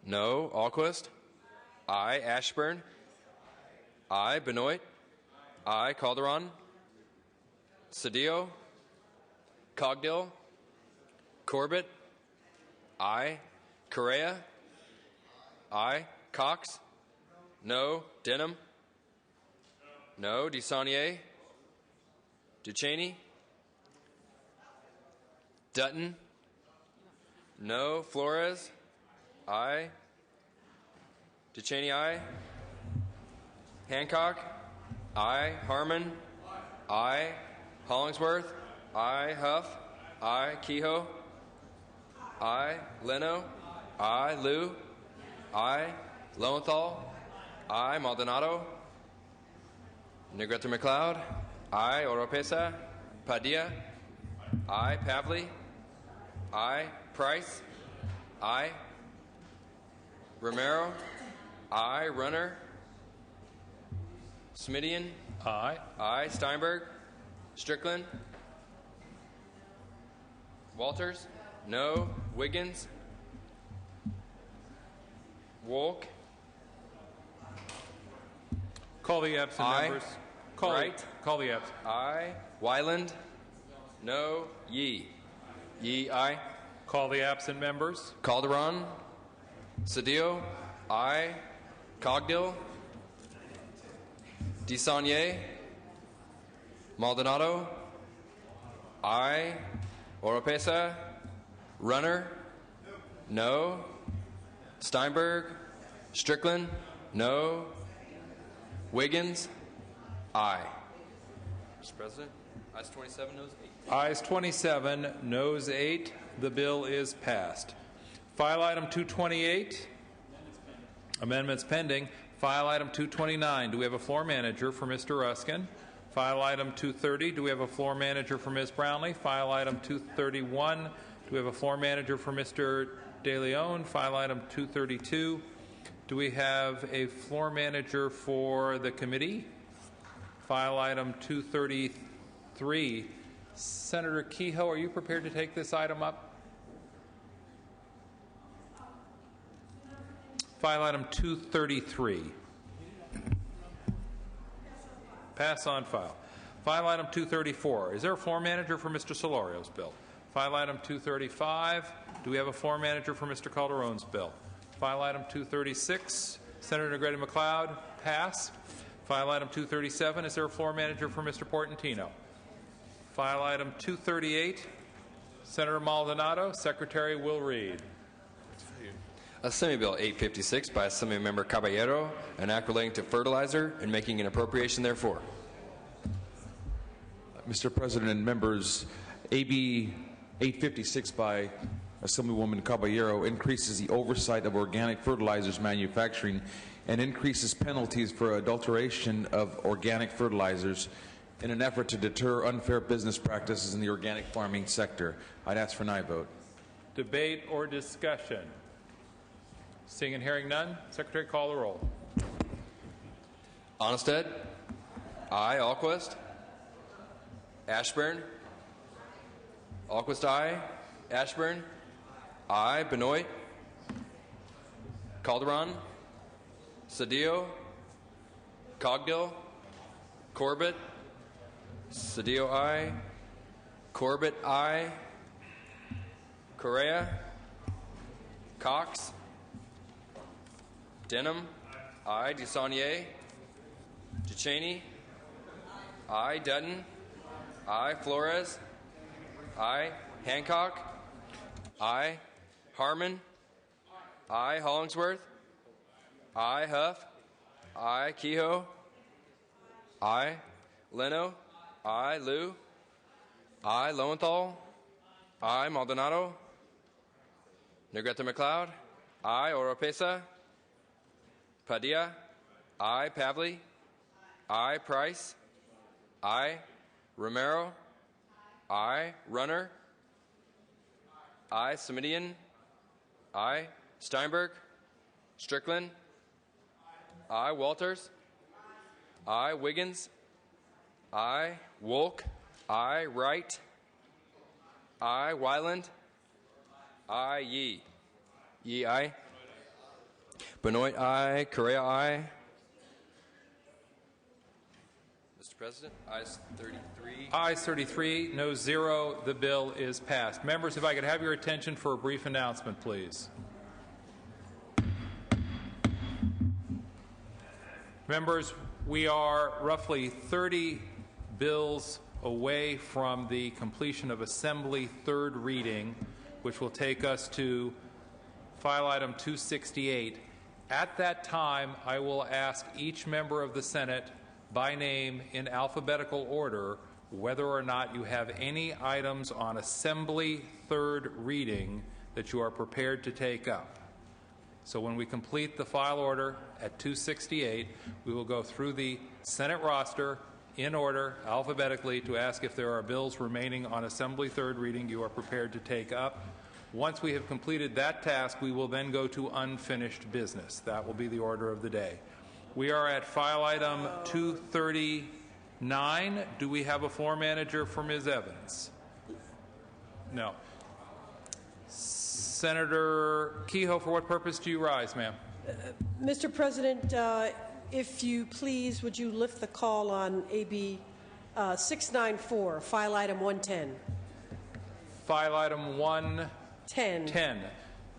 Speaker 2: No. Alquist? Aye. Ashburn? Aye. Benoit? Aye. Calderon? Cedillo? Cogdill? Corbett? Aye. Correa? Aye. Cox? No. Denham? No. DeSaulnier? Duchesne? Dutton? No. Flores? Aye. Duchesne, aye. Hancock? Aye. Harmon? Aye. Hollingsworth? Aye. Huff? Aye. Kehoe? Aye. Leno? Aye. Liu? Aye. Lowenthal? Aye. Maldonado? Negrete McLeod? Aye. Oropesa? Padilla? Aye. Pavley? Aye. Price? Aye. Romero? Aye. Runner? Smidian?
Speaker 1: Aye.
Speaker 2: Aye. Steinberg? Strickland? Walters? No. Wiggins? Wolk?
Speaker 1: Call the absent
Speaker 2: Aye.
Speaker 1: members. Call the absent.
Speaker 2: Aye. Wyland? No. Yee? Yee, aye.
Speaker 1: Call the absent members.
Speaker 2: Calderon? Cedillo? Aye. Cogdill? DeSaulnier? Maldonado? Aye. Oropesa? Runner? No. Steinberg? Strickland? No. Wiggins? Aye. Mr. President, ayes 27, noes 8.
Speaker 1: Ayes 27, noes 8. The bill is passed. File item 228. Amendments pending. File item 229, do we have a floor manager for Mr. Ruskin? File item 230, do we have a floor manager for Ms. Brownlee? File item 231, do we have a floor manager for Mr. De Leon? File item 232, do we have a floor manager for the committee? File item 233. Senator Kehoe, are you prepared to take this item up? File item 233. Pass on file. File item 234. Is there a floor manager for Mr. Solorio's bill? File item 235. Do we have a floor manager for Mr. Calderon's bill? File item 236. Senator Negrete McLeod. Pass. File item 237. Is there a floor manager for Mr. Portantino? File item 238. Senator Maldonado. Secretary will read.
Speaker 2: Assembly Bill 856 by Assemblymember Caballero, an act relating to fertilizer and making an appropriation therefore.
Speaker 3: Mr. President and members, AB 856 by Assemblywoman Caballero increases the oversight of organic fertilizers manufacturing and increases penalties for adulteration of organic fertilizers in an effort to deter unfair business practices in the organic farming sector. I'd ask for an aye vote.
Speaker 1: Debate or discussion? Seeing and hearing none, Secretary, call the roll.
Speaker 2: Onnested? Aye. Alquist? Ashburn? Alquist, aye. Ashburn? Aye. Benoit? Calderon? Cedillo? Cogdill? Corbett? Cedillo, aye. Corbett, aye. Correa? Cox? Denham? Aye. Dusanier? Ducheney? Aye. Dutton? Aye. Flores? Aye. Hancock? Aye. Harmon? Aye. Hollingsworth? Aye. Huff? Aye. Kehoe? Aye. Leno? Aye. Liu? Aye. Lowenthal? Aye. Maldonado? Negrete McLeod? Aye. Oropesa? Padilla? Aye. Pavley? Aye. Price? Aye. Romero? Aye. Runner? Aye. Semidian? Aye. Steinberg? Strickland? Aye. Walters? Aye. Wiggins? Aye. Wolk? Aye. Wright? Aye. Wyland? Aye. Yee? Yee, aye. Benoit, aye. Correa, aye. Mr. President, ayes 33.
Speaker 1: Ayes 33, no 0. The bill is passed. Members, if I could have your attention for a brief announcement, please. Members, we are roughly 30 bills away from the completion of Assembly third reading, which will take us to file item 268. At that time, I will ask each member of the Senate by name in alphabetical order whether or not you have any items on Assembly third reading that you are prepared to take up. So when we complete the file order at 268, we will go through the Senate roster in order, alphabetically, to ask if there are bills remaining on Assembly third reading you are prepared to take up. Once we have completed that task, we will then go to unfinished business. That will be the order of the day. We are at file item 239. Do we have a floor manager for Ms. Evans? No. Senator Kehoe, for what purpose do you rise, ma'am?
Speaker 12: Mr. President, if you please, would you lift the call on AB 694, file item 110?
Speaker 1: File item 110.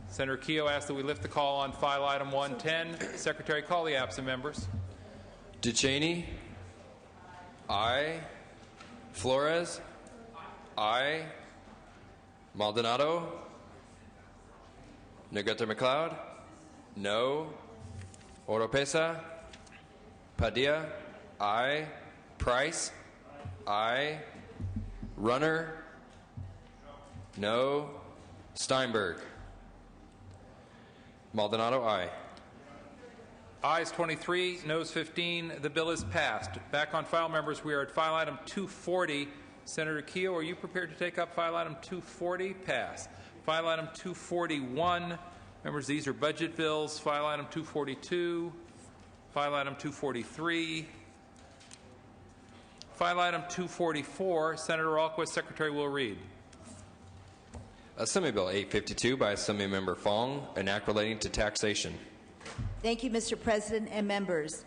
Speaker 1: Senator Kehoe asked that we lift the call on file item 110. Secretary, call the absent members.
Speaker 2: Ducheney? Aye. Flores? Aye. Maldonado? Negrete McLeod? No. Oropesa? Padilla? Aye. Price? Aye. Runner? No. Steinberg? Maldonado, aye.
Speaker 1: Ayes 23, noes 15. The bill is passed. Back on file, members, we are at file item 240. Senator Keogh, are you prepared to take up file item 240? Pass. File item 241. Members, these are budget bills. File item 242. File item 243. File item 244. Senator Alquist, Secretary will read.
Speaker 2: Assembly Bill 852 by Assemblymember Fong, an act relating to taxation.
Speaker 10: Thank you, Mr. President and members.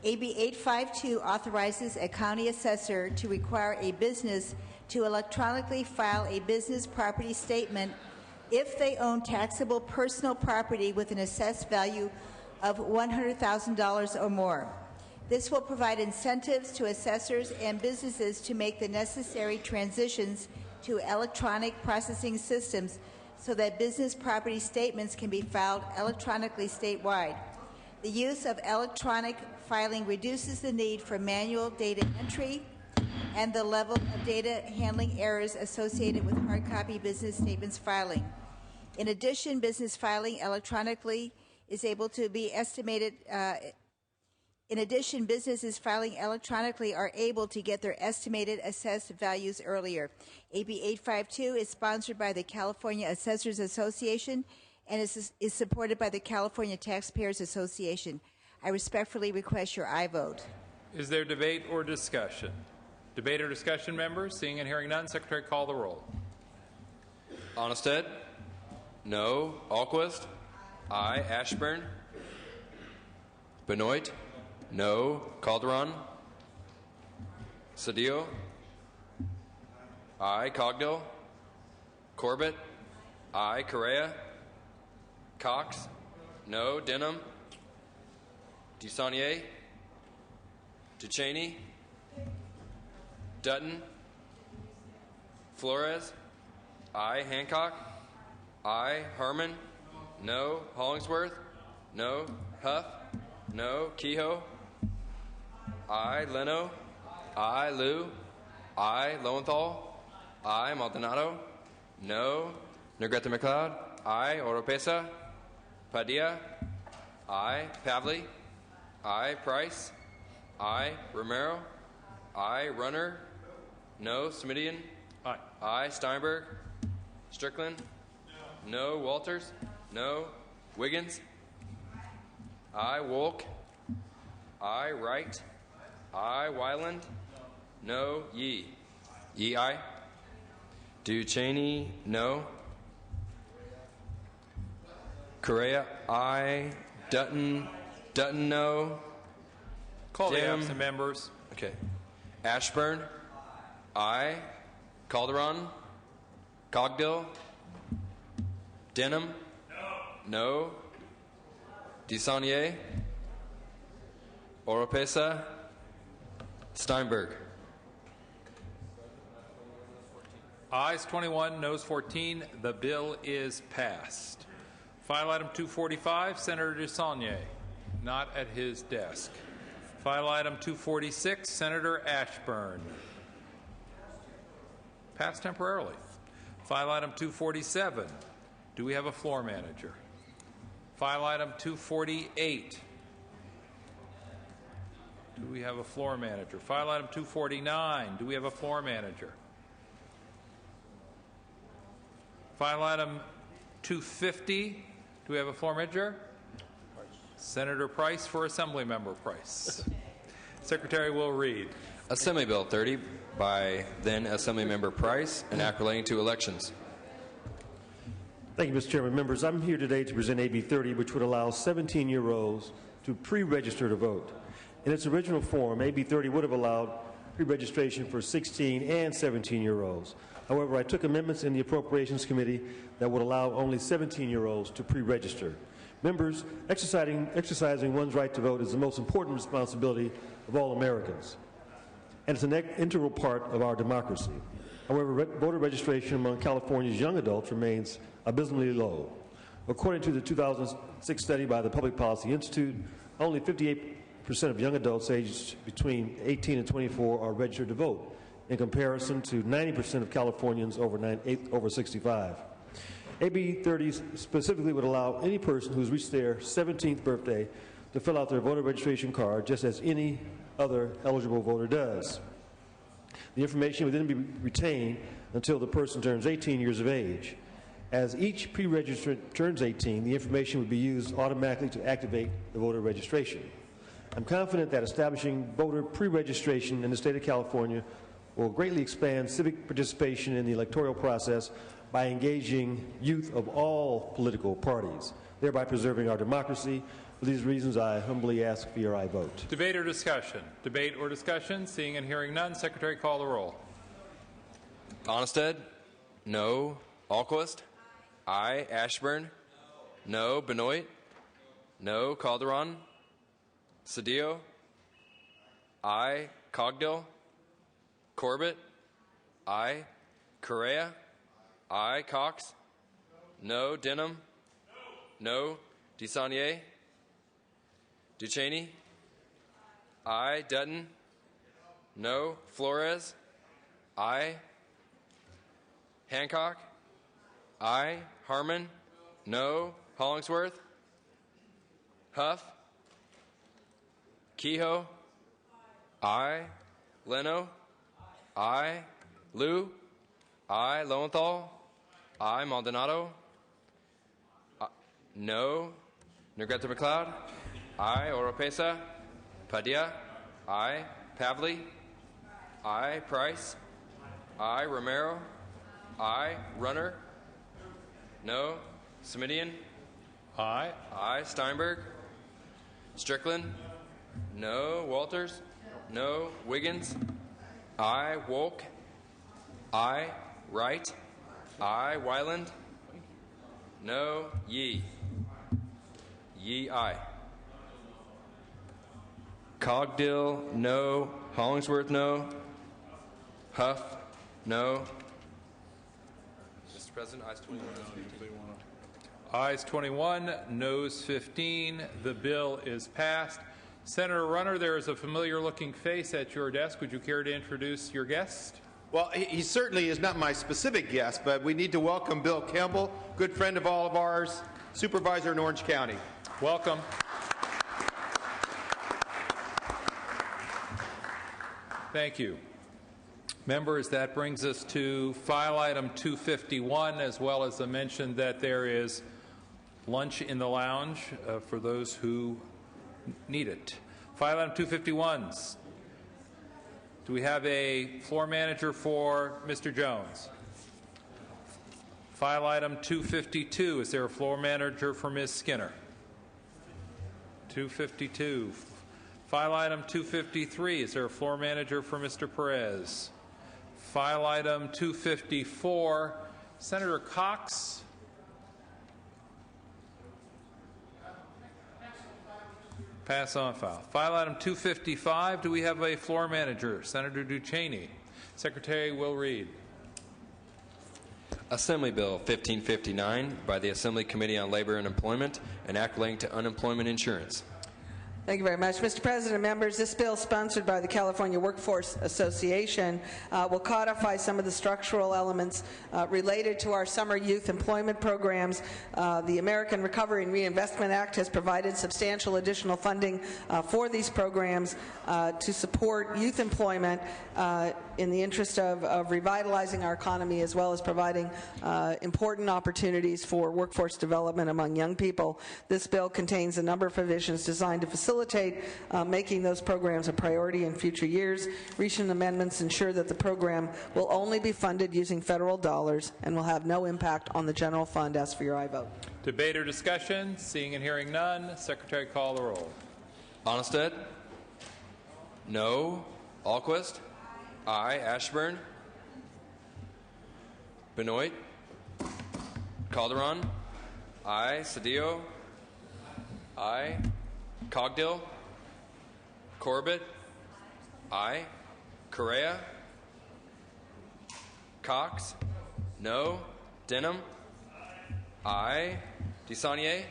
Speaker 10: AB 852 authorizes a county assessor to require a business to electronically file a business property statement if they own taxable personal property with an assessed value of $100,000 or more. This will provide incentives to assessors and businesses to make the necessary transitions to electronic processing systems so that business property statements can be filed electronically statewide. The use of electronic filing reduces the need for manual data entry and the level of data handling errors associated with hard copy business statements filing. In addition, business filing electronically is able to be estimated. In addition, businesses filing electronically are able to get their estimated assessed values earlier. AB 852 is sponsored by the California Assessors Association and is supported by the California Taxpayers Association. I respectfully request your aye vote.
Speaker 1: Is there debate or discussion? Debate or discussion, members? Seeing and hearing none, Secretary, call the roll.
Speaker 2: Onnested? No. Alquist? Aye. Ashburn? Benoit? No. Calderon? Cedillo? Aye. Cogdill? Corbett? Aye. Correa? Cox? No. Denham? DeSaulnier? Duchesne? Dutton? Flores? Aye. Hancock? Aye. Herman? No. Hollingsworth? No. Huff? No. Kehoe? Aye. Leno? Aye. Liu? Aye. Lowenthal? Aye. Maldonado? No. Negrete McLeod? Aye. Oropesa? Padilla? Aye. Pavley? Aye. Price? Aye. Romero? Aye. Runner? No. Smidian?
Speaker 1: Aye.
Speaker 2: Aye. Steinberg? Strickland? No. Walters? No. Wiggins? Aye. Wolk? Aye. Wright? Aye. Wyland? No. Yee? Yee, aye. Duchesne? No. Correa? Aye. Dutton? Dutton, no.
Speaker 1: Call the absent members.
Speaker 2: Okay. Ashburn? Aye. Calderon? Cogdill? Denham? No. DeSaulnier? Oropesa? Steinberg?
Speaker 1: Ayes 21, noes 14. The bill is passed. File item 245, Senator DeSaulnier, not at his desk. File item 246, Senator Ashburn. Passed temporarily. File item 247. Do we have a floor manager? File item 248. Do we have a floor manager? File item 249. Do we have a floor manager? File item 250. Do we have a floor manager? Senator Price for Assemblymember Price. Secretary will read.
Speaker 2: Assembly Bill 30 by then Assemblymember Price, an act relating to elections.
Speaker 7: Thank you, Mr. Chairman. Members, I'm here today to present AB 30, which would allow 17-year-olds to pre-register to vote. In its original form, AB 30 would have allowed pre-registration for 16 and 17-year-olds. However, I took amendments in the Appropriations Committee that would allow only 17-year-olds to pre-register. Members, exercising one's right to vote is the most important responsibility of all Americans, and it's an integral part of our democracy. However, voter registration among California's young adults remains abysmally low. According to the 2006 study by the Public Policy Institute, only 58% of young adults aged between 18 and 24 are registered to vote, in comparison to 90% of Californians over 65. AB 30 specifically would allow any person who's reached their 17th birthday to fill out their voter registration card just as any other eligible voter does. The information will then be retained until the person turns 18 years of age. As each pre-registrant turns 18, the information would be used automatically to activate the voter registration. I'm confident that establishing voter pre-registration in the state of California will greatly expand civic participation in the electoral process by engaging youth of all political parties, thereby preserving our democracy. For these reasons, I humbly ask for your aye vote.
Speaker 1: Debate or discussion? Debate or discussion? Seeing and hearing none, Secretary, call the roll.
Speaker 2: Onnested? No. Alquist? Aye. Ashburn? No. Benoit? No. Calderon? Cedillo? Aye. Cogdill? Corbett? Aye. Correa? Aye. Cox? No. Denham? No. DeSaulnier? Duchesne? Aye. Dutton? No. Flores? Aye. Hancock? Aye. Harmon? No. Hollingsworth? Huff? Kehoe? Aye. Leno? Aye. Liu? Aye. Lowenthal? Aye. Maldonado? No. Negrete McLeod? Aye. Oropesa? Padilla? Aye. Pavley? Aye. Price? Aye. Romero? Aye. Runner? No. Smidian?
Speaker 1: Aye.
Speaker 2: Aye. Steinberg? Strickland? No. Walters? No. Wiggins? Aye. Wolk? Aye. Wright? Aye. Wyland? No. Yee? Yee, aye. Cogdill, no. Hollingsworth, no. Huff, no. Mr. President, ayes 21, noes 15.
Speaker 1: Ayes 21, noes 15. The bill is passed. Senator Runner, there is a familiar-looking face at your desk. Would you care to introduce your guest?
Speaker 16: Well, he certainly is not my specific guest, but we need to welcome Bill Campbell, good friend of all of ours, supervisor in Orange County.
Speaker 1: Welcome. Thank you. Members, that brings us to file item 251, as well as a mention that there is lunch in the lounge for those who need it. File item 251. Do we have a floor manager for Mr. Jones? File item 252. Is there a floor manager for Ms. Skinner? 252. File item 253. Is there a floor manager for Mr. Perez? File item 254. Senator Cox. Pass on file. File item 255. Do we have a floor manager? Senator Duchesne. Secretary will read.
Speaker 2: Assembly Bill 1559 by the Assembly Committee on Labor and Employment, an act relating to unemployment insurance.
Speaker 22: Thank you very much. Mr. President, members, this bill sponsored by the California Workforce Association will codify some of the structural elements related to our summer youth employment programs. The American Recovery and Reinvestment Act has provided substantial additional funding for these programs to support youth employment in the interest of revitalizing our economy, as well as providing important opportunities for workforce development among young people. This bill contains a number of provisions designed to facilitate making those programs a priority in future years. Recent amendments ensure that the program will only be funded using federal dollars and will have no impact on the general fund. Ask for your aye vote.
Speaker 1: Debate or discussion? Seeing and hearing none, Secretary, call the roll.
Speaker 2: Onnested? No. Alquist? Aye. Ashburn? Benoit? Calderon? Aye. Cedillo? Aye. Cogdill? Corbett? Aye. Correa? Cox? No. Denham? Aye. DeSaulnier?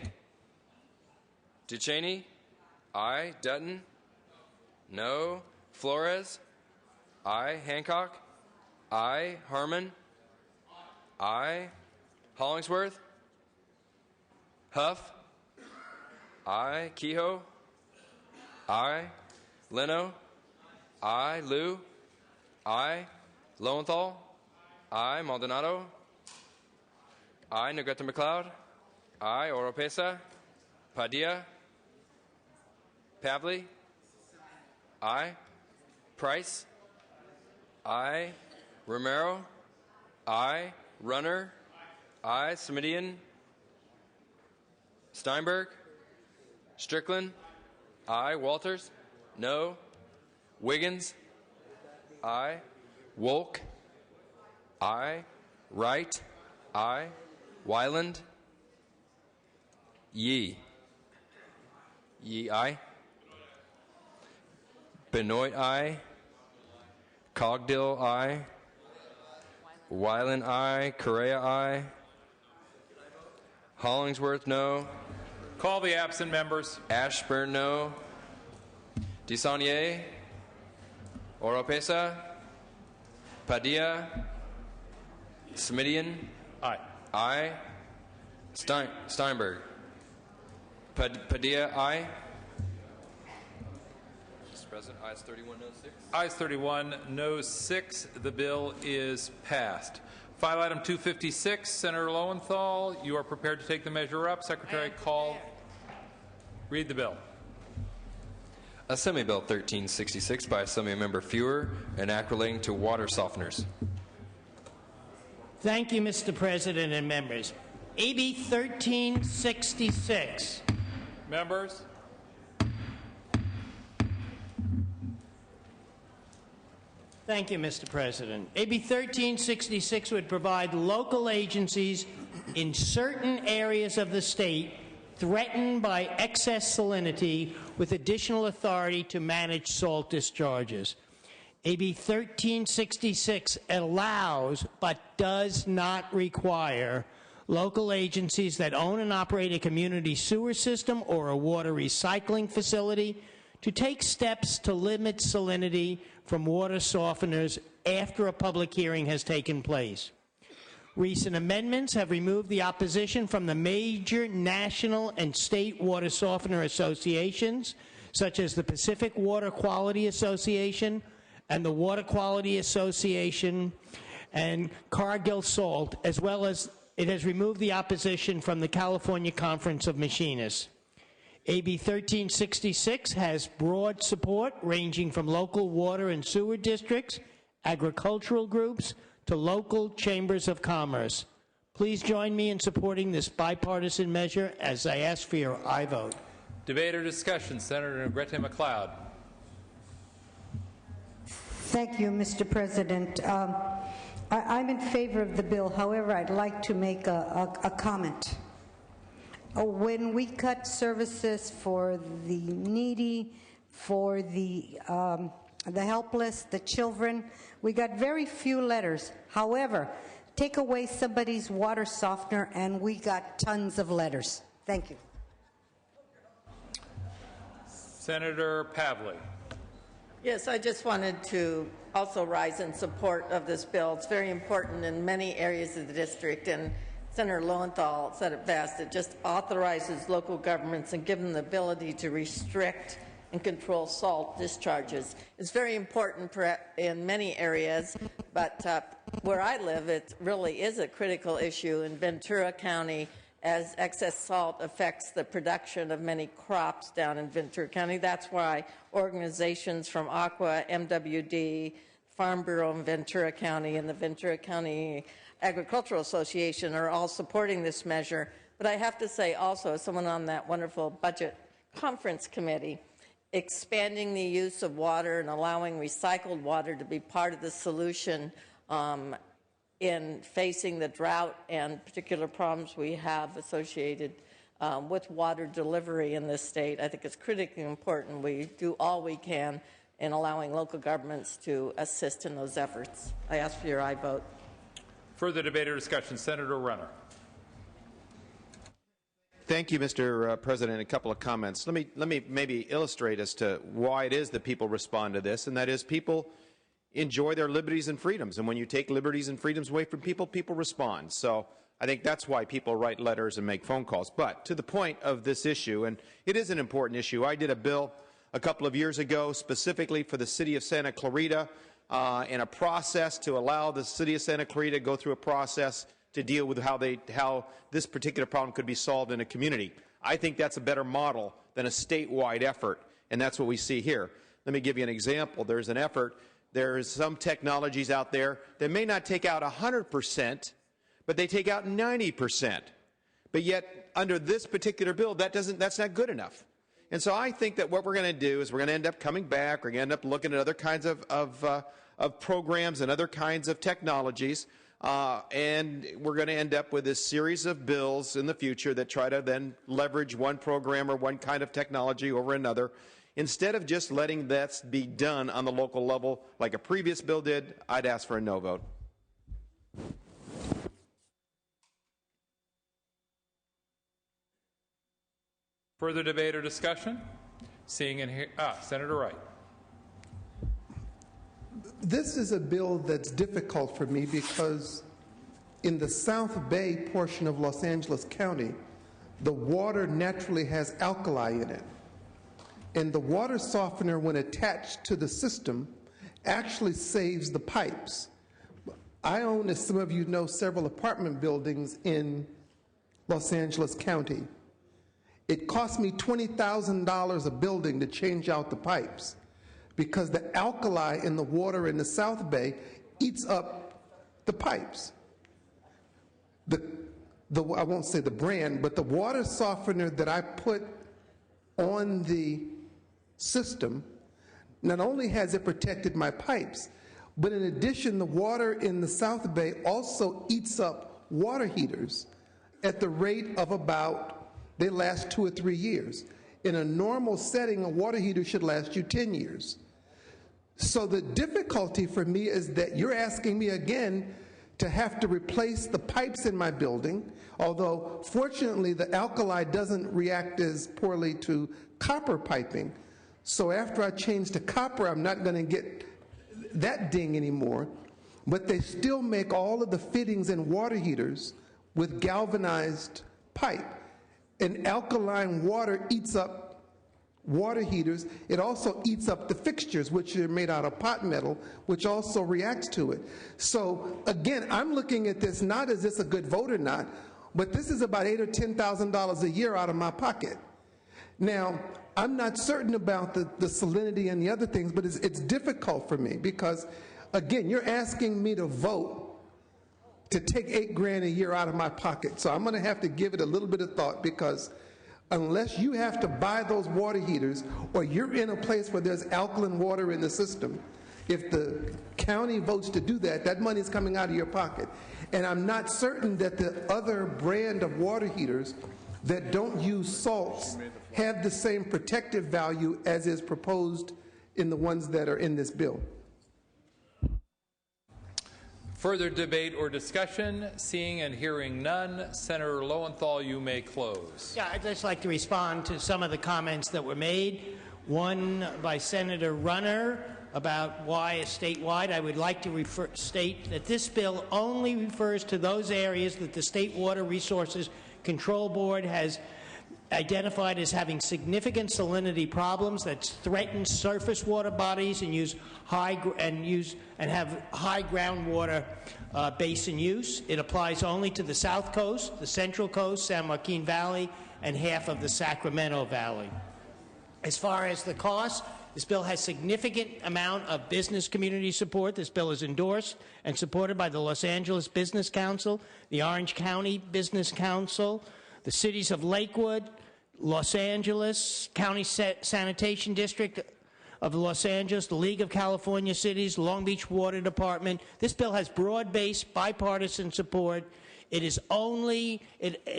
Speaker 2: Duchesne? Aye. Dutton? No. Flores? Aye. Hancock? Aye. Harmon? Aye. Hollingsworth? Huff? Aye. Kehoe? I. Leno. I. Liu. I. Lowenthal. I. Maldonado. I. Negrete McLeod. I. Oropesa. Padilla. Pavley. I. Price. I. Romero. I. Runner. I. Semidian. Steinberg. Strickland. I. Walters. No. Wiggins. I. Wolk. I. Wright. I. Wyland. Yee. Yee, I. Benoit, I. Cogdill, I. Wyland, I. Correa, I. Hollingsworth, no.
Speaker 1: Call the absent members.
Speaker 2: Ashburn, no. Desaunier. Oropesa. Padilla. Smidian.
Speaker 1: Aye.
Speaker 2: Aye. Steinberg. Padilla, aye. Mr. President, ayes 31, no 6.
Speaker 1: Ayes 31, no 6. The bill is passed. File item 256, Senator Lowenthal, you are prepared to take the measure up. Secretary, call. Read the bill.
Speaker 2: Assembly Bill 1366 by Assemblymember Fewer, an act relating to water softeners.
Speaker 17: Thank you, Mr. President and members. AB 1366.
Speaker 1: Members.
Speaker 17: Thank you, Mr. President. AB 1366 would provide local agencies in certain areas of the state threatened by excess salinity with additional authority to manage salt discharges. AB 1366 allows but does not require local agencies that own and operate a community sewer system or a water recycling facility to take steps to limit salinity from water softeners after a public hearing has taken place. Recent amendments have removed the opposition from the major national and state water softener associations, such as the Pacific Water Quality Association and the Water Quality Association and Cargill Salt, as well as it has removed the opposition from the California Conference of Machinists. AB 1366 has broad support ranging from local water and sewer districts, agricultural groups, to local chambers of commerce. Please join me in supporting this bipartisan measure as I ask for your aye vote.
Speaker 1: Debate or discussion, Senator Negrete McLeod.
Speaker 8: Thank you, Mr. President. I'm in favor of the bill. However, I'd like to make a comment. When we cut services for the needy, for the helpless, the children, we got very few letters. However, take away somebody's water softener and we got tons of letters. Thank you.
Speaker 1: Senator Pavley.
Speaker 20: Yes, I just wanted to also rise in support of this bill. It's very important in many areas of the district, and Senator Lowenthal said it best. It just authorizes local governments and gives them the ability to restrict and control salt discharges. It's very important in many areas, but where I live, it really is a critical issue in Ventura County, as excess salt affects the production of many crops down in Ventura County. That's why organizations from Aqua, MWD, Farm Bureau in Ventura County, and the Ventura County Agricultural Association are all supporting this measure. But I have to say also, as someone on that wonderful budget conference committee, expanding the use of water and allowing recycled water to be part of the solution in facing the drought and particular problems we have associated with water delivery in this state, I think it's critically important we do all we can in allowing local governments to assist in those efforts. I ask for your aye vote.
Speaker 1: Further debate or discussion, Senator Runner.
Speaker 16: Thank you, Mr. President. A couple of comments. Let me maybe illustrate as to why it is that people respond to this, and that is people enjoy their liberties and freedoms. And when you take liberties and freedoms away from people, people respond. So I think that's why people write letters and make phone calls. But to the point of this issue, and it is an important issue, I did a bill a couple of years ago specifically for the city of Santa Clarita and a process to allow the city of Santa Clarita to go through a process to deal with how this particular problem could be solved in a community. I think that's a better model than a statewide effort, and that's what we see here. Let me give you an example. There's an effort. There's some technologies out there that may not take out 100%, but they take out 90%. But yet, under this particular bill, that's not good enough. And so I think that what we're going to do is we're going to end up coming back. We're going to end up looking at other kinds of programs and other kinds of technologies. And we're going to end up with this series of bills in the future that try to then leverage one program or one kind of technology over another. Instead of just letting that be done on the local level like a previous bill did, I'd ask for a no vote.
Speaker 1: Further debate or discussion? Seeing and hearing, Senator Wright.
Speaker 9: This is a bill that's difficult for me because in the South Bay portion of Los Angeles County, the water naturally has alkali in it. And the water softener, when attached to the system, actually saves the pipes. I own, as some of you know, several apartment buildings in Los Angeles County. It cost me $20,000 a building to change out the pipes because the alkali in the water in the South Bay eats up the pipes. I won't say the brand, but the water softener that I put on the system, not only has it protected my pipes, but in addition, the water in the South Bay also eats up water heaters at the rate of about, they last 2 or 3 years. In a normal setting, a water heater should last you 10 years. So the difficulty for me is that you're asking me again to have to replace the pipes in my building, although fortunately the alkali doesn't react as poorly to copper piping. So after I change to copper, I'm not going to get that ding anymore. But they still make all of the fittings in water heaters with galvanized pipe. And alkaline water eats up water heaters. It also eats up the fixtures, which are made out of pot metal, which also reacts to it. So again, I'm looking at this not as this a good vote or not, but this is about $8,000 or $10,000 a year out of my pocket. Now, I'm not certain about the salinity and the other things, but it's difficult for me because, again, you're asking me to vote to take $8,000 a year out of my pocket. So I'm going to have to give it a little bit of thought because unless you have to buy those water heaters or you're in a place where there's alkaline water in the system, if the county votes to do that, that money is coming out of your pocket. And I'm not certain that the other brand of water heaters that don't use salts have the same protective value as is proposed in the ones that are in this bill.
Speaker 1: Further debate or discussion? Seeing and hearing none. Senator Lowenthal, you may close.
Speaker 17: Yeah, I'd just like to respond to some of the comments that were made. One by Senator Runner about why a statewide. I would like to state that this bill only refers to those areas that the State Water Resources Control Board has identified as having significant salinity problems that threaten surface water bodies and have high groundwater basin use. It applies only to the South Coast, the Central Coast, San Joaquin Valley, and half of the Sacramento Valley. As far as the cost, this bill has significant amount of business community support. This bill is endorsed and supported by the Los Angeles Business Council, the Orange County Business Council, the cities of Lakewood, Los Angeles, County Sanitation District of Los Angeles, the League of California Cities, Long Beach Water Department. This bill has broad-based bipartisan support. It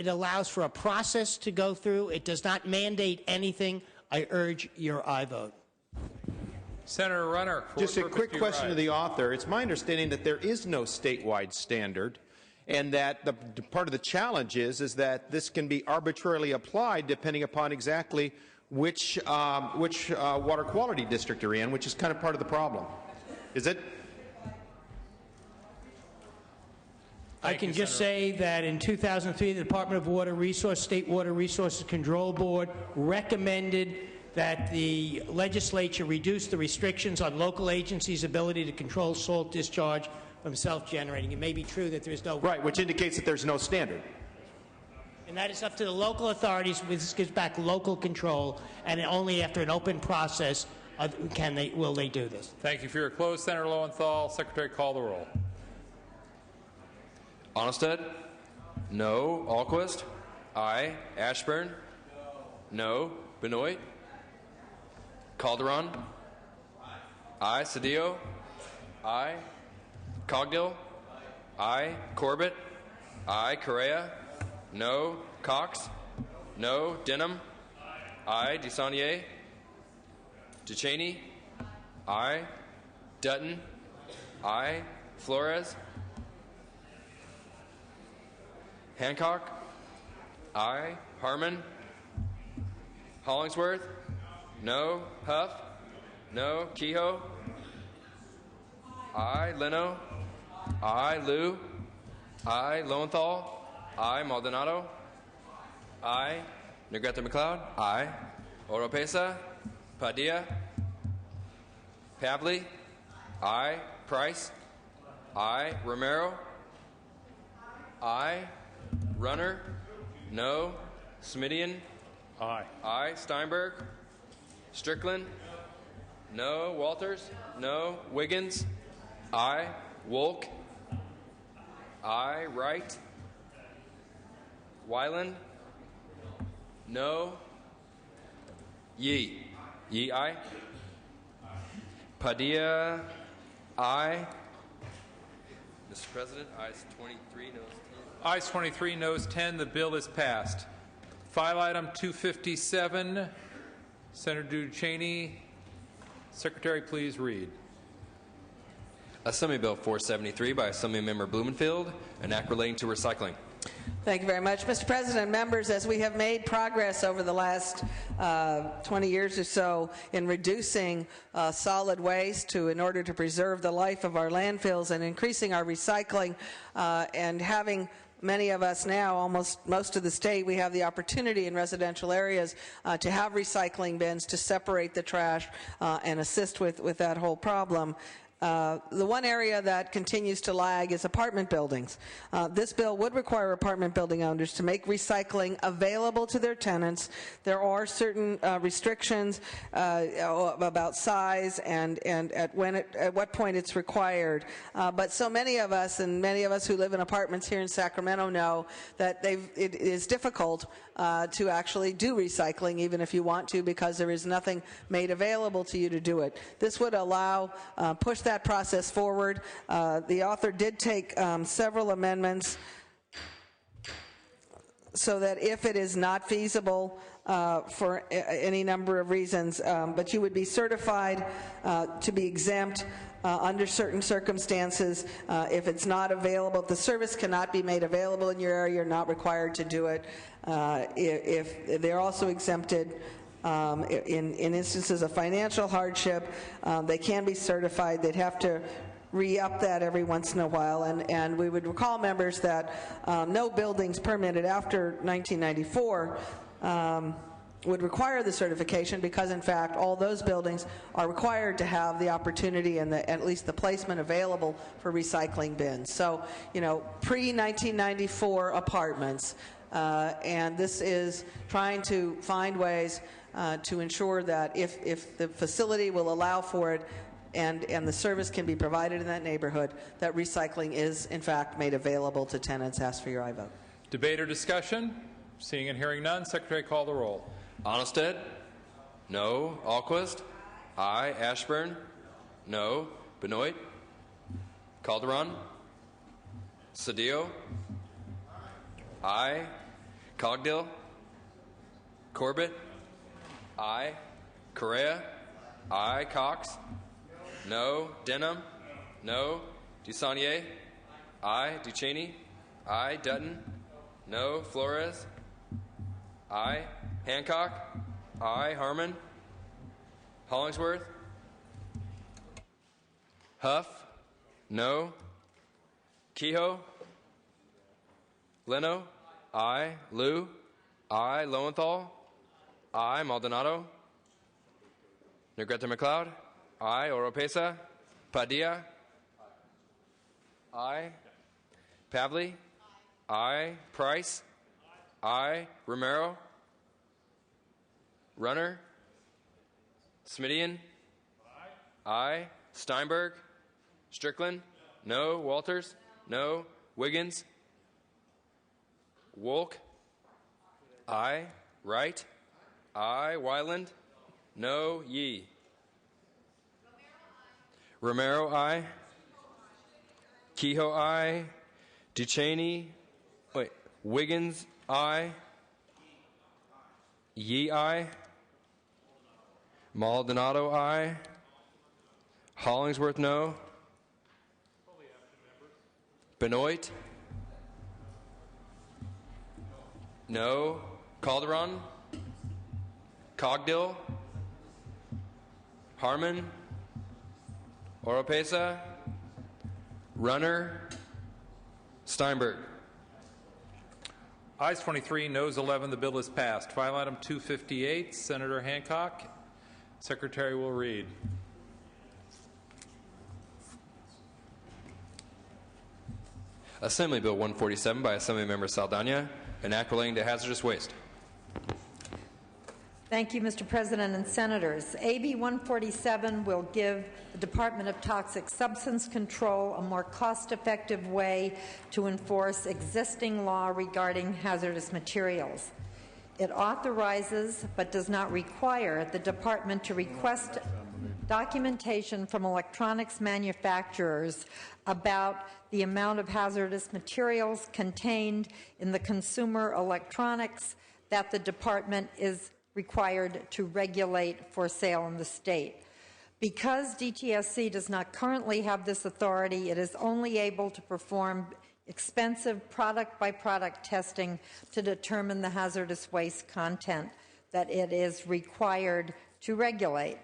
Speaker 17: allows for a process to go through. It does not mandate anything. I urge your aye vote.
Speaker 1: Senator Runner.
Speaker 16: Just a quick question to the author. It's my understanding that there is no statewide standard, and that part of the challenge is that this can be arbitrarily applied depending upon exactly which water quality district you're in, which is kind of part of the problem. Is it?
Speaker 17: I can just say that in 2003, the Department of Water Resources, State Water Resources Control Board recommended that the legislature reduce the restrictions on local agencies' ability to control salt discharge from self-generating. It may be true that there's no...
Speaker 16: Right, which indicates that there's no standard.
Speaker 17: And that is up to the local authorities. This gives back local control, and only after an open process will they do this.
Speaker 1: Thank you for your close, Senator Lowenthal. Secretary, call the roll.
Speaker 2: Onnested? No. Alquist? Aye. Ashburn? No. Benoit? Calderon? Aye. Cedillo? Aye. Cogdill? Aye. Corbett? Aye. Correa? No. Cox? No. Denham? Aye. DeSaulnier? DeCheney? Aye. Dutton? Aye. Flores? Hancock? Aye. Harmon? Hollingsworth? No. Huff? No. Kehoe? Aye. Leno? Aye. Liu? Aye. Lowenthal? Aye. Maldonado? Aye. Negrete McLeod? Aye. Oropesa? Padilla? Pavley? Aye. Price? Aye. Romero? Aye. Runner? No. Smidian?
Speaker 1: Aye.
Speaker 2: Aye. Steinberg? Strickland? No. Walters? No. Wiggins? Aye. Wolk? Aye. Wright? Wyland? No. Yee? Yee, aye. Padilla? Aye. Mr. President, ayes 23, noes 10.
Speaker 1: Ayes 23, noes 10. The bill is passed. File item 257, Senator DuCheney. Secretary, please read.
Speaker 2: Assembly Bill 473 by Assemblymember Blumenfield, an act relating to recycling.
Speaker 22: Thank you very much. Mr. President, members, as we have made progress over the last 20 years or so in reducing solid waste in order to preserve the life of our landfills and increasing our recycling and having many of us now, almost most of the state, we have the opportunity in residential areas to have recycling bins to separate the trash and assist with that whole problem. The one area that continues to lag is apartment buildings. This bill would require apartment building owners to make recycling available to their tenants. There are certain restrictions about size and at what point it's required. But so many of us, and many of us who live in apartments here in Sacramento, know that it is difficult to actually do recycling, even if you want to, because there is nothing made available to you to do it. This would allow, push that process forward. The author did take several amendments so that if it is not feasible for any number of reasons, but you would be certified to be exempt under certain circumstances. If it's not available, if the service cannot be made available in your area, you're not required to do it. If they're also exempted in instances of financial hardship, they can be certified. They'd have to re-up that every once in a while, and we would recall members that no buildings permitted after 1994 would require the certification because, in fact, all those buildings are required to have the opportunity and at least the placement available for recycling bins. So, you know, pre-1994 apartments, and this is trying to find ways to ensure that if the facility will allow for it and the service can be provided in that neighborhood, that recycling is, in fact, made available to tenants. Ask for your aye vote.
Speaker 1: Debate or discussion? Seeing and hearing none, Secretary, call the roll.
Speaker 2: Onnested? No. Alquist? Aye. Ashburn? No. Benoit? Calderon? Cedillo? Aye. Cogdill? Corbett? Aye. Correa? Aye. Cox? No. Denham? No. DeSaulnier? Aye. DeCheney? Aye. Dutton? No. Flores? Aye. Hancock? Aye. Harmon? Hollingsworth? Huff? No. Kehoe? Leno? Aye. Liu? Aye. Lowenthal? Aye. Maldonado? Negrete McLeod? Aye. Oropesa? Padilla? Aye. Pavley? Aye. Price? Aye. Romero? Runner? Smidian? Aye. Steinberg? Strickland? No. Walters? No. Wiggins? Wolk? Aye. Wright? Aye. Wyland? No. Yee? Romero? Aye. Kehoe? Aye. Ducheney? Wait. Wiggins? Aye. Yee? Aye. Maldonado? Aye. Hollingsworth? No. Benoit? No. Calderon? Cogdill? Harmon? Oropesa? Runner? Steinberg?
Speaker 1: Ayes 23, noes 11. The bill is passed. File item 258, Senator Hancock. Secretary will read.
Speaker 2: Assembly Bill 147 by Assemblymember Saldana, an act relating to hazardous waste.
Speaker 19: Thank you, Mr. President and Senators. AB 147 will give the Department of Toxic Substance Control a more cost-effective way to enforce existing law regarding hazardous materials. It authorizes, but does not require, the Department to request documentation from electronics manufacturers about the amount of hazardous materials contained in the consumer electronics that the Department is required to regulate for sale in the state. Because DTSC does not currently have this authority, it is only able to perform expensive product-by-product testing to determine the hazardous waste content that it is required to regulate.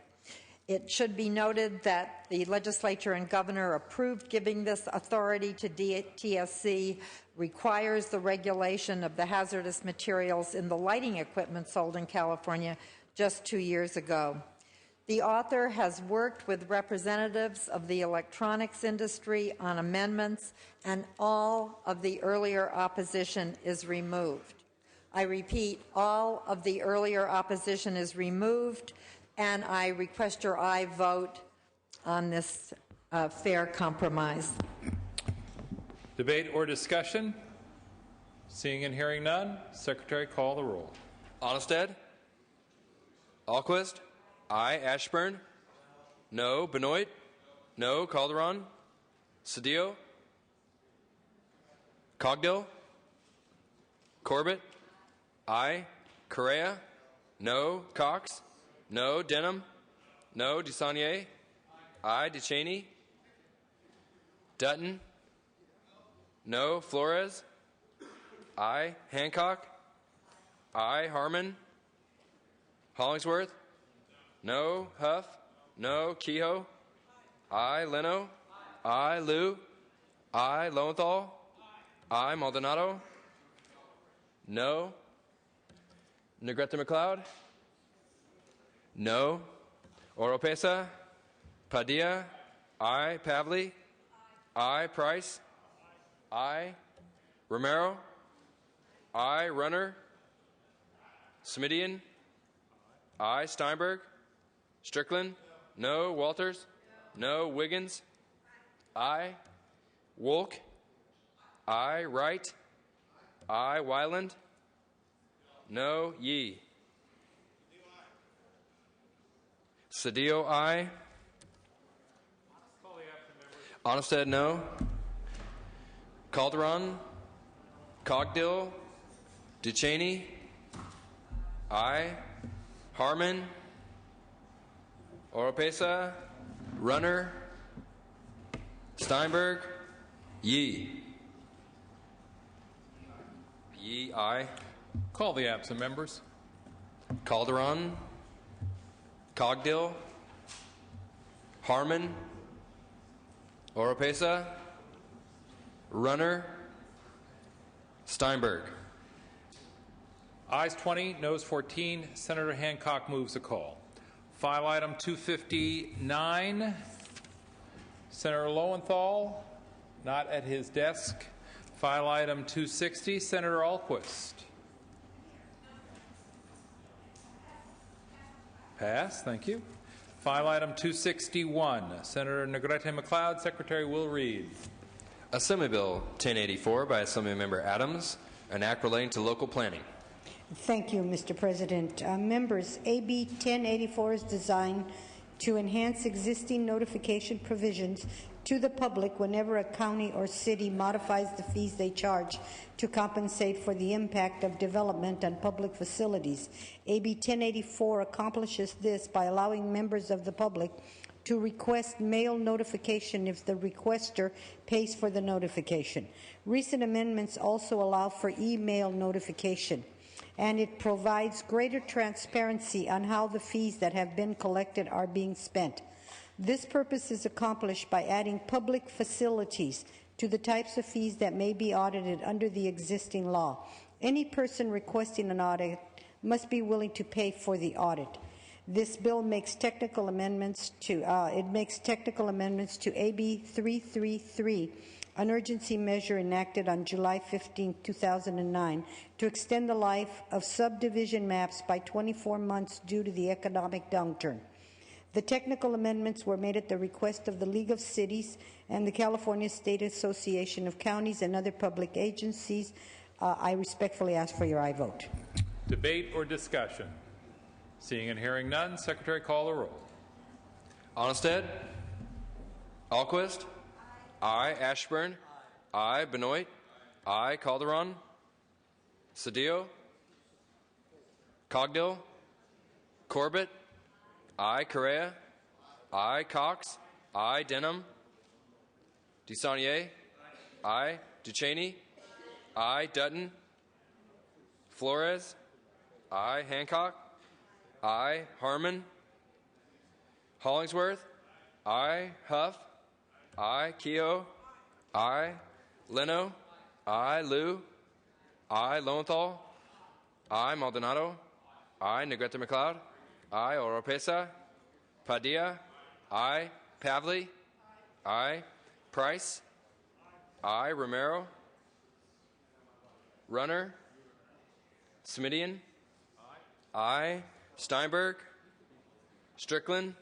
Speaker 19: It should be noted that the legislature and governor approved giving this authority to DTSC, requires the regulation of the hazardous materials in the lighting equipment sold in California just 2 years ago. The author has worked with representatives of the electronics industry on amendments, and all of the earlier opposition is removed. I repeat, all of the earlier opposition is removed, and I request your aye vote on this fair compromise.
Speaker 1: Debate or discussion? Seeing and hearing none, Secretary, call the roll.
Speaker 2: Onnested? Alquist? Aye. Ashburn? No. Benoit? No. Calderon? Cedillo? Cogdill? Corbett? Aye. Correa? No. Cox? No. Denham? No. Dusanier? Aye. Ducheney? Dutton? No. Flores? Aye. Hancock? Aye. Harmon? Hollingsworth? No. Huff? No. Kehoe? Aye. Leno? Aye. Liu? Aye. Lowenthal? Aye. Maldonado? No. Negrete McLeod? No. Oropesa? Padilla? Aye. Pavley? Aye. Price? Aye. Romero? Aye. Runner? Smidian? Aye. Steinberg? Strickland? No. Walters? No. Wiggins? Aye. Wolk? Aye. Wright? Aye. Wyland? No. Yee? Cedillo? Aye. Onnested? No. Calderon? Cogdill? Ducheney? Aye. Harmon? Oropesa? Runner? Steinberg? Yee? Yee? Aye.
Speaker 1: Call the absent members.
Speaker 2: Calderon? Cogdill? Harmon? Oropesa? Runner? Steinberg?
Speaker 1: Ayes 20, noes 14. Senator Hancock moves the call. File item 259, Senator Lowenthal, not at his desk. File item 260, Senator Ahlquist. Pass, thank you. File item 261, Senator Negrete McLeod, Secretary will read.
Speaker 2: Assembly Bill 1084 by Assemblymember Adams, an act relating to local planning.
Speaker 8: Thank you, Mr. President. Members, AB 1084 is designed to enhance existing notification provisions to the public whenever a county or city modifies the fees they charge to compensate for the impact of development on public facilities. AB 1084 accomplishes this by allowing members of the public to request mail notification if the requester pays for the notification. Recent amendments also allow for email notification, and it provides greater transparency on how the fees that have been collected are being spent. This purpose is accomplished by adding public facilities to the types of fees that may be audited under the existing law. Any person requesting an audit must be willing to pay for the audit. This bill makes technical amendments to AB 333, an urgency measure enacted on July 15, 2009, to extend the life of subdivision maps by 24 months due to the economic downturn. The technical amendments were made at the request of the League of Cities and the California State Association of Counties and other public agencies. I respectfully ask for your aye vote.
Speaker 1: Debate or discussion? Seeing and hearing none, Secretary, call the roll.
Speaker 2: Onnested? Ahlquist? Aye. Ashburn? Aye. Benoit? Aye. Calderon? Cedillo? Cogdill? Corbett? Aye. Correa? Aye. Cox? Aye. Denham? DeSaulnier? Aye. Duchesne? Aye. Dutton? Flores? Aye. Hancock? Aye. Harmon? Hollingsworth? Aye. Huff? Aye. Keogh? Aye. Leno? Aye. Liu? Aye. Lowenthal? Aye. Maldonado? Aye. Negrete McLeod? Aye. Oropesa? Padilla? Aye. Pavley? Aye. Price? Aye. Romero? Runner? Smidian? Aye. Steinberg? Strickland?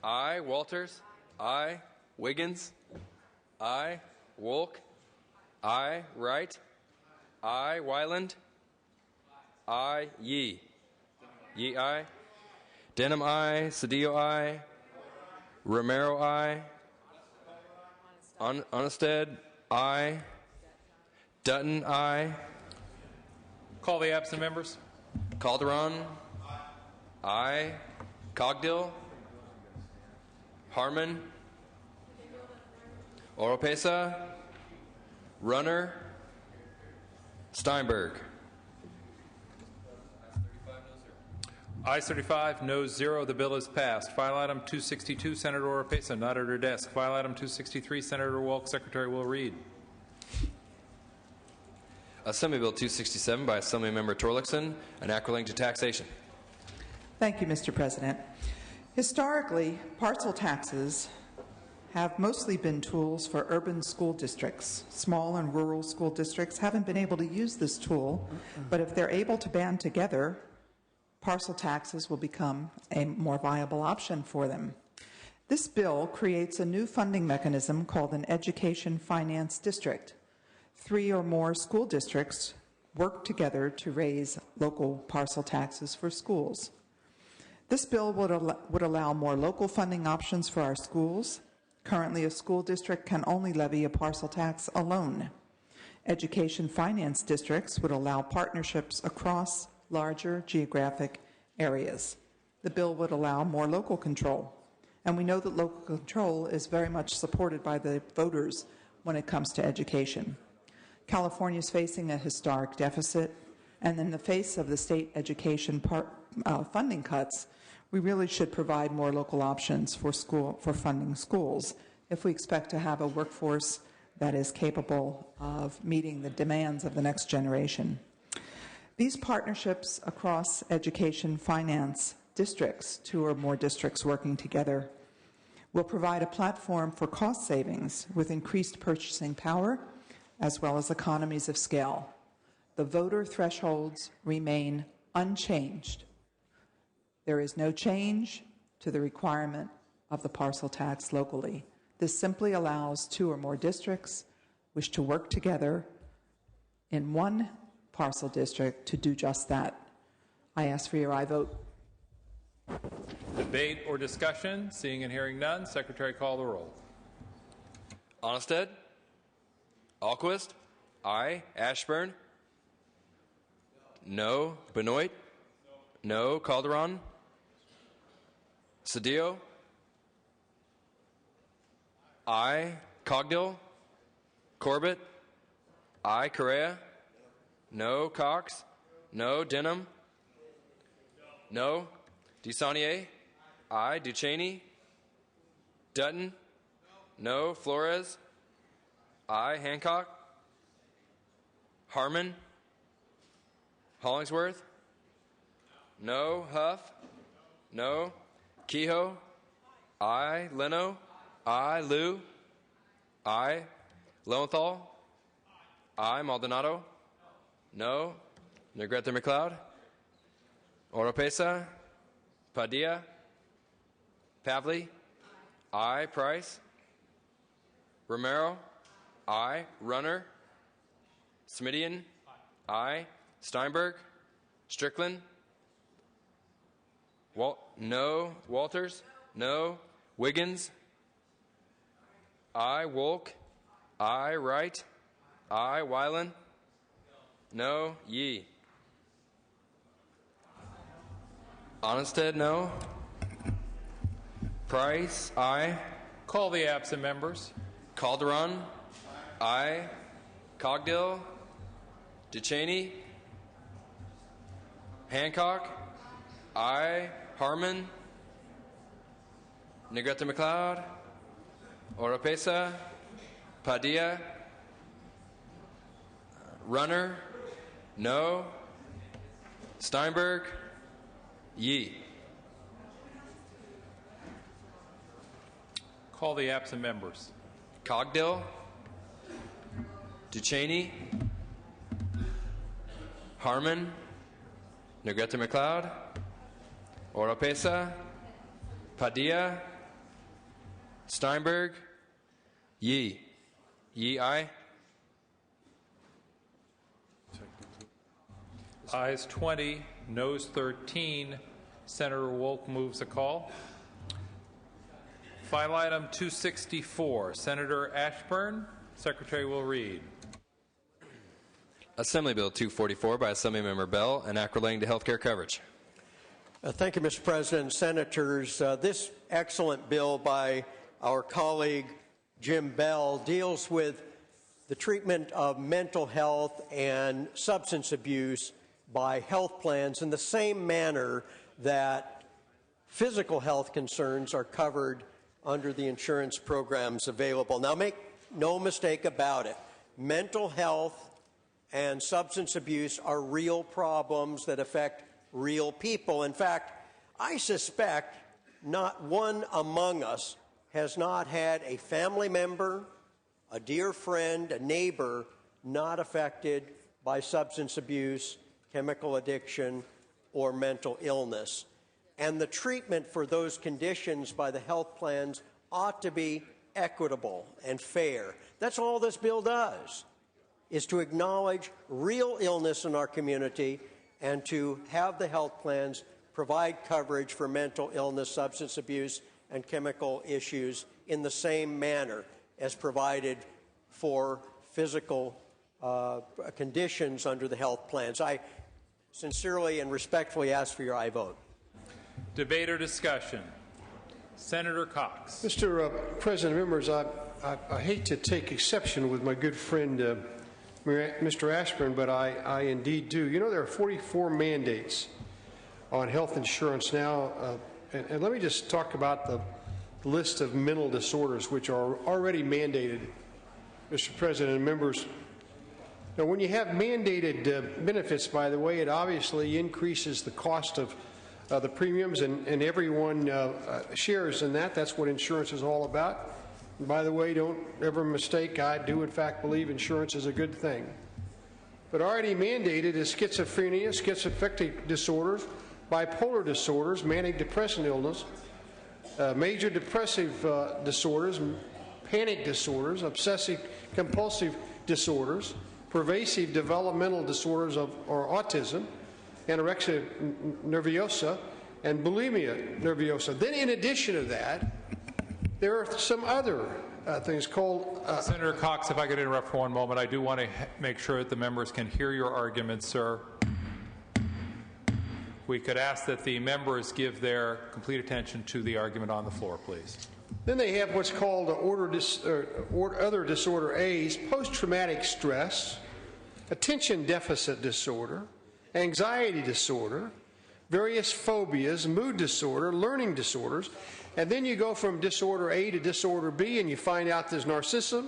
Speaker 2: Aye. Walters? Aye. Wiggins? Aye. Wolk? Aye. Wright? Aye. Wyland? Aye. Yee? Yee, aye. Denham, aye. Cedillo, aye. Romero, aye. Onnested, aye. Dutton, aye.
Speaker 1: Call the absent members.
Speaker 2: Calderon, aye. Cogdill, Harmon, Oropesa, Runner, Steinberg.
Speaker 1: Ayes 35, noes 0. The bill is passed. File item 262, Senator Oropesa, not at her desk. File item 263, Senator Wolk, Secretary will read.
Speaker 2: Assembly Bill 267 by Assemblymember Torlakson, an act relating to taxation.
Speaker 13: Thank you, Mr. President. Historically, parcel taxes have mostly been tools for urban school districts. Small and rural school districts haven't been able to use this tool, but if they're able to band together, parcel taxes will become a more viable option for them. This bill creates a new funding mechanism called an Education Finance District. 3 or more school districts work together to raise local parcel taxes for schools. This bill would allow more local funding options for our schools. Currently, a school district can only levy a parcel tax alone. Education finance districts would allow partnerships across larger geographic areas. The bill would allow more local control. And we know that local control is very much supported by the voters when it comes to education. California is facing a historic deficit, and in the face of the state education funding cuts, we really should provide more local options for funding schools if we expect to have a workforce that is capable of meeting the demands of the next generation. These partnerships across education finance districts, 2 or more districts working together, will provide a platform for cost savings with increased purchasing power as well as economies of scale. The voter thresholds remain unchanged. There is no change to the requirement of the parcel tax locally. This simply allows 2 or more districts wish to work together in one parcel district to do just that. I ask for your aye vote.
Speaker 1: Debate or discussion? Seeing and hearing none, Secretary, call the roll.
Speaker 2: Onnested? Alquist? Aye. Ashburn? No. Benoit? No. Calderon? Cedillo? Aye. Cogdill? Corbett? Aye. Correa? No. Cox? No. Denham? No. DeSaulnier? Aye. Duchesne? Dutton? No. Flores? Aye. Hancock? Harmon? Hollingsworth? No. Huff? No. Kehoe? Aye. Leno? Aye. Liu? Aye. Lowenthal? Aye. Maldonado? No. Negrete McLeod? Oropesa? Padilla? Pavley? Aye. Price? Romero? Aye. Runner? Smidian? Aye. Steinberg? Strickland? No. Walters? No. Wiggins? Aye. Wolk? Aye. Wright? Aye. Weiland? No. Yee? Onnested? No. Price? Aye.
Speaker 1: Call the absent members.
Speaker 2: Calderon? Aye. Cogdill? Duchesne? Hancock? Aye. Harmon? Negrete McLeod? Oropesa? Padilla? Runner? No. Steinberg? Yee?
Speaker 1: Call the absent members.
Speaker 2: Cogdill? Duchesne? Harmon? Negrete McLeod? Oropesa? Padilla? Steinberg? Yee? Yee, aye?
Speaker 1: Ayes 20, noes 13. Senator Wolk moves the call. Final item 264. Senator Ashburn. Secretary will read.
Speaker 2: Assembly Bill 244 by Assemblymember Bell, an act relating to health care coverage.
Speaker 5: Thank you, Mr. President. Senators, this excellent bill by our colleague Jim Bell deals with the treatment of mental health and substance abuse by health plans in the same manner that physical health concerns are covered under the insurance programs available. Now, make no mistake about it. Mental health and substance abuse are real problems that affect real people. In fact, I suspect not one among us has not had a family member, a dear friend, a neighbor not affected by substance abuse, chemical addiction, or mental illness. And the treatment for those conditions by the health plans ought to be equitable and fair. That's all this bill does, is to acknowledge real illness in our community and to have the health plans provide coverage for mental illness, substance abuse, and chemical issues in the same manner as provided for physical conditions under the health plans. I sincerely and respectfully ask for your aye vote.
Speaker 1: Debate or discussion? Senator Cox.
Speaker 11: Mr. President, members, I hate to take exception with my good friend Mr. Ashburn, but I indeed do. You know, there are 44 mandates on health insurance now, and let me just talk about the list of mental disorders which are already mandated, Mr. President and members. Now, when you have mandated benefits, by the way, it obviously increases the cost of the premiums, and everyone shares in that. That's what insurance is all about. And by the way, don't ever mistake, I do in fact believe insurance is a good thing. But already mandated is schizophrenia, schizoaffective disorders, bipolar disorders, manic depressive illness, major depressive disorders, panic disorders, obsessive compulsive disorders, pervasive developmental disorders or autism, anorexia nerviosa, and bulimia nerviosa. Then in addition to that, there are some other things called...
Speaker 1: Senator Cox, if I could interrupt for one moment, I do want to make sure that the members can hear your argument, sir. We could ask that the members give their complete attention to the argument on the floor, please.
Speaker 11: Then they have what's called other disorder A's, post-traumatic stress, attention deficit disorder, anxiety disorder, various phobias, mood disorder, learning disorders, and then you go from disorder A to disorder B and you find out there's narcissism,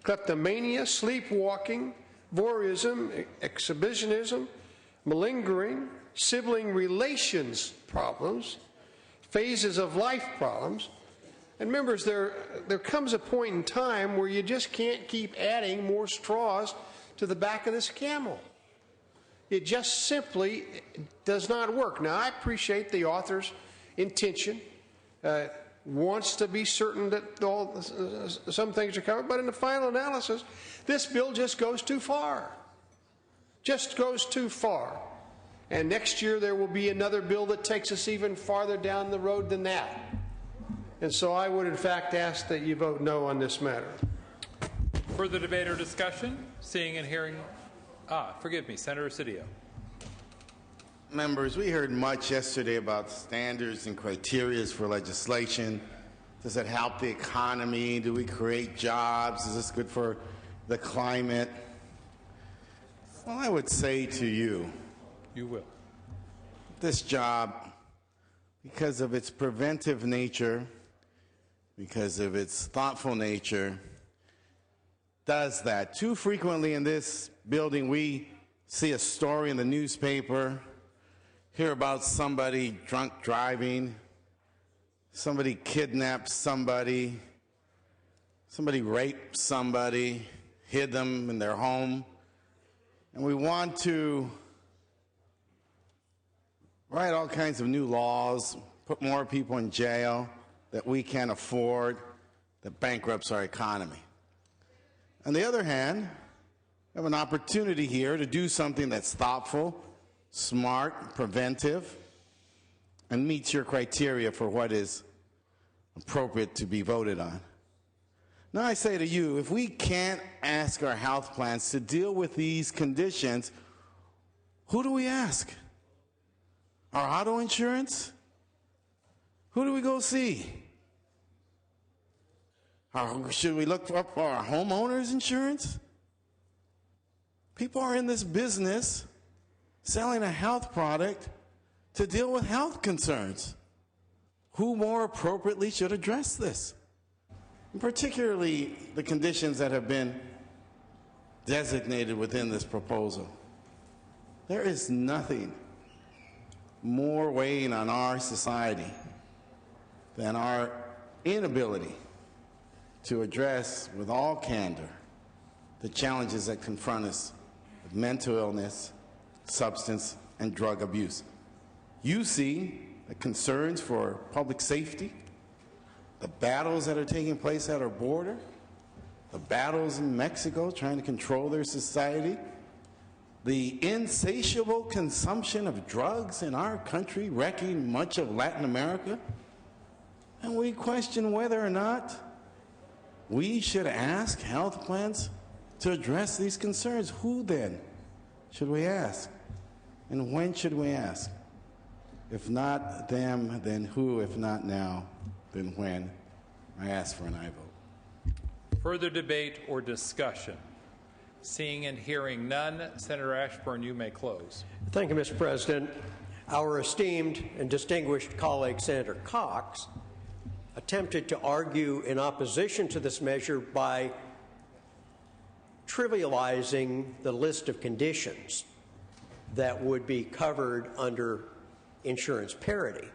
Speaker 11: kleptomania, sleepwalking, voyeurism, exhibitionism, malingering, sibling relations problems, phases of life problems. And members, there comes a point in time where you just can't keep adding more straws to the back of this camel. It just simply does not work. Now, I appreciate the author's intention, wants to be certain that some things are covered, but in the final analysis, this bill just goes too far. Just goes too far. And next year there will be another bill that takes us even farther down the road than that. And so I would in fact ask that you vote no on this matter.
Speaker 1: Further debate or discussion? Seeing and hearing... forgive me, Senator Cedillo.
Speaker 15: Members, we heard much yesterday about standards and criteria for legislation. Does it help the economy? Do we create jobs? Is this good for the climate? Well, I would say to you...
Speaker 1: You will.
Speaker 15: This job, because of its preventive nature, because of its thoughtful nature, does that. Too frequently in this building, we see a story in the newspaper, hear about somebody drunk driving, somebody kidnapped somebody, somebody raped somebody, hid them in their home, and we want to write all kinds of new laws, put more people in jail that we can't afford, that bankrupts our economy. On the other hand, we have an opportunity here to do something that's thoughtful, smart, preventive, and meets your criteria for what is appropriate to be voted on. Now I say to you, if we can't ask our health plans to deal with these conditions, who do we ask? Our auto insurance? Who do we go see? Should we look up for our homeowners insurance? People are in this business selling a health product to deal with health concerns. Who more appropriately should address this? And particularly the conditions that have been designated within this proposal. There is nothing more weighing on our society than our inability to address with all candor the challenges that confront us with mental illness, substance, and drug abuse. You see the concerns for public safety, the battles that are taking place at our border, the battles in Mexico trying to control their society, the insatiable consumption of drugs in our country wrecking much of Latin America, and we question whether or not we should ask health plans to address these concerns. Who then should we ask? And when should we ask? If not them, then who? If not now, then when? I ask for an aye vote.
Speaker 1: Further debate or discussion? Seeing and hearing none, Senator Ashburn, you may close.
Speaker 5: Thank you, Mr. President. Our esteemed and distinguished colleague, Senator Cox, attempted to argue in opposition to this measure by trivializing the list of conditions that would be covered under insurance parity.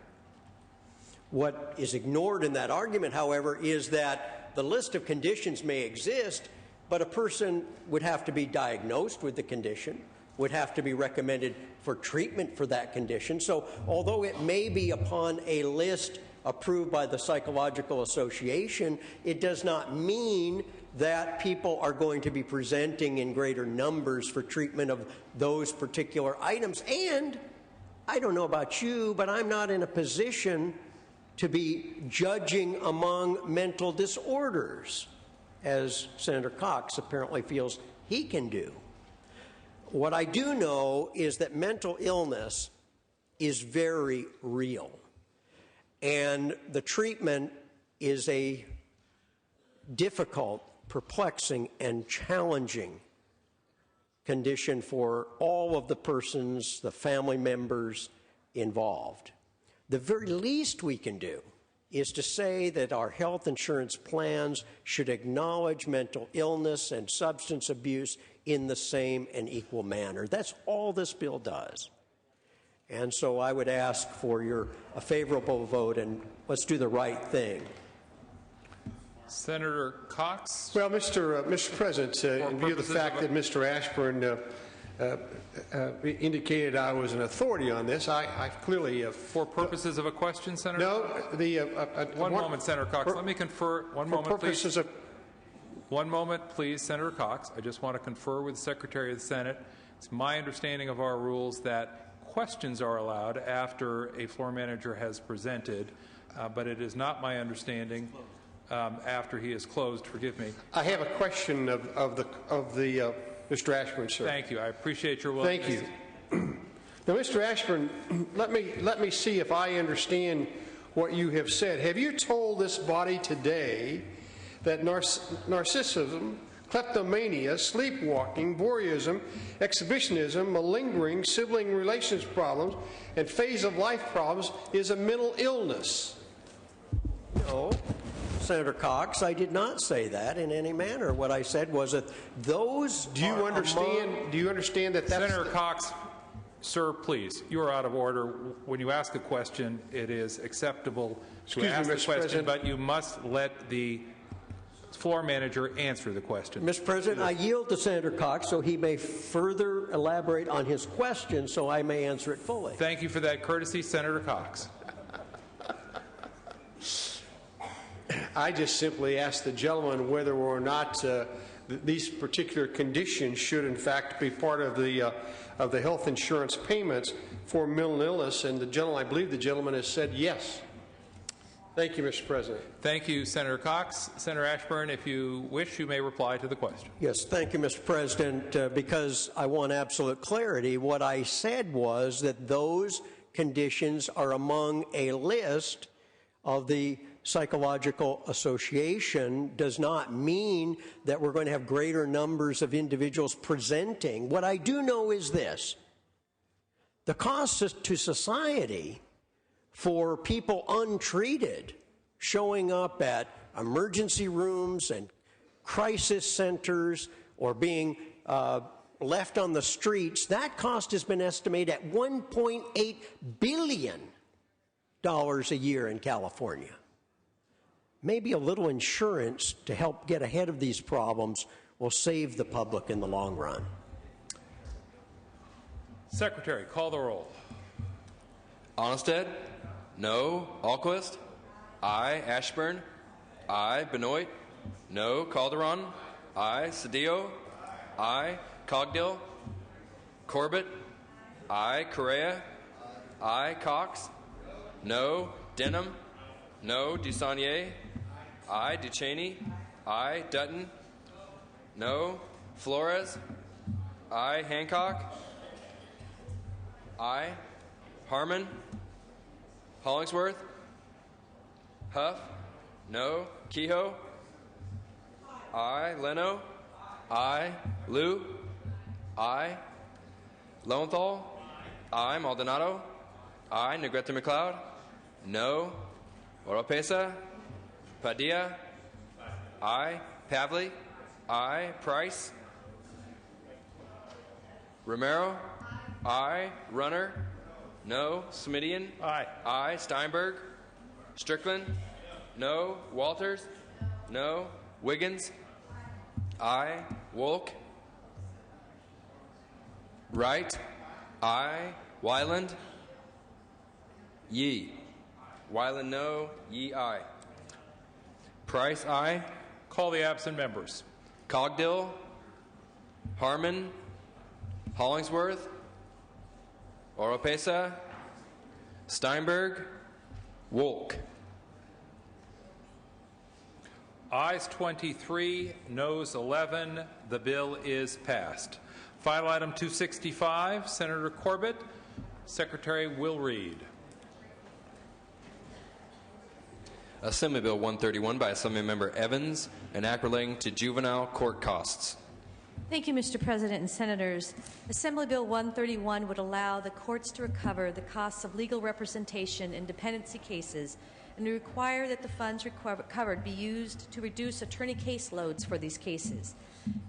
Speaker 5: What is ignored in that argument, however, is that the list of conditions may exist, but a person would have to be diagnosed with the condition, would have to be recommended for treatment for that condition. So although it may be upon a list approved by the Psychological Association, it does not mean that people are going to be presenting in greater numbers for treatment of those particular items. And I don't know about you, but I'm not in a position to be judging among mental disorders, as Senator Cox apparently feels he can do. What I do know is that mental illness is very real, and the treatment is a difficult, perplexing, and challenging condition for all of the persons, the family members involved. The very least we can do is to say that our health insurance plans should acknowledge mental illness and substance abuse in the same and equal manner. That's all this bill does. And so I would ask for a favorable vote, and let's do the right thing.
Speaker 1: Senator Cox?
Speaker 11: Well, Mr. President, in view of the fact that Mr. Ashburn indicated I was an authority on this, I clearly...
Speaker 1: for purposes of a question, Senator?
Speaker 11: No,
Speaker 1: one moment, Senator Cox. Let me confer. One moment, please.
Speaker 11: Of...
Speaker 1: One moment, please, Senator Cox. I just want to confer with the Secretary of the Senate. It's my understanding of our rules that questions are allowed after a floor manager has presented, but it is not my understanding after he is closed. Forgive me.
Speaker 11: I have a question of the Mr. Ashburn, sir.
Speaker 1: Thank you. I appreciate your willingness.
Speaker 11: Thank you. Now, Mr. Ashburn, let me see if I understand what you have said. Have you told this body today that narcissism, kleptomania, sleepwalking, voyeurism, exhibitionism, malingering, sibling relations problems, and phase of life problems is a mental illness?
Speaker 5: No, Senator Cox, I did not say that in any manner. What I said was that those
Speaker 11: Do you understand that that's...
Speaker 1: Senator Cox, sir, please, you are out of order. When you ask a question, it is acceptable to ask the question, but you must let the floor manager answer the question.
Speaker 5: Mr. President, I yield to Senator Cox so he may further elaborate on his question so I may answer it fully.
Speaker 1: Thank you for that courtesy, Senator Cox.
Speaker 11: I just simply asked the gentleman whether or not these particular conditions should in fact be part of the health insurance payments for mental illness, and I believe the gentleman has said yes. Thank you, Mr. President.
Speaker 1: Thank you, Senator Cox. Senator Ashburn, if you wish, you may reply to the question.
Speaker 5: Yes, thank you, Mr. President. Because I want absolute clarity, what I said was that those conditions are among a list of the Psychological Association. Does not mean that we're going to have greater numbers of individuals presenting. What I do know is this: the cost to society for people untreated showing up at emergency rooms and crisis centers or being left on the streets, that cost has been estimated at $1.8 billion a year in California. Maybe a little insurance to help get ahead of these problems will save the public in the long run.
Speaker 1: Secretary, call the roll.
Speaker 2: Onnested? No. Alquist? Aye. Ashburn? Aye. Benoit? No. Calderon? Aye. Cedillo? Aye. Cogdill? Corbett? Aye. Correa? Aye. Cox? No. Denham? No. Dusanier? Aye. Ducheney? Aye. Dutton? No. Flores? Aye. Hancock? Aye. Harmon? Hollingsworth? Huff? No. Kehoe? Aye. Leno? Aye. Liu? Aye. Lowenthal? Aye. Maldonado? Aye. Negrete McLeod? No. Oropesa? Padilla? Aye. Pavley? Aye. Price? Romero? Aye. Runner? No. Smidian?
Speaker 1: Aye.
Speaker 2: Aye. Steinberg? Strickland? No. Walters? No. Wiggins? Aye. Wolk? Wright? Aye. Wyland? Yee. Wyland, no. Yee, aye. Price, aye.
Speaker 1: Call the absent members.
Speaker 2: Cogdill? Harmon? Hollingsworth? Oropesa? Steinberg? Wolk.
Speaker 1: Ayes 23, noes 11. The bill is passed. Final item 265, Senator Corbett. Secretary will read.
Speaker 2: Assembly Bill 131 by Assemblymember Evans, an act relating to juvenile court costs.
Speaker 18: Thank you, Mr. President and Senators. Assembly Bill 131 would allow the courts to recover the costs of legal representation in dependency cases and to require that the funds recovered be used to reduce attorney caseloads for these cases.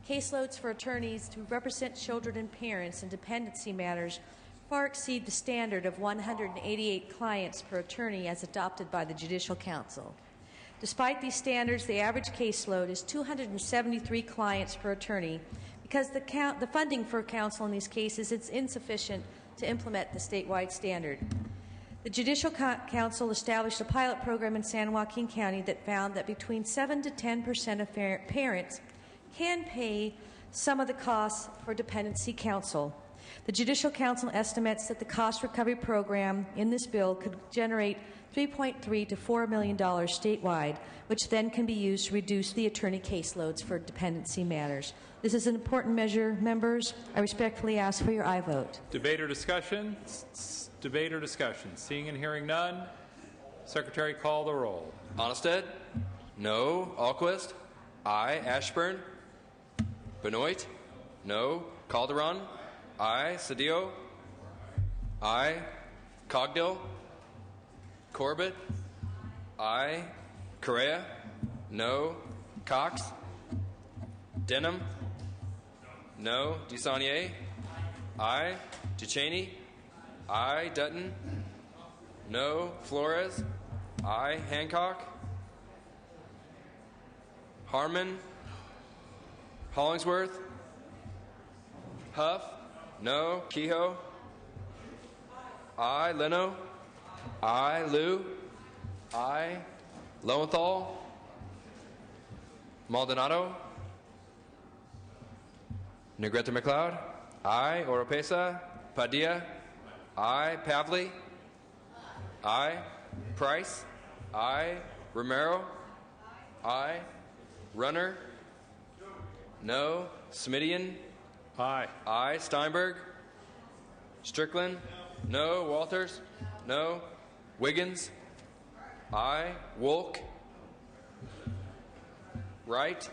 Speaker 18: Caseloads for attorneys to represent children and parents in dependency matters far exceed the standard of 188 clients per attorney as adopted by the Judicial Council. Despite these standards, the average caseload is 273 clients per attorney because the funding for counsel in these cases is insufficient to implement the statewide standard. The Judicial Council established a pilot program in San Joaquin County that found that between 7 to 10% of parents can pay some of the costs for dependency counsel. The Judicial Council estimates that the cost recovery program in this bill could generate $3.3 to $4 million statewide, which then can be used to reduce the attorney caseloads for dependency matters. This is an important measure, members. I respectfully ask for your aye vote.
Speaker 1: Debate or discussion? Debate or discussion? Seeing and hearing none, Secretary, call the roll.
Speaker 2: Onnested? No. Alquist? Aye. Ashburn? Benoit? No. Calderon? Aye. Cedillo? Aye. Cogdill? Corbett? Aye. Correa? No. Cox? Denham? No. DeSaulnier? Aye. Duchesne? Aye. Dutton? No. Flores? Aye. Hancock? Harmon? Hollingsworth? Huff? No. Kehoe? Aye. Leno? Aye. Liu? Aye. Lowenthal? Maldonado? Negrete McLeod? Aye. Oropesa? Padilla? Aye. Pavley? Aye. Price? Aye. Romero? Aye. Runner? No. Smidian?
Speaker 1: Aye.
Speaker 2: Aye. Steinberg? Strickland? No. Walters? No. Wiggins? Aye. Wolk? Wright?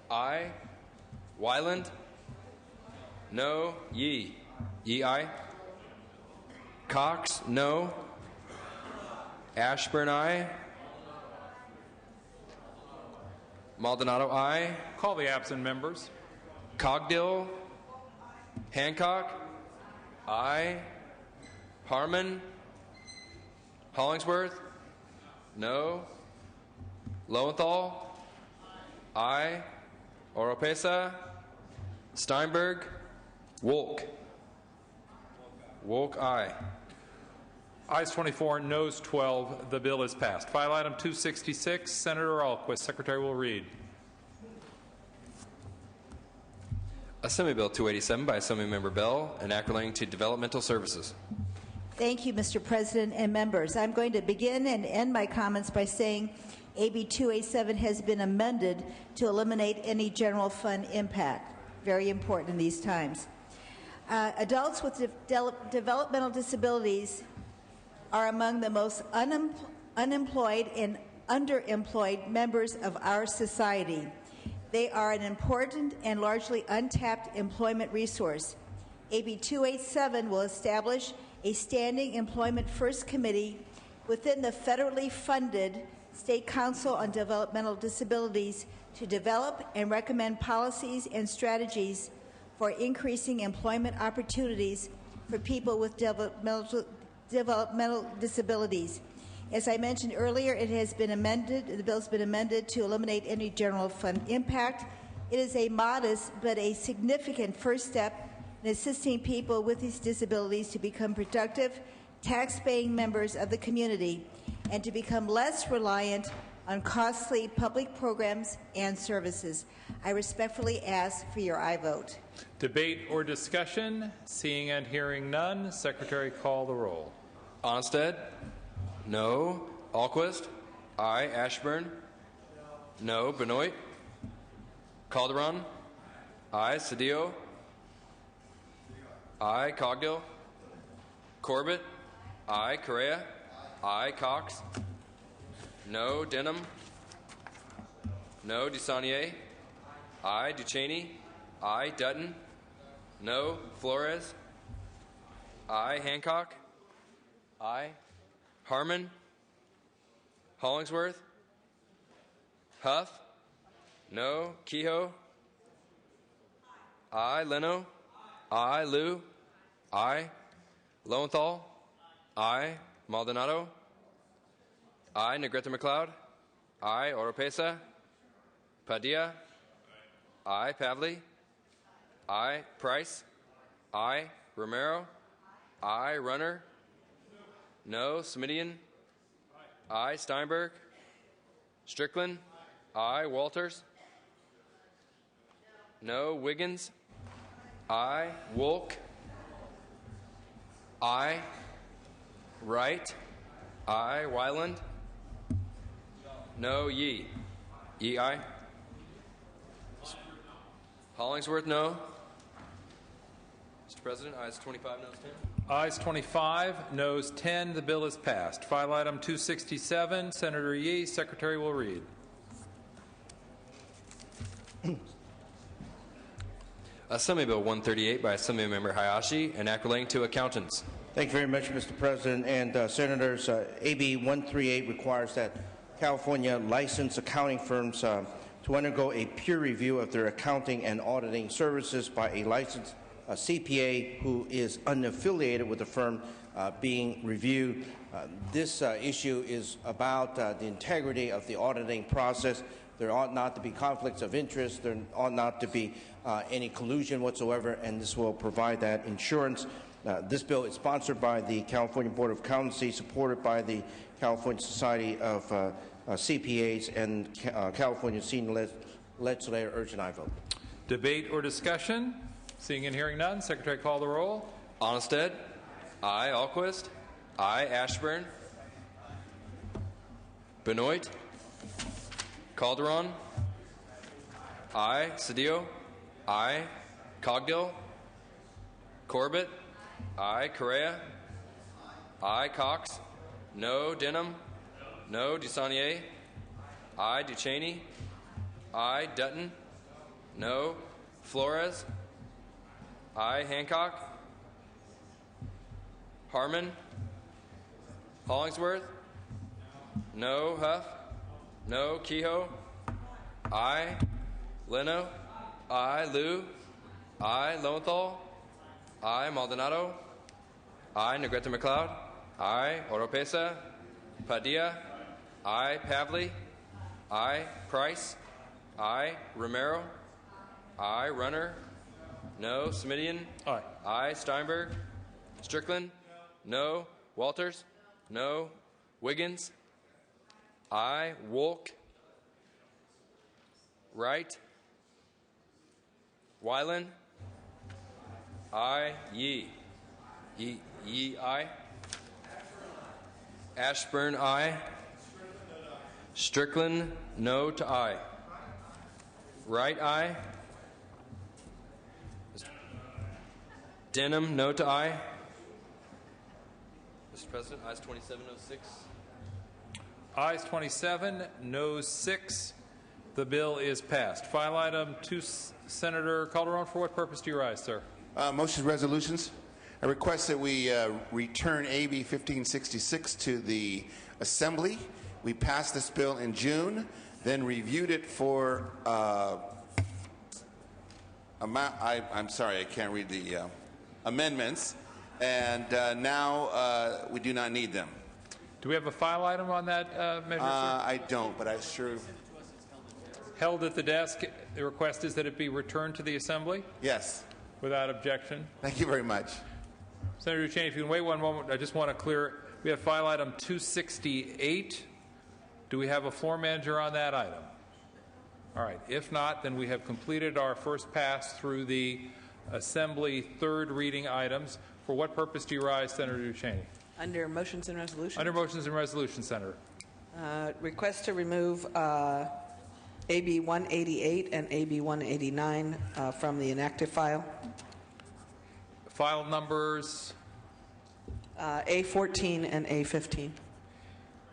Speaker 2: Aye. Wyland? No. Yee? Yee, aye. Cox? No. Ashburn, aye. Maldonado, aye.
Speaker 1: Call the absent members.
Speaker 2: Cogdill? Hancock? Aye. Harmon? Hollingsworth? No. Lowenthal? Aye. Oropesa? Steinberg? Wolk? Wolk, aye.
Speaker 1: Ayes 24, noes 12. The bill is passed. File item 266, Senator Alquist. Secretary will read.
Speaker 2: Assembly Bill 287 by Assemblymember Bell, an act relating to developmental services.
Speaker 10: Thank you, Mr. President and members. I'm going to begin and end my comments by saying AB 287 has been amended to eliminate any general fund impact. Very important in these times. Adults with developmental disabilities are among the most unemployed and underemployed members of our society. They are an important and largely untapped employment resource. AB 287 will establish a standing Employment First Committee within the federally funded State Council on Developmental Disabilities to develop and recommend policies and strategies for increasing employment opportunities for people with developmental disabilities. As I mentioned earlier, it has been amended, the bill's been amended to eliminate any general fund impact. It is a modest but a significant first step in assisting people with these disabilities to become productive, tax-paying members of the community and to become less reliant on costly public programs and services. I respectfully ask for your aye vote.
Speaker 1: Debate or discussion? Seeing and hearing none, Secretary, call the roll.
Speaker 2: Onstead? No. Alquist? Aye. Ashburn? No. Benoit? Calderon? Aye. Cedillo? Aye. Cogdill? Corbett? Aye. Correa? Aye. Cox? No. Denham? No. DeSaulnier? Aye. Duchesne? Aye. Dutton? No. Flores? Aye. Hancock? Aye. Harmon? Hollingsworth? Huff? No. Kehoe? Aye. Leno? Aye. Liu? Aye. Lowenthal? Aye. Maldonado? Aye. Negrete McLeod? Aye. Oropesa? Padilla? Aye. Pavley? Aye. Price? Aye. Romero? Aye. Runner? No. Smidian? Aye. Steinberg? Strickland? Aye. Walters? No. Wiggins? Aye. Wolk? Aye. Wright? Aye. Wyland? No. Yee? Yee, aye. Hollingsworth, no. Mr. President, ayes 25, noes 10.
Speaker 1: Ayes 25, noes 10. The bill is passed. File item 267, Senator Yee. Secretary will read.
Speaker 2: Assembly Bill 138 by Assemblymember Hayashi, an act relating to accountants.
Speaker 6: Thank you very much, Mr. President. And Senators, AB 138 requires that California licensed accounting firms to undergo a peer review of their accounting and auditing services by a licensed CPA who is unaffiliated with the firm being reviewed. This issue is about the integrity of the auditing process. There ought not to be conflicts of interest. There ought not to be any collusion whatsoever, and this will provide that insurance. This bill is sponsored by the California Board of Accountancy, supported by the California Society of CPAs, and California Senior Legislator urge an aye vote.
Speaker 1: Debate or discussion? Seeing and hearing none, Secretary, call the roll.
Speaker 2: Onstead? Aye. Alquist? Aye. Ashburn? Benoit? Calderon? Aye. Cedillo? Aye. Cogdill? Corbett? Aye. Correa? Aye. Cox? No. Denham? No. DeSaulnier? Aye. Duchesne? Aye. Dutton? No. Flores? Aye. Hancock? Harmon? Hollingsworth? No. Huff? No. Kehoe? Aye. Leno? Aye. Liu? Aye. Lowenthal? Aye. Maldonado? Aye. Negrete McLeod? Aye. Oropesa? Padilla? Aye. Pavley? Aye. Price? Aye. Romero? Aye. Runner? No. Smidian?
Speaker 1: Aye.
Speaker 2: Aye. Steinberg? Strickland? No. Walters? No. Wiggins? Aye. Wolk? Wright? Wyland? Aye. Yee? Yee, aye. Ashburn, aye. Strickland, no to aye. Wright, aye. Denham, no to aye. Mr. President, ayes 27, no 6.
Speaker 1: Ayes 27, noes 6. The bill is passed. File item 2, Senator Calderon. For what purpose do you rise, sir?
Speaker 21: Motion resolutions. I request that we return AB 1566 to the Assembly. We passed this bill in June, then reviewed it for I'm sorry, I can't read the amendments. and now we do not need them.
Speaker 1: Do we have a file item on that measure, sir?
Speaker 21: I don't, but I sure...
Speaker 1: Held at the desk. The request is that it be returned to the Assembly?
Speaker 21: Yes.
Speaker 1: Without objection.
Speaker 21: Thank you very much.
Speaker 1: Senator Duchesne, if you can wait one moment, I just want to clear. We have file item 268. Do we have a floor manager on that item? All right. If not, then we have completed our first pass through the Assembly third reading items. For what purpose do you rise, Senator Duchesne?
Speaker 22: Under motions and resolutions.
Speaker 1: Under motions and resolutions, Senator.
Speaker 22: Request to remove AB 188 and AB 189 from the inactive file.
Speaker 1: File numbers?
Speaker 22: A14 and A15.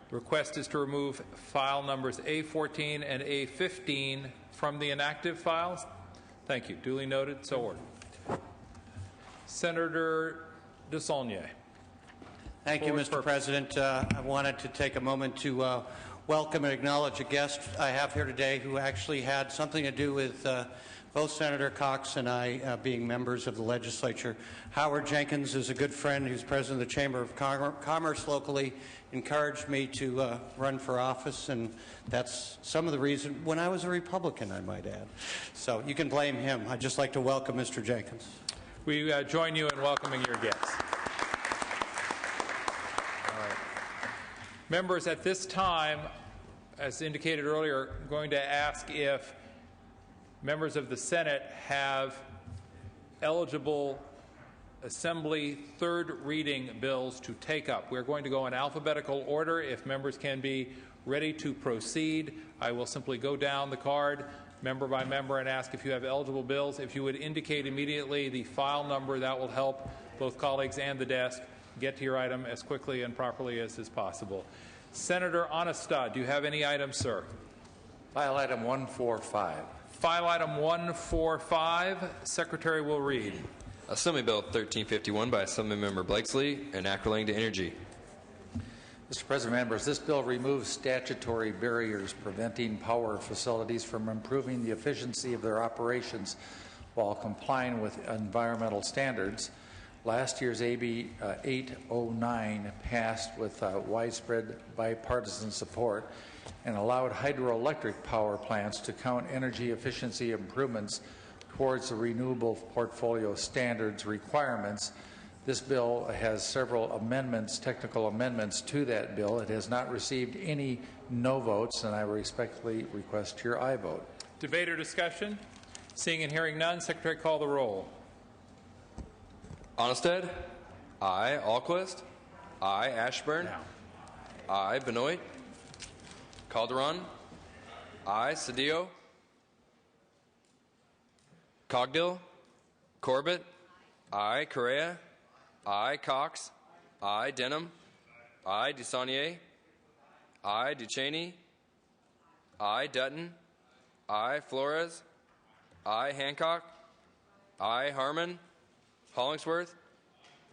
Speaker 1: The request is to remove file numbers A14 and A15 from the inactive files. Thank you. Duly noted. So ordered. Senator DeSaulnier.
Speaker 4: Thank you, Mr. President. I wanted to take a moment to welcome and acknowledge a guest I have here today who actually had something to do with both Senator Cox and I being members of the legislature. Howard Jenkins is a good friend who's president of the Chamber of Commerce locally, encouraged me to run for office, and that's some of the reason when I was a Republican, I might add. So you can blame him. I'd just like to welcome Mr. Jenkins.
Speaker 1: We join you in welcoming your guests. All right. Members, at this time, as indicated earlier, I'm going to ask if members of the Senate have eligible Assembly third reading bills to take up. We're going to go in alphabetical order. If members can be ready to proceed, I will simply go down the card member by member and ask if you have eligible bills. If you would indicate immediately the file number, that will help both colleagues and the desk get to your item as quickly and properly as is possible. Senator Onestad, do you have any items, sir?
Speaker 14: File item 145.
Speaker 1: File item 145. Secretary will read.
Speaker 2: Assembly Bill 1351 by Assemblymember Blakesley and Ackerling to Energy.
Speaker 14: Mr. President, members, this bill removes statutory barriers preventing power facilities from improving the efficiency of their operations while complying with environmental standards. Last year's AB 809 passed with widespread bipartisan support and allowed hydroelectric power plants to count energy efficiency improvements towards the renewable portfolio standards requirements. This bill has several amendments, technical amendments to that bill. It has not received any no votes, and I respectfully request your aye vote.
Speaker 1: Debate or discussion? Seeing and hearing none, Secretary, call the roll.
Speaker 2: Onestad? Aye. Alquist? Aye. Ashburn? Aye. Benoit? Calderon? Aye. Cedillo? Cogdill? Corbett? Aye. Correa? Aye. Cox? Aye. Denham? Aye. DeSaulnier? Aye. Duchesne? Aye. Dutton? Aye. Flores? Aye. Hancock? Aye. Harmon? Hollingsworth?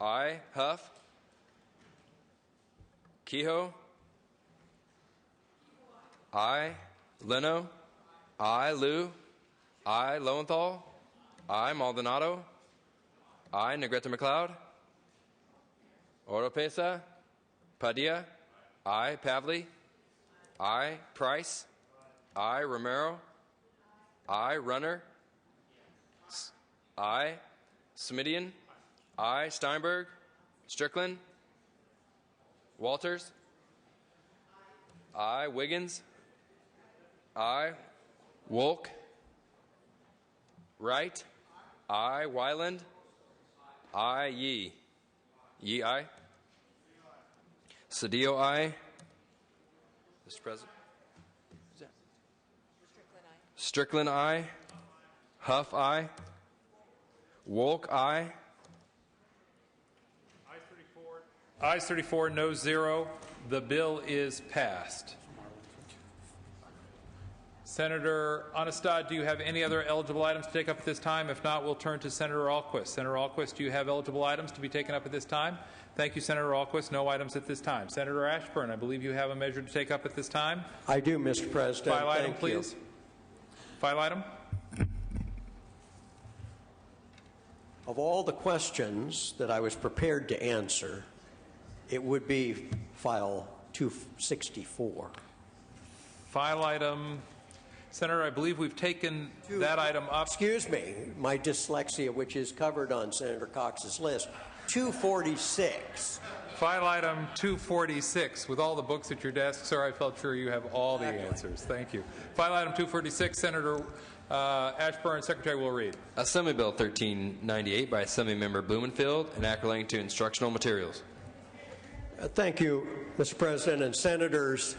Speaker 2: Aye. Huff? Kehoe? Aye. Leno? Aye. Liu? Aye. Lowenthal? Aye. Maldonado? Aye. Negrete McLeod? Oropesa? Padilla? Aye. Pavley? Aye. Price? Aye. Romero? Aye. Runner? Aye. Smidian? Aye. Steinberg? Strickland? Walters? Aye. Wiggins? Aye. Wolk? Wright? Aye. Wyland? Aye. Yee? Yee, aye. Cedillo, aye. Mr. President? Strickland, aye. Huff, aye. Wolk, aye.
Speaker 1: Ayes 34, no 0. The bill is passed. Senator Onestad, do you have any other eligible items to take up at this time? If not, we'll turn to Senator Alquist. Senator Alquist, do you have eligible items to be taken up at this time? Thank you, Senator Alquist. No items at this time. Senator Ashburn, I believe you have a measure to take up at this time.
Speaker 5: I do, Mr. President.
Speaker 1: File item,
Speaker 5: Thank
Speaker 1: please.
Speaker 5: you.
Speaker 1: File item.
Speaker 5: of all the questions that I was prepared to answer, it would be file 264.
Speaker 1: File item, Senator, I believe we've taken that item up.
Speaker 5: Excuse me, my dyslexia, which is covered on Senator Cox's list, 246.
Speaker 1: File item 246. With all the books at your desk, sir, I felt sure you have all the answers. Thank you. File item 246, Senator Ashburn, Secretary will read.
Speaker 2: Assembly Bill 1398 by Assemblymember Blumenfield, and act relating to instructional materials.
Speaker 5: Thank you, Mr. President and Senators.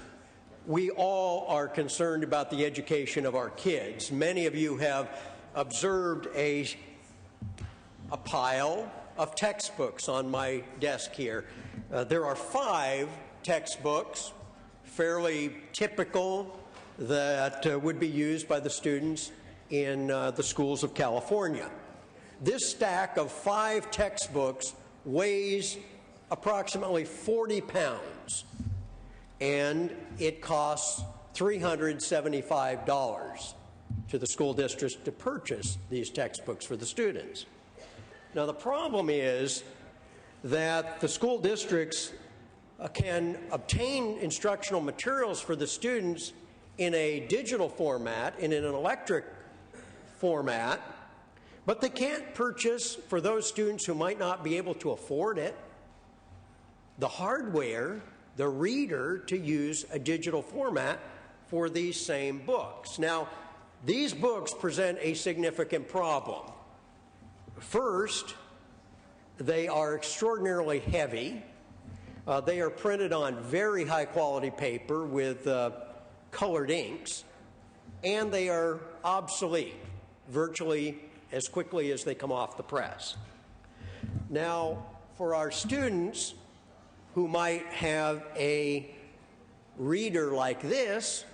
Speaker 5: We all are concerned about the education of our kids. Many of you have observed a pile of textbooks on my desk here. There are 5 textbooks, fairly typical, that would be used by the students in the schools of California. This stack of 5 textbooks weighs approximately 40 pounds, and it costs $375 to the school districts to purchase these textbooks for the students. Now, the problem is that the school districts can obtain instructional materials for the students in a digital format and in an electric format, but they can't purchase for those students who might not be able to afford it the hardware, the reader, to use a digital format for these same books. Now, these books present a significant problem. First, they are extraordinarily heavy. They are printed on very high quality paper with colored inks, and they are obsolete virtually as quickly as they come off the press. Now, for our students who might have a reader like this,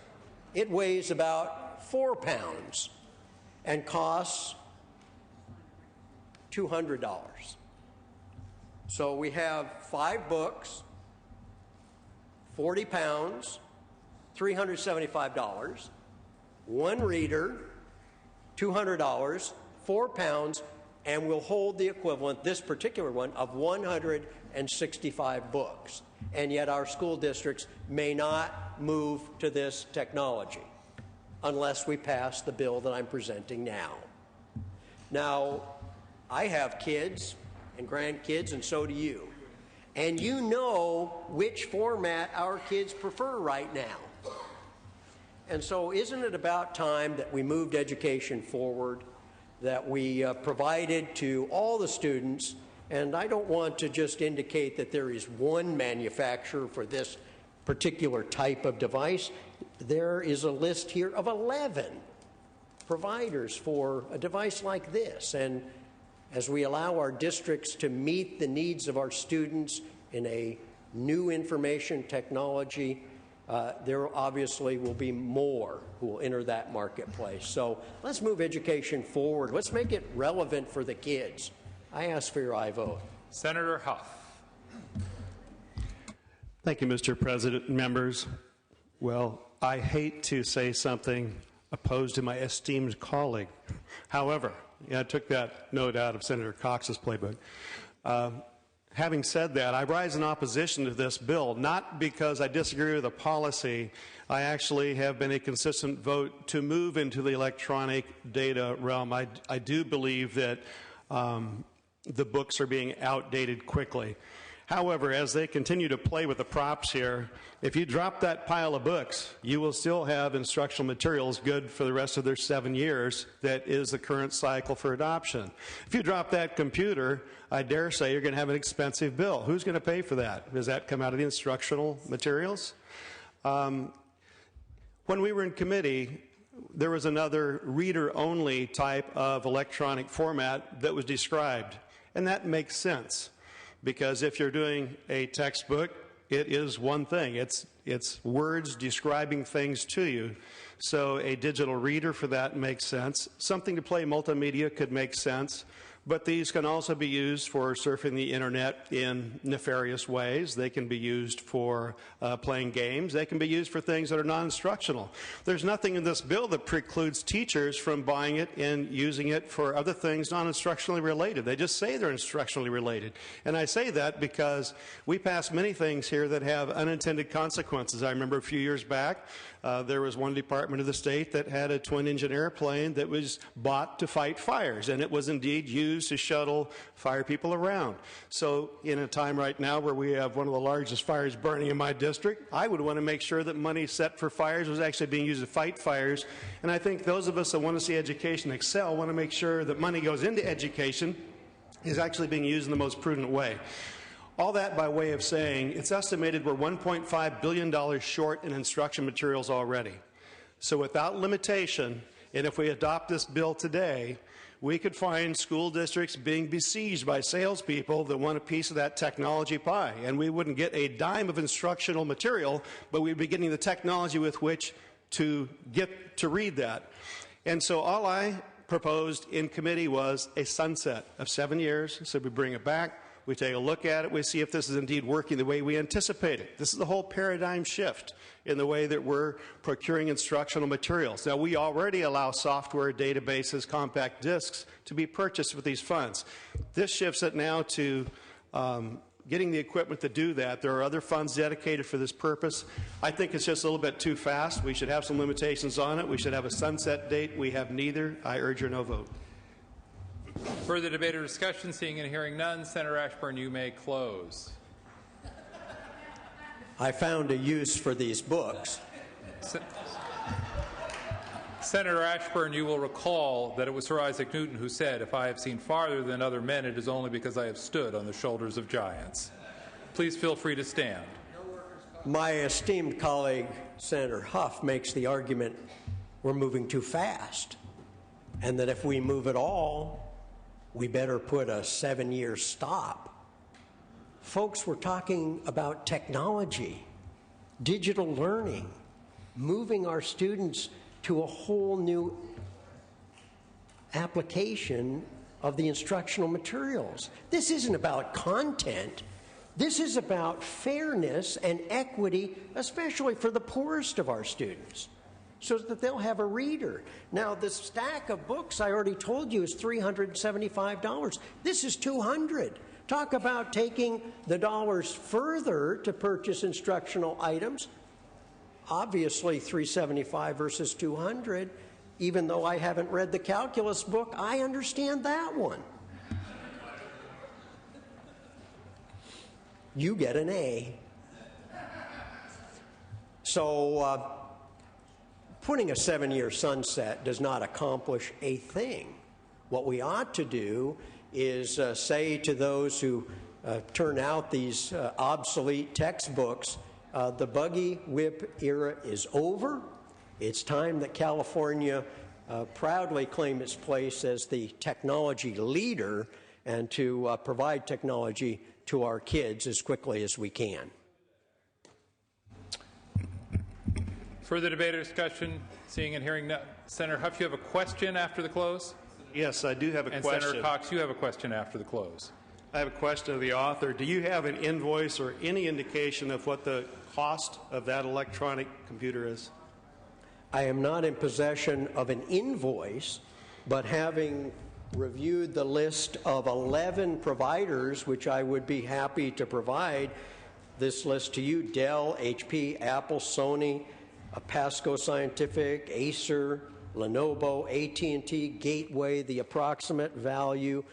Speaker 5: it weighs about 4 pounds and costs $200. So we have 5 books, 40 pounds, $375, 1 reader, $200, 4 pounds, and we'll hold the equivalent, this particular one, of 165 books. And yet our school districts may not move to this technology unless we pass the bill that I'm presenting now. Now, I have kids and grandkids, and so do you. And you know which format our kids prefer right now. And so isn't it about time that we moved education forward, that we provided to all the students? And I don't want to just indicate that there is one manufacturer for this particular type of device. There is a list here of 11 providers for a device like this. And as we allow our districts to meet the needs of our students in a new information technology, there obviously will be more who will enter that marketplace. So let's move education forward. Let's make it relevant for the kids. I ask for your aye vote.
Speaker 1: Senator Huff.
Speaker 3: Thank you, Mr. President and members. Well, I hate to say something opposed to my esteemed colleague. However, I took that note out of Senator Cox's playbook. Having said that, I rise in opposition to this bill, not because I disagree with the policy. I actually have been a consistent vote to move into the electronic data realm. I do believe that the books are being outdated quickly. However, as they continue to play with the props here, if you drop that pile of books, you will still have instructional materials good for the rest of their 7 years. That is the current cycle for adoption. If you drop that computer, I dare say you're going to have an expensive bill. Who's going to pay for that? Does that come out of the instructional materials? When we were in committee, there was another reader-only type of electronic format that was described, and that makes sense. Because if you're doing a textbook, it is one thing. It's words describing things to you. So a digital reader for that makes sense. Something to play multimedia could make sense. But these can also be used for surfing the internet in nefarious ways. They can be used for playing games. They can be used for things that are non-instructional. There's nothing in this bill that precludes teachers from buying it and using it for other things non-instructionally related. They just say they're instructionally related. And I say that because we pass many things here that have unintended consequences. I remember a few years back, there was one department of the state that had a twin-engine airplane that was bought to fight fires, and it was indeed used to shuttle fire people around. So in a time right now where we have one of the largest fires burning in my district, I would want to make sure that money set for fires was actually being used to fight fires. And I think those of us that want to see education excel want to make sure that money goes into education is actually being used in the most prudent way. All that by way of saying it's estimated we're $1.5 billion short in instruction materials already. So without limitation, and if we adopt this bill today, we could find school districts being besieged by salespeople that want a piece of that technology pie. And we wouldn't get a dime of instructional material, but we'd be getting the technology with which to get to read that. And so all I proposed in committee was a sunset of 7 years. So we bring it back. We take a look at it. We see if this is indeed working the way we anticipate it. This is the whole paradigm shift in the way that we're procuring instructional materials. Now, we already allow software, databases, compact discs to be purchased with these funds. This shifts it now to getting the equipment to do that. There are other funds dedicated for this purpose. I think it's just a little bit too fast. We should have some limitations on it. We should have a sunset date. We have neither. I urge your no vote.
Speaker 1: Further debate or discussion? Seeing and hearing none, Senator Ashburn, you may close.
Speaker 5: I found a use for these books.
Speaker 1: Senator Ashburn, you will recall that it was Sir Isaac Newton who said, "If I have seen farther than other men, it is only because I have stood on the shoulders of giants." Please feel free to stand.
Speaker 5: My esteemed colleague, Senator Huff, makes the argument we're moving too fast, and that if we move at all, we better put a 7-year stop. Folks, we're talking about technology, digital learning, moving our students to a whole new application of the instructional materials. This isn't about content. This is about fairness and equity, especially for the poorest of our students, so that they'll have a reader. Now, the stack of books I already told you is $375. This is $200. Talk about taking the dollars further to purchase instructional items. Obviously, $375 versus $200. Even though I haven't read the calculus book, I understand that one. You get an A. So, putting a 7-year sunset does not accomplish a thing. What we ought to do is say to those who turn out these obsolete textbooks, the buggy whip era is over. It's time that California proudly claim its place as the technology leader and to provide technology to our kids as quickly as we can.
Speaker 1: Further debate or discussion? Seeing and hearing none. Senator Huff, you have a question after the close?
Speaker 3: Yes, I do have a question.
Speaker 1: And Senator Cox, you have a question after the close.
Speaker 3: I have a question of the author. Do you have an invoice or any indication of what the cost of that electronic computer is?
Speaker 5: I am not in possession of an invoice, but having reviewed the list of 11 providers, which I would be happy to provide this list to you: Dell, HP, Apple, Sony, Pasco Scientific, Acer, Lenovo, AT&T, Gateway. The approximate value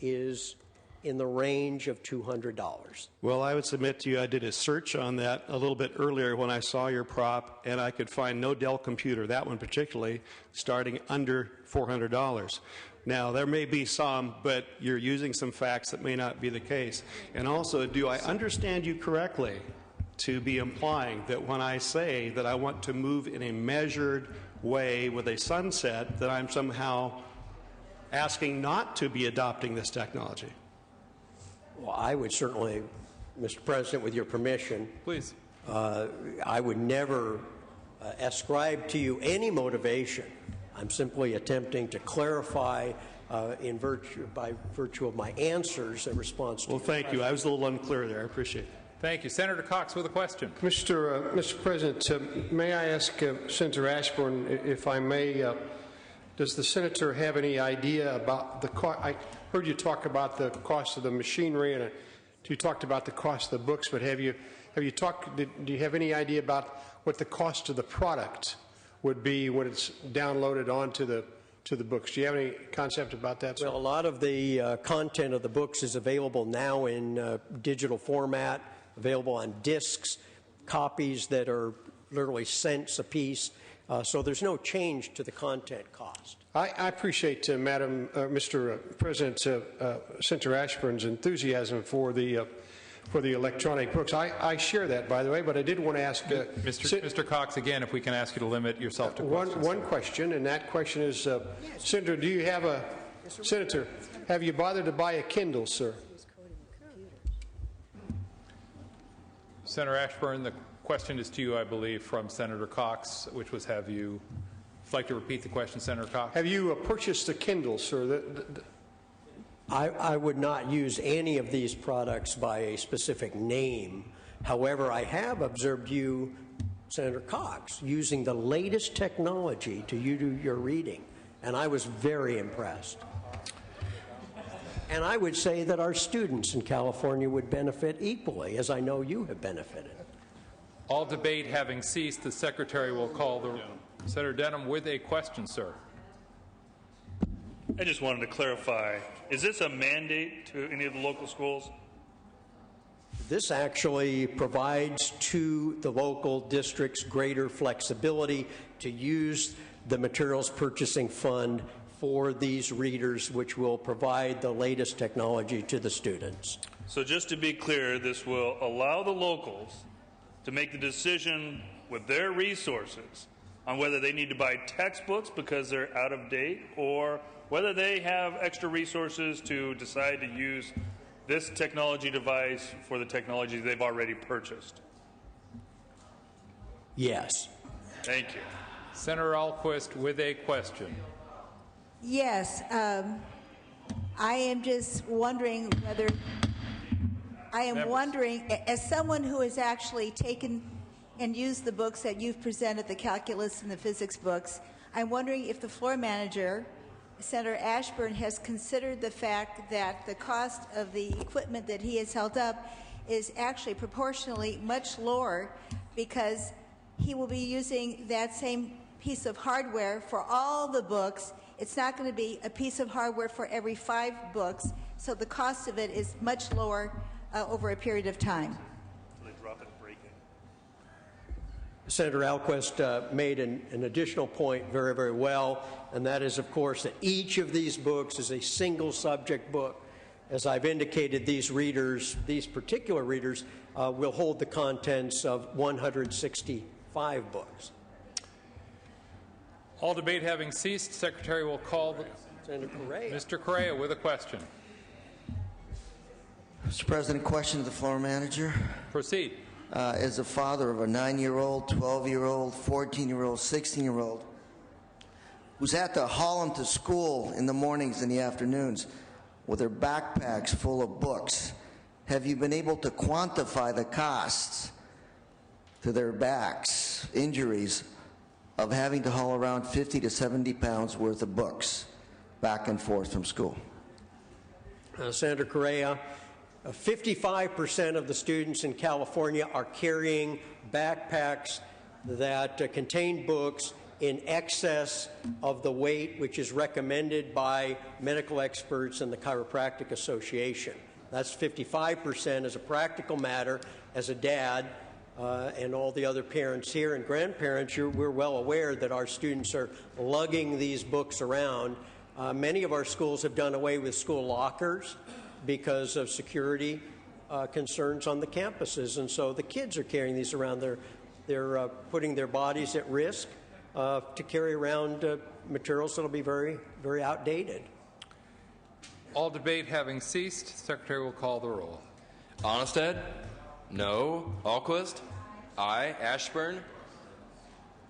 Speaker 5: is in the range of $200.
Speaker 3: Well, I would submit to you I did a search on that a little bit earlier when I saw your prop, and I could find no Dell computer, that one particularly, starting under $400. Now, there may be some, but you're using some facts that may not be the case. And also, do I understand you correctly to be implying that when I say that I want to move in a measured way with a sunset, that I'm somehow asking not to be adopting this technology?
Speaker 5: Well, I would certainly, Mr. President, with your permission,
Speaker 1: please.
Speaker 5: I would never ascribe to you any motivation. I'm simply attempting to clarify by virtue of my answers in response to
Speaker 3: Well, thank you. I was a little unclear there. I appreciate it.
Speaker 1: Thank you. Senator Cox with a question.
Speaker 11: Mr. President, may I ask Senator Ashburn, if I may, does the senator have any idea about the cost? I heard you talk about the cost of the machinery, and you talked about the cost of the books, but have you talked? Do you have any idea about what the cost of the product would be when it's downloaded onto the books? Do you have any concept about that?
Speaker 5: Well, a lot of the content of the books is available now in digital format, available on discs, copies that are literally cents a piece. So there's no change to the content cost.
Speaker 11: I appreciate, Mr. President, Senator Ashburn's enthusiasm for the electronic books. I share that, by the way, but I did want to ask
Speaker 1: Mr. Cox, again, if we can ask you to limit yourself to questions.
Speaker 11: One question, and that question is, Senator, do you have Senator, have you bothered to buy a Kindle, sir?
Speaker 1: Senator Ashburn, the question is to you, I believe, from Senator Cox, which was, have you, if you'd like to repeat the question, Senator Cox?
Speaker 11: Have you purchased a Kindle, sir?
Speaker 5: I would not use any of these products by a specific name. However, I have observed you, Senator Cox, using the latest technology to do your reading, and I was very impressed. And I would say that our students in California would benefit equally, as I know you have benefited.
Speaker 1: All debate having ceased, the Secretary will call the Senator Denham with a question, sir.
Speaker 7: I just wanted to clarify, is this a mandate to any of the local schools?
Speaker 5: This actually provides to the local districts greater flexibility to use the materials purchasing fund for these readers, which will provide the latest technology to the students.
Speaker 7: So just to be clear, this will allow the locals to make the decision with their resources on whether they need to buy textbooks because they're out of date, or whether they have extra resources to decide to use this technology device for the technology they've already purchased.
Speaker 5: Yes.
Speaker 7: Thank you.
Speaker 1: Senator Alquist with a question.
Speaker 10: Yes. I am just wondering whether, as someone who has actually taken and used the books that you've presented, the calculus and the physics books, I'm wondering if the floor manager, Senator Ashburn, has considered the fact that the cost of the equipment that he has held up is actually proportionally much lower, because he will be using that same piece of hardware for all the books. It's not going to be a piece of hardware for every 5 books, so the cost of it is much lower over a period of time.
Speaker 5: Senator Alquist made an additional point very, very well, and that is, of course, that each of these books is a single subject book. As I've indicated, these readers, these particular readers, will hold the contents of 165 books.
Speaker 1: All debate having ceased, Secretary will call
Speaker 5: Senator Correa.
Speaker 1: Mr. Correa with a question.
Speaker 12: Mr. President, question to the floor manager.
Speaker 1: Proceed.
Speaker 12: As a father of a 9-year-old, 12-year-old, 14-year-old, 16-year-old, who's had to haul them to school in the mornings and the afternoons with their backpacks full of books, have you been able to quantify the costs to their backs, injuries, of having to haul around 50 to 70 pounds worth of books back and forth from school?
Speaker 5: Senator Correa, 55% of the students in California are carrying backpacks that contain books in excess of the weight which is recommended by medical experts and the Chiropractic Association. That's 55%. As a practical matter, as a dad, and all the other parents here and grandparents, we're well aware that our students are lugging these books around. Many of our schools have done away with school lockers because of security concerns on the campuses, and so the kids are carrying these around. They're putting their bodies at risk to carry around materials that will be very, very outdated.
Speaker 1: All debate having ceased, Secretary will call the roll.
Speaker 2: Onnested? No. Alquist? Aye. Ashburn?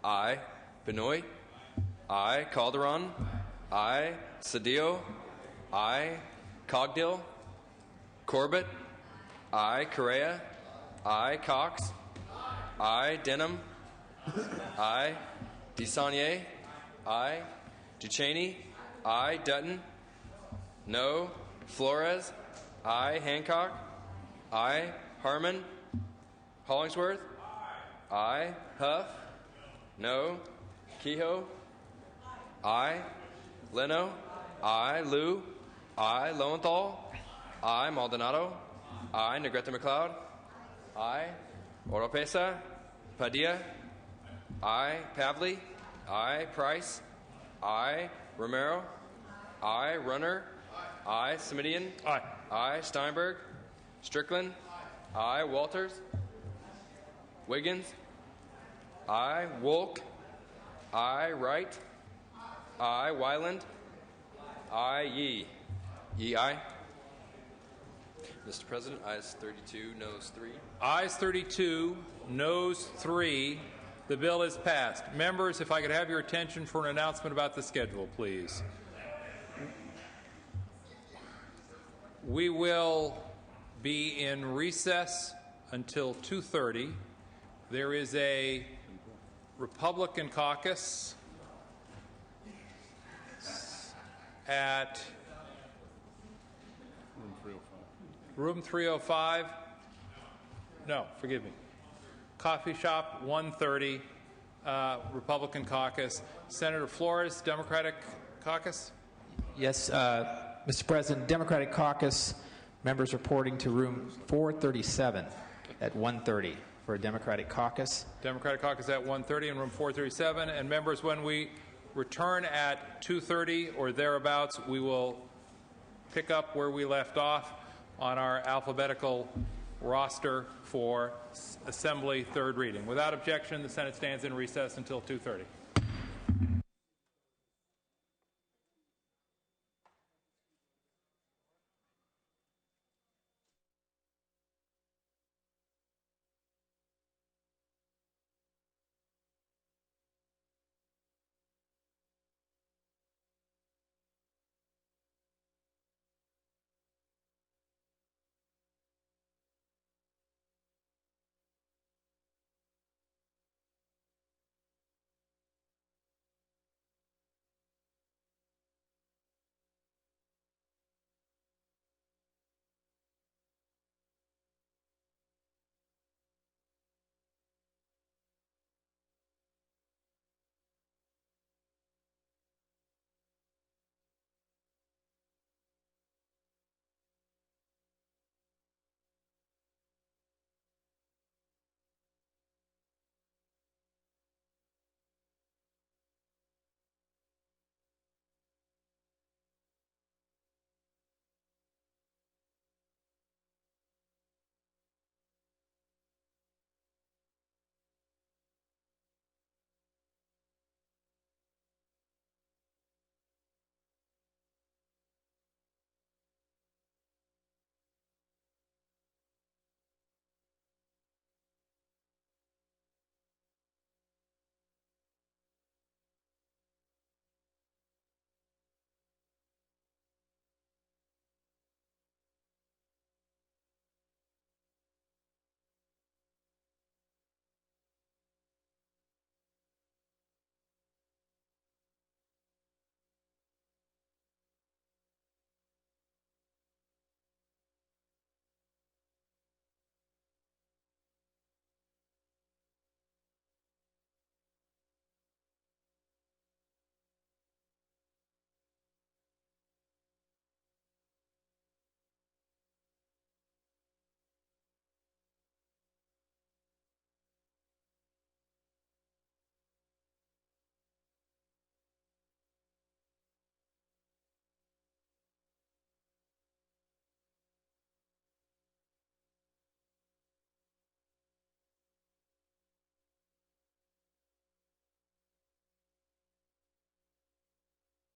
Speaker 2: Aye. Benoit? Aye. Calderon? Aye. Cedillo? I. Cogdill. Corbett. I. Correa. I. Cox. I. Denham. I. DeSaulnier. I. Ducheney. I. Dutton. No. Flores. I. Hancock. I. Harmon. Hollingsworth. I. Huff. No. Kehoe. I. Leno. I. Liu. I. Lowenthal. I. Maldonado. I. Negrete McLeod. I. Oropesa. Padilla. I. Pavley. I. Price. I. Romero. I. Runner. I. Semidian.
Speaker 7: Aye.
Speaker 2: I. Steinberg. Strickland. I. Walters. Wiggins. I. Wolk. I. Wright. I. Wyland. I. Yee. Yee, aye. Mr. President, ayes 32, noes 3.
Speaker 1: Ayes 32, noes 3. The bill is passed. Members, if I could have your attention for an announcement about the schedule, please. We will be in recess until 2:30. There is a Republican caucus at room 305. No, forgive me. Coffee shop 130, Republican caucus. Senator Flores, Democratic caucus.
Speaker 9: Yes, Mr. President, Democratic caucus members reporting to room 437 at 1:30 for a Democratic caucus.
Speaker 1: Democratic caucus at 1:30 in room 437. And members, when we return at 2:30 or thereabouts, we will pick up where we left off on our alphabetical roster for Assembly third reading. Without objection, the Senate stands in recess until 2:30.